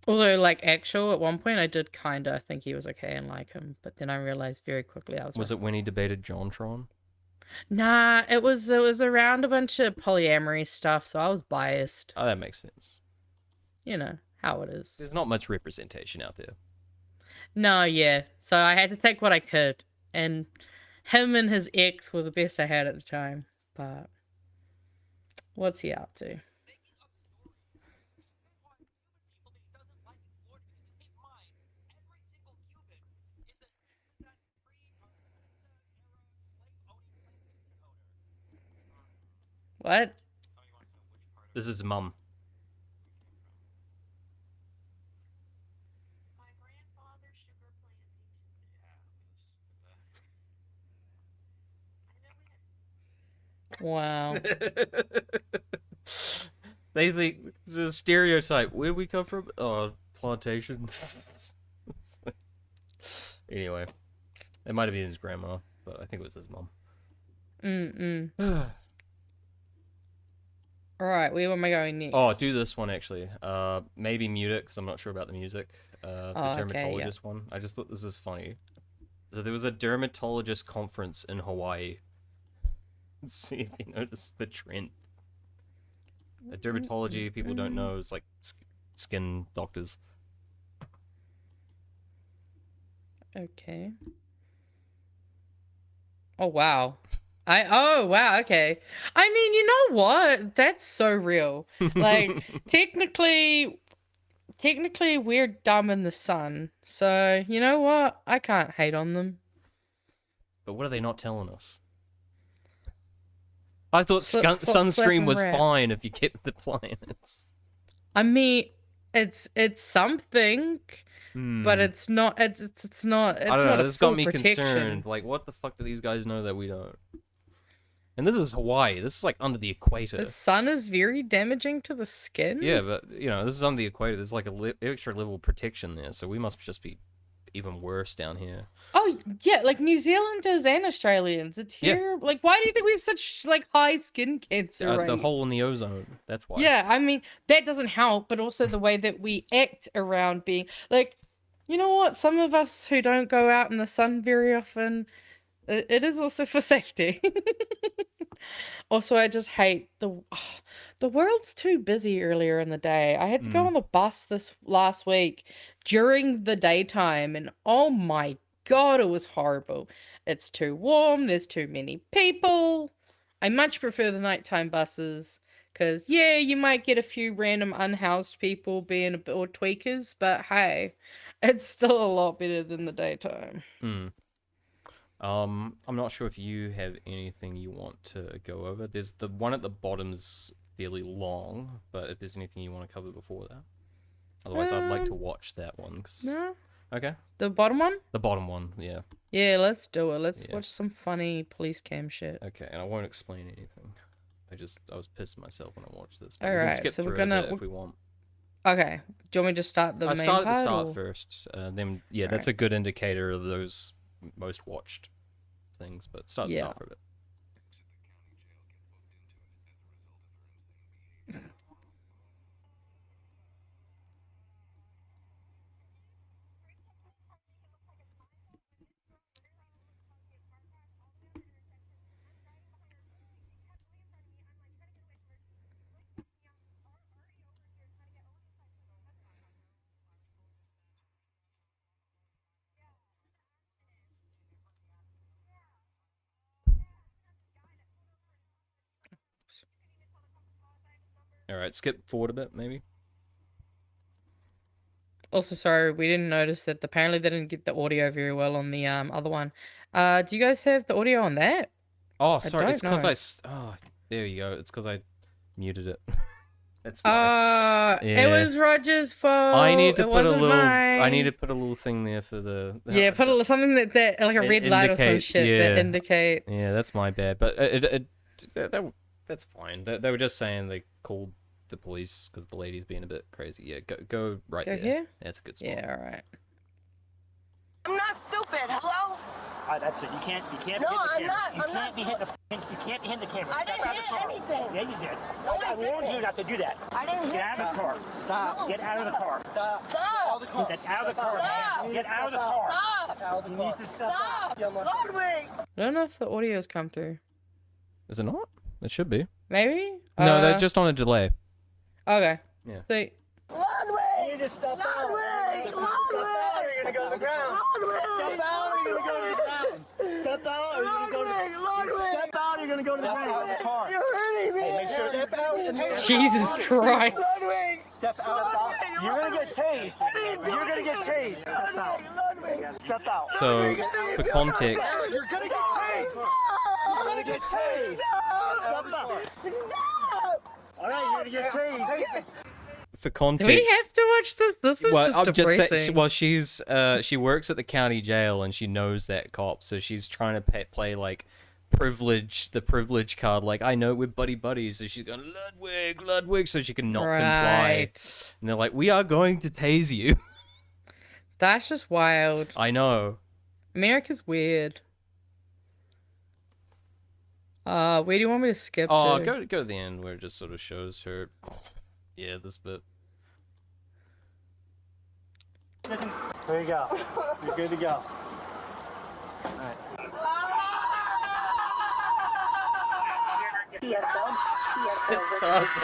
Although, at one point I did kind of think he was okay and like him, but then I realized very quickly I was Was it when he debated JonTron? Nah, it was around a bunch of polyamory stuff, so I was biased. Oh, that makes sense. You know how it is. There's not much representation out there. No, yeah. So I had to take what I could, and him and his ex were the best I had at the time. But what's he up to? What? This is mum. Wow. They think it's a stereotype. Where we come from? Oh, plantation. Anyway, it might have been his grandma, but I think it was his mum. Alright, where am I going next? Oh, do this one actually. Maybe mute it because I'm not sure about the music. The dermatologist one. I just thought this was funny. So there was a dermatologist conference in Hawaii. Let's see if you notice the trend. Dermatology, people don't know, is like skin doctors. Okay. Oh wow. Oh wow, okay. I mean, you know what? That's so real. Like technically we're dumb in the sun. So, you know what? I can't hate on them. But what are they not telling us? I thought Sunscreen sunscreen was fine if you kept applying it. I mean, it's something, but it's not. It's not. It's I don't not know. a This got full me protection. concerned. Like, what the fuck do these guys know that we don't? And this is Hawaii. This is like under the equator. The sun is very damaging to the skin. Yeah, but you know, this is under the equator. There's like a extra level of protection there, so we must just be even worse down here. Oh yeah, like New Zealanders and Australians. It's terrible. Like, why do you think we have such like high skin cancer rates? The hole in the ozone. That's why. Yeah, I mean that doesn't help, but also the way that we act around being like, you know what? Some of us who don't go out in the sun very often, it is also for safety. Also, I just hate the world's too busy earlier in the day. I had to go on the bus this last week during the daytime, and oh my god, it was horrible. It's too warm, there's too many people. I much prefer the nighttime buses, because yeah, you might get a few random unhoused people being or tweakers, but hey, it's still a lot better than the daytime. I'm not sure if you have anything you want to go over. There's the one at the bottom's fairly long, but if there's anything you want to cover before that. Otherwise, I'd like to watch that one. No. Okay. The bottom one? The bottom one, yeah. Yeah, let's do it. Let's watch some funny police cam shit. Okay, and I won't explain anything. I was pissed at myself when I watched this. All right, skip so we're through gonna if we want. Okay. Do you want me to start the main Start at the part, start or? first. Then yeah, that's a good indicator of those most watched things. But start at the start for a bit. All right, skip forward a bit, maybe. Also, sorry, we didn't notice that apparently they didn't get the audio very well on the other one. Do you guys have the audio on that? Oh, sorry, it's because know. oh, there you go. It's because I muted it. That's why. It was Roger's fault. I need to it put a wasn't little. mine. I need to put a little thing there for the. Yeah, put something that like a red light or some shit that indicates. Yeah, that's my bad, but that's fine. They were just saying they called the police because the lady's being a bit crazy. Yeah, go right Go there. here? That's a good spot. Yeah, all right. I'm not stupid. Hello? That's it. You can't No, hit the I'm camera. not. You I'm can't not. be hitting you can't be hitting the camera. I didn't Step out of hit the car. anything. Yeah, you did. No, I warned didn't. you not to do that. I didn't hit Get out of the car. Stop. No, Get out of the car. Stop. Stop. Get out of the car. Stop. Get out of the car. Stop. You need to stop. Stop. Ludwig. I don't know if the audio's come through. Is it not? It should be. Maybe? No, they're just on a delay. Okay. Yeah. So, Ludwig. You need to step out. Ludwig. You're gonna go to the ground. Ludwig. Step out or you're gonna go to the ground. Step step out or you're gonna step out or you're gonna go to the car. You're hurting me. Hey, make sure step out. Jesus Christ. Step out. You're gonna get tased. You're gonna get tased. Step out. Step out. So, for context, You're gonna get tased. You're gonna get tased. Step out. Stop. All right, you're gonna get tased. for Do context, we have to watch this? This is well, just I'm depressing. just saying. Well, she works at the county jail and she knows that cop, so she's trying to play like the privilege card. Like, I know we're buddies, so she's going Ludwig, so she can not comply. And they're like, we are going to tase you. That's just wild. I know. America's weird. Where do you want me to skip Oh, to? go to the end where it just sort of shows her. Yeah, this bit. There you go. You're good to go. All right. It's awesome.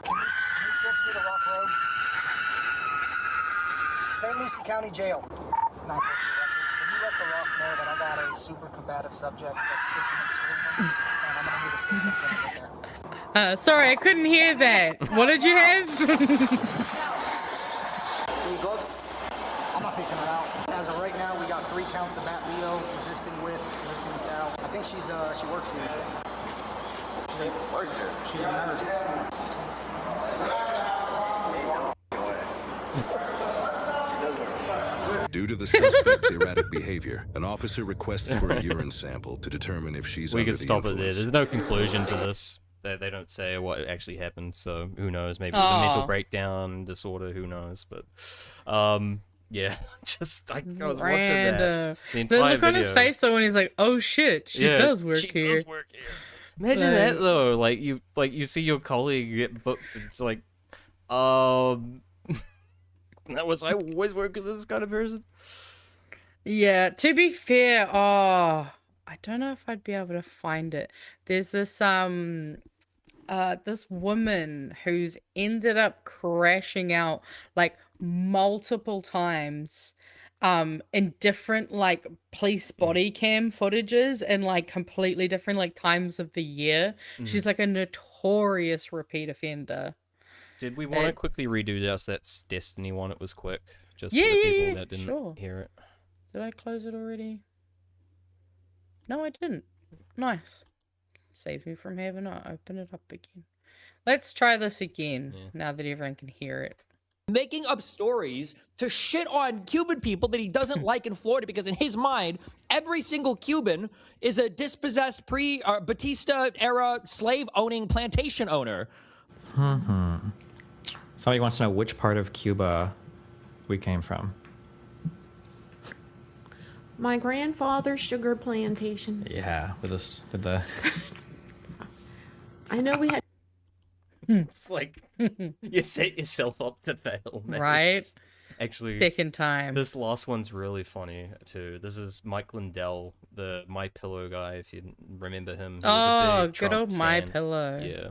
Can you transfer to Rock Road? St. Lucie County Jail. 942 records. Can you let the Rock know that I got a super combative subject that's kicking and screaming, and I'm gonna need assistance when I get there. Sorry, I couldn't hear that. What did you have? I'm not taking her out. As of right now, we got 3 counts of Matt Leo, resisting without. I think she works here. She works here? She's a nurse. Due to the suspect's erratic behavior, an officer requests for a urine sample to determine if she's We under could the stop it there. influence. There's no conclusion to this. They don't say what actually happened, so who knows? Maybe it was a mental breakdown disorder. Who knows? But yeah, just I was watching that. The entire look on his video. face though when he's like, "Oh shit, she does work here." Does work here. Imagine that though. Like you see your colleague get booked. It's like, that was I always work with this kind of person. Yeah, to be fair, I don't know if I'd be able to find it. There's this this woman who's ended up crashing out like multiple times in different like police body cam footages and like completely different like times of the year. She's like a notorious repeat offender. Did we want to quickly redo just that Destiny one? It was quick, just Yeah, for the yeah, people yeah, that didn't sure. hear it. Did I close it already? No, I didn't. Nice. Saved me from having to open it up again. Let's try this again, now that everyone can hear it. Making up stories to shit on Cuban people that he doesn't like in Florida because in his mind, every single Cuban is a dispossessed Batista-era slave-owning plantation owner. Somebody wants to know which part of Cuba we came from. My grandfather's sugar plantation. Yeah, with the. I know we had. It's like you set yourself up to fail, man. Right? Actually, Second time. This last one's really funny too. This is Mike Lindell, the My Pillow guy. If you remember him, he was a big good Trump old My stan. Pillow. Yeah.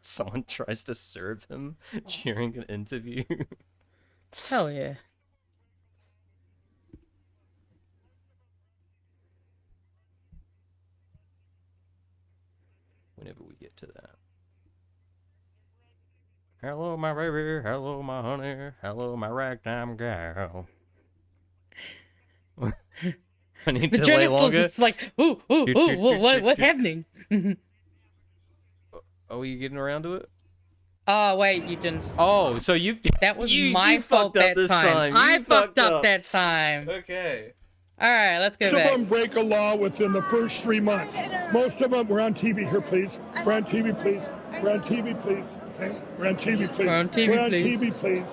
Someone tries to serve him during an interview. Hell yeah. Whenever we get to that. Hello, my baby. Hello, my honey. Hello, my ragtime gal. I need The to delay journalist longer. is like, ooh, what's happening? Oh, are you getting around to it? Oh, wait, you didn't. Oh, so you. That was you my fault fucked up that this time. time. I You fucked up up that time. Okay. All right, let's go Most of back. them break a law within the first 3 months. Most of them, we're on TV here, please. We're on TV, please. We're on TV, please. Okay? We're on TV, please. We're on TV, We're on please. TV, please.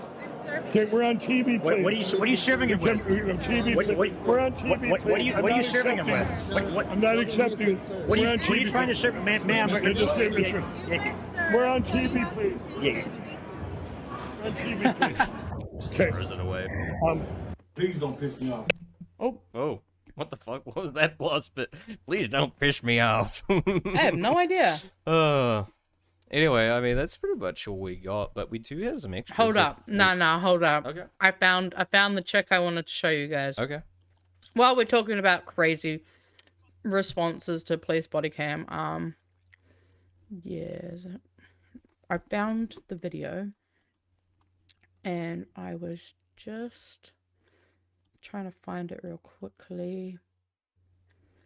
Okay, we're on TV, please. What are you serving him with? We're on TV, please. We're on TV, What are you please. serving him with? I'm not accepting. What are We're on you TV. trying to serve him, ma'am? We're on TV, please. Yeah. We're on TV, please. Just Okay. throws it away. Please don't piss me off. Oh, what the fuck? What was that plus? But please don't piss me off. I have no idea. Anyway, I mean that's pretty much all we got, but we do have some extras. Hold up. No, hold up. Okay. I found the chick I wanted to show you guys. Okay. While we're talking about crazy responses to police body cam, yes. I found the video and I was just trying to find it real quickly.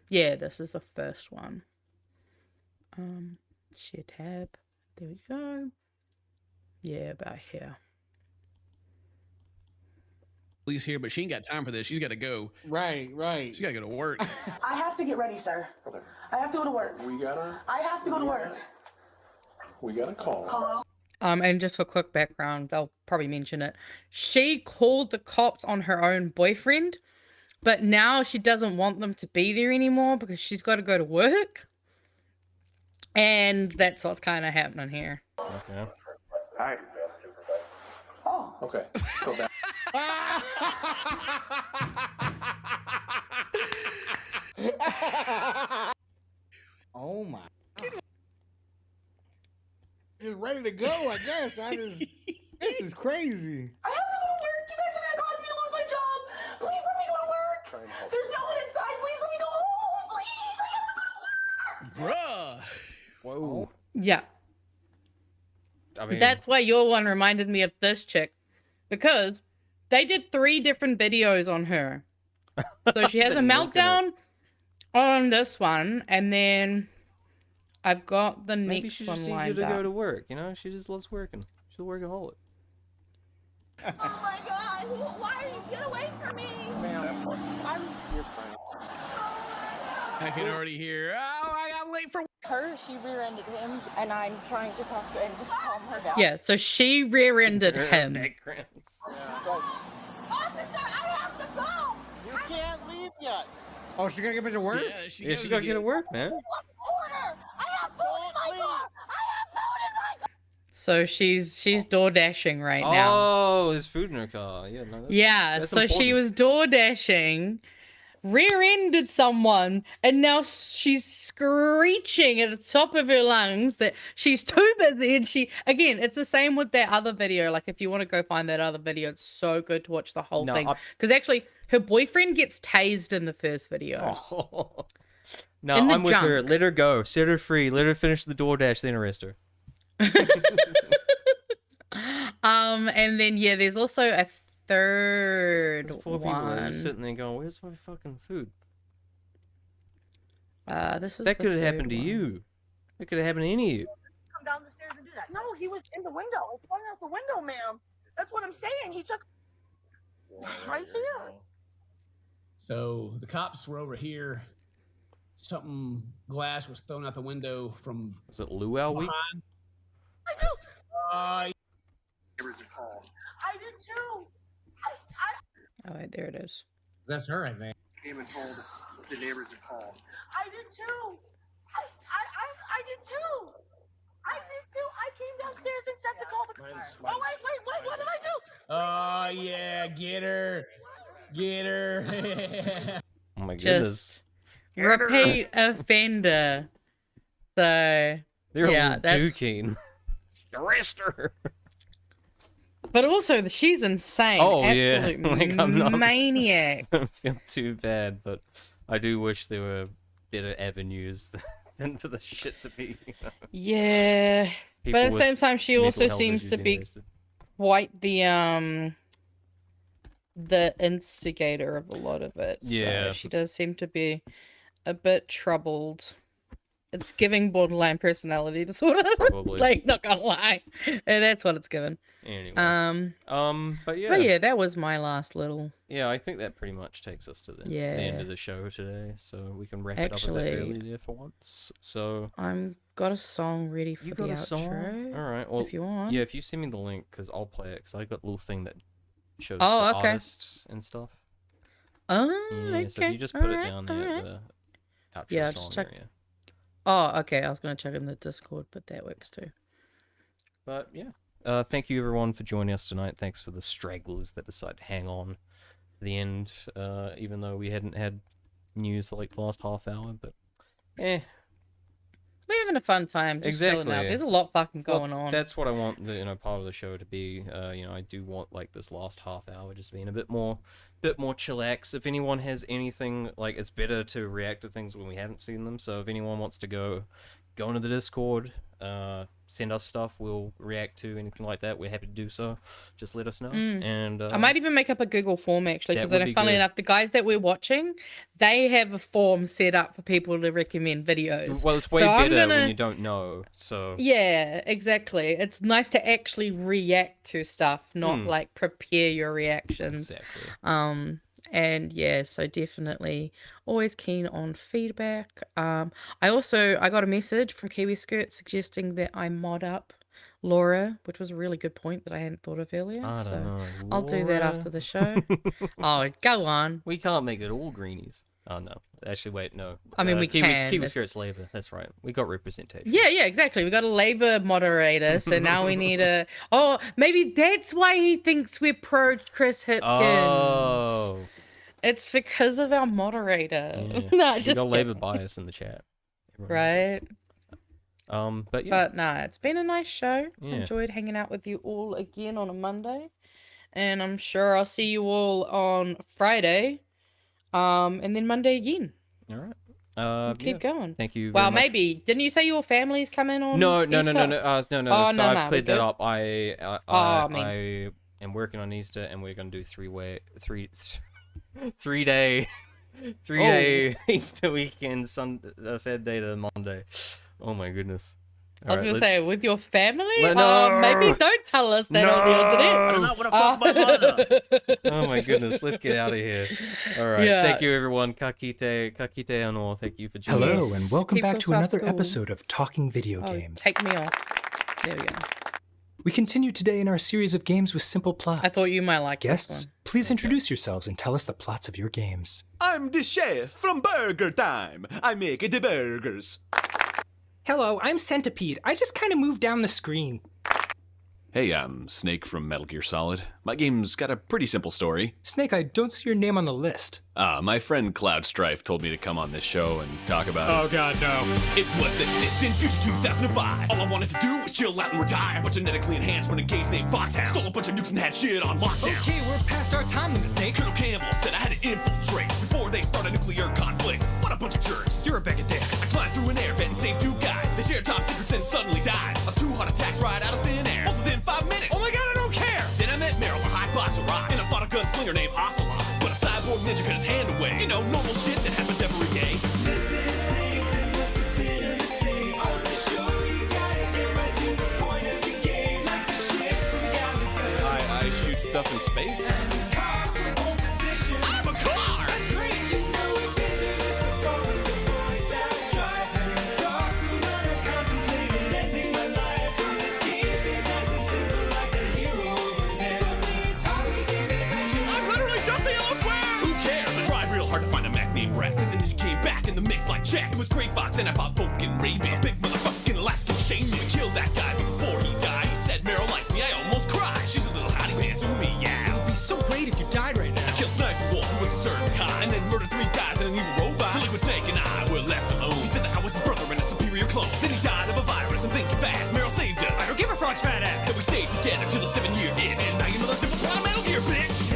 Yeah, this is the first one. Share tab. There we go. Yeah, about here. Police here, but she ain't got time for this. She's got to go. Right. She got to go to work. I have to get ready, sir. I have to go to work. I have to go to work. We got a call. Hello? And just for quick background, they'll probably mention it. She called the cops on her own boyfriend, but now she doesn't want them to be there anymore because she's got to go to work. And that's what's kind of happening here. Okay. Hi. Oh. Okay. So that. Oh my. Just ready to go, I guess. This is crazy. I have to go to work. You guys are gonna cause me to lose my job. Please let me go to work. There's no one inside. Please let me go home. Please, I have to go to work. Bruh. Whoa. Yeah. I mean, That's why your one reminded me of this chick. Because they did 3 different videos on her. So she has a meltdown on this one, and then I've got the maybe next she one just lined eager to up. go to work. You know, she just loves working. She's a workaholic. Oh my God! Why are you? Get away from me! I can already hear. Oh, I'm late for Her, she rear-ended him, and I'm trying to talk to her and just calm her down. Yeah, so she rear-ended him. Officer, I have to go. You can't leave yet. Oh, she gotta get back to work? Yeah, She gotta get to work, man. Order! I have food in my car. I have food in my car. So she's door dashing right now. Oh, there's food in her car. Yeah, no, that's So she important. was door dashing, rear-ended someone, and now she's screeching at the top of her lungs that she's too busy. And again, it's the same with that other video. Like, if you want to go find that other video, it's so good to watch the whole thing. Because actually, her boyfriend gets tased in the first video. Oh. No, In the I'm with her. junk. Let her go. Set her free. Let her finish the DoorDash, then arrest her. And then yeah, there's also a third There's 4 people that are one. just sitting there going, "Where's my fucking food?" This is That the could have happened third to one. you. It could have happened to any of you. Come down the stairs and do that. No, he was in the window. I flung out the window, ma'am. That's what I'm saying. He took right here. So the cops were over here. Something glass was thrown out the window from. Was it Luau week? behind. I did too. Oh, wait, there it is. That's her, I think. Came and told the neighbors to call. I did too. I did too. I did too. I came downstairs and said to call the cops. Oh wait! What did I do? Oh yeah, get her. Oh my Just goodness. repeat offender. So They're yeah, a little that's too keen. Arrest her. But also, she's insane. Oh, yeah. Absolute Like, I'm not- maniac. I don't feel too bad, but I do wish there were better avenues than for the shit to be. Yeah. People But at the with same time, she mental also health seems issues to being be arrested. quite the instigator of a lot of it. Yeah. So she does seem to be a bit troubled. It's giving borderline personality disorder. Probably. Like, not gonna lie. And that's what it's given. Anyway. But But yeah, yeah. that was my last little. Yeah, I think that pretty much takes us to the end Yeah. of the show today, so we can wrap it up a Actually, bit early there for once. So Got a song ready for you the got a outro. song? All right. Well, if you want. yeah, if you send me the link, because I'll play it, because I got a little thing that shows Oh, the okay. artists and stuff. Oh, Yeah, okay. so if you just put it alright, down there, alright. the outro Yeah, song just check. area. Oh, okay. I was gonna check in the Discord, but that works too. But yeah, thank you everyone for joining us tonight. Thanks for the stragglers that decided to hang on to the end, even though we hadn't had news for like the last half hour. But We having a fun time. Just chilling out. There's a lot fucking going on. That's what I want the part of the show to be. I do want like this last half hour just being a bit more chillax. If anyone has anything, like, it's better to react to things when we haven't seen them. So if anyone wants to go into the Discord, send us stuff, we'll react to anything like that. We're happy to do so. Just let us know. And I might even make up a Google form actually, because funnily enough, the guys that we're watching, they have a form set up for people to recommend videos. Well, it's way better when you don't know. So yeah, exactly. It's nice to actually react to stuff, not like prepare your reactions. Exactly. And yeah, so definitely always keen on feedback. I got a message from Kiwis suggesting that I mod up Laura, which was a really good point that I hadn't thought of earlier. I don't know. I'll do that after the show. Oh, go on. We can't make it all greenies. Oh no. Actually, wait, no. I mean, we can. Kiwis Skirt's Labour. That's right. We got representation. Yeah, exactly. We got a Labour moderator, so now we need a. Oh, maybe that's why he thinks we're pro Chris Hipkins. Oh. It's because of our moderator. Yeah. No, we just got Labour bias in the chat. Right. But yeah. But nah, it's been a nice show. Yeah. Enjoyed hanging out with you all again on a Monday, and I'm sure I'll see you all on Friday, and then Monday again. All right. Keep going. Thank you. Well, very much. maybe didn't you say your family's coming on? No. Easter? No. Oh, So no, I've cleared that we're up. good. I am working on Easter, and we're gonna do three day Easter weekend, Saturday to Monday. Oh my goodness. I was gonna say, with your family? No. Maybe don't tell us that on the internet. I do not want to talk about Oh my goodness, let's get out of here. All right, thank you everyone. Kakite anō, thank you for joining us. Hello, and welcome back to another episode of Talking Video Games. Take me off. There we go. We continue today in our series of games with simple plots. I thought you might like Guests, this one. please introduce yourselves and tell us the plots of your games. I'm the chef from Burger Time. I make the burgers. Hello, I'm Centipede. I just kind of moved down the screen. Hey, I'm Snake from Metal Gear Solid. My game's got a pretty simple story. Snake, I don't see your name on the list. My friend Cloud Strife told me to come on this show and talk about Oh god, no. It was the distant future 2005. All I wanted to do was chill out and retire. But genetically enhanced renegades named Foxhound stole a bunch of nukes and had shit on lockdown. Okay, we're past our time limit, Snake. Colonel Campbell said I had to infiltrate before they start a nuclear conflict. What a bunch of jerks. You're a bag of dicks. I climbed through an air vent and saved two guys. They shared top secrets and suddenly died of 2 heart attacks right out of thin air. Both within 5 minutes. Oh my god, I don't care! Then I met Meryl, a high box of rock, and I fought a gunslinger named Ocelot. But a cyborg ninja cut his hand away. You know, normal shit that happens every day. This is Snake, there must have been a mistake. On the show, you gotta get right to the point of the game. Like the shit from Gallagher. I shoot stuff in space. And this car from home position. I'm a car! That's great! You know we've been through this before with the boy that's driving. Talk to learn, I contemplated ending my life. So let's keep it nice and simple like the hero over there. I'm literally just a yellow square! Who cares? I tried real hard to find a Mac named Rex. And then she came back in the mix like Jack. It was Grey Fox and I fought Volk and Raven. A big motherfucking Alaskan shame. So we killed that guy, but before he died, he said Meryl liked me. I almost cried. She's a little hottie pants, ooh me, yeah. It would be so great if you died right now. I killed Sniper Wolf, who was absurd and high, and then murdered 3 guys and an evil robot. So Liquid Snake and I were left alone. He said that I was his brother and a superior clone. Then he died of a virus and thinking fast. Meryl saved us. I don't give a frog's fat ass. So we stayed together till the 7-year itch. And now you know the simple plot of Metal Gear, bitch.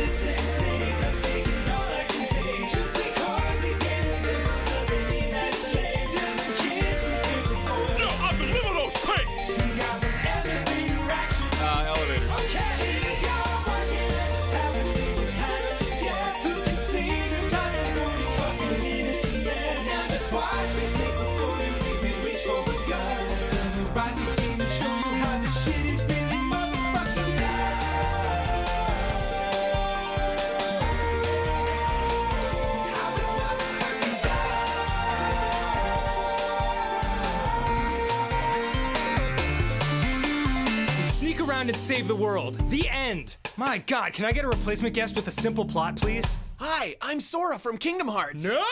And save the world. The end. My god, can I get a replacement guest with a simple plot, please? Hi, I'm Sora from Kingdom Hearts. No!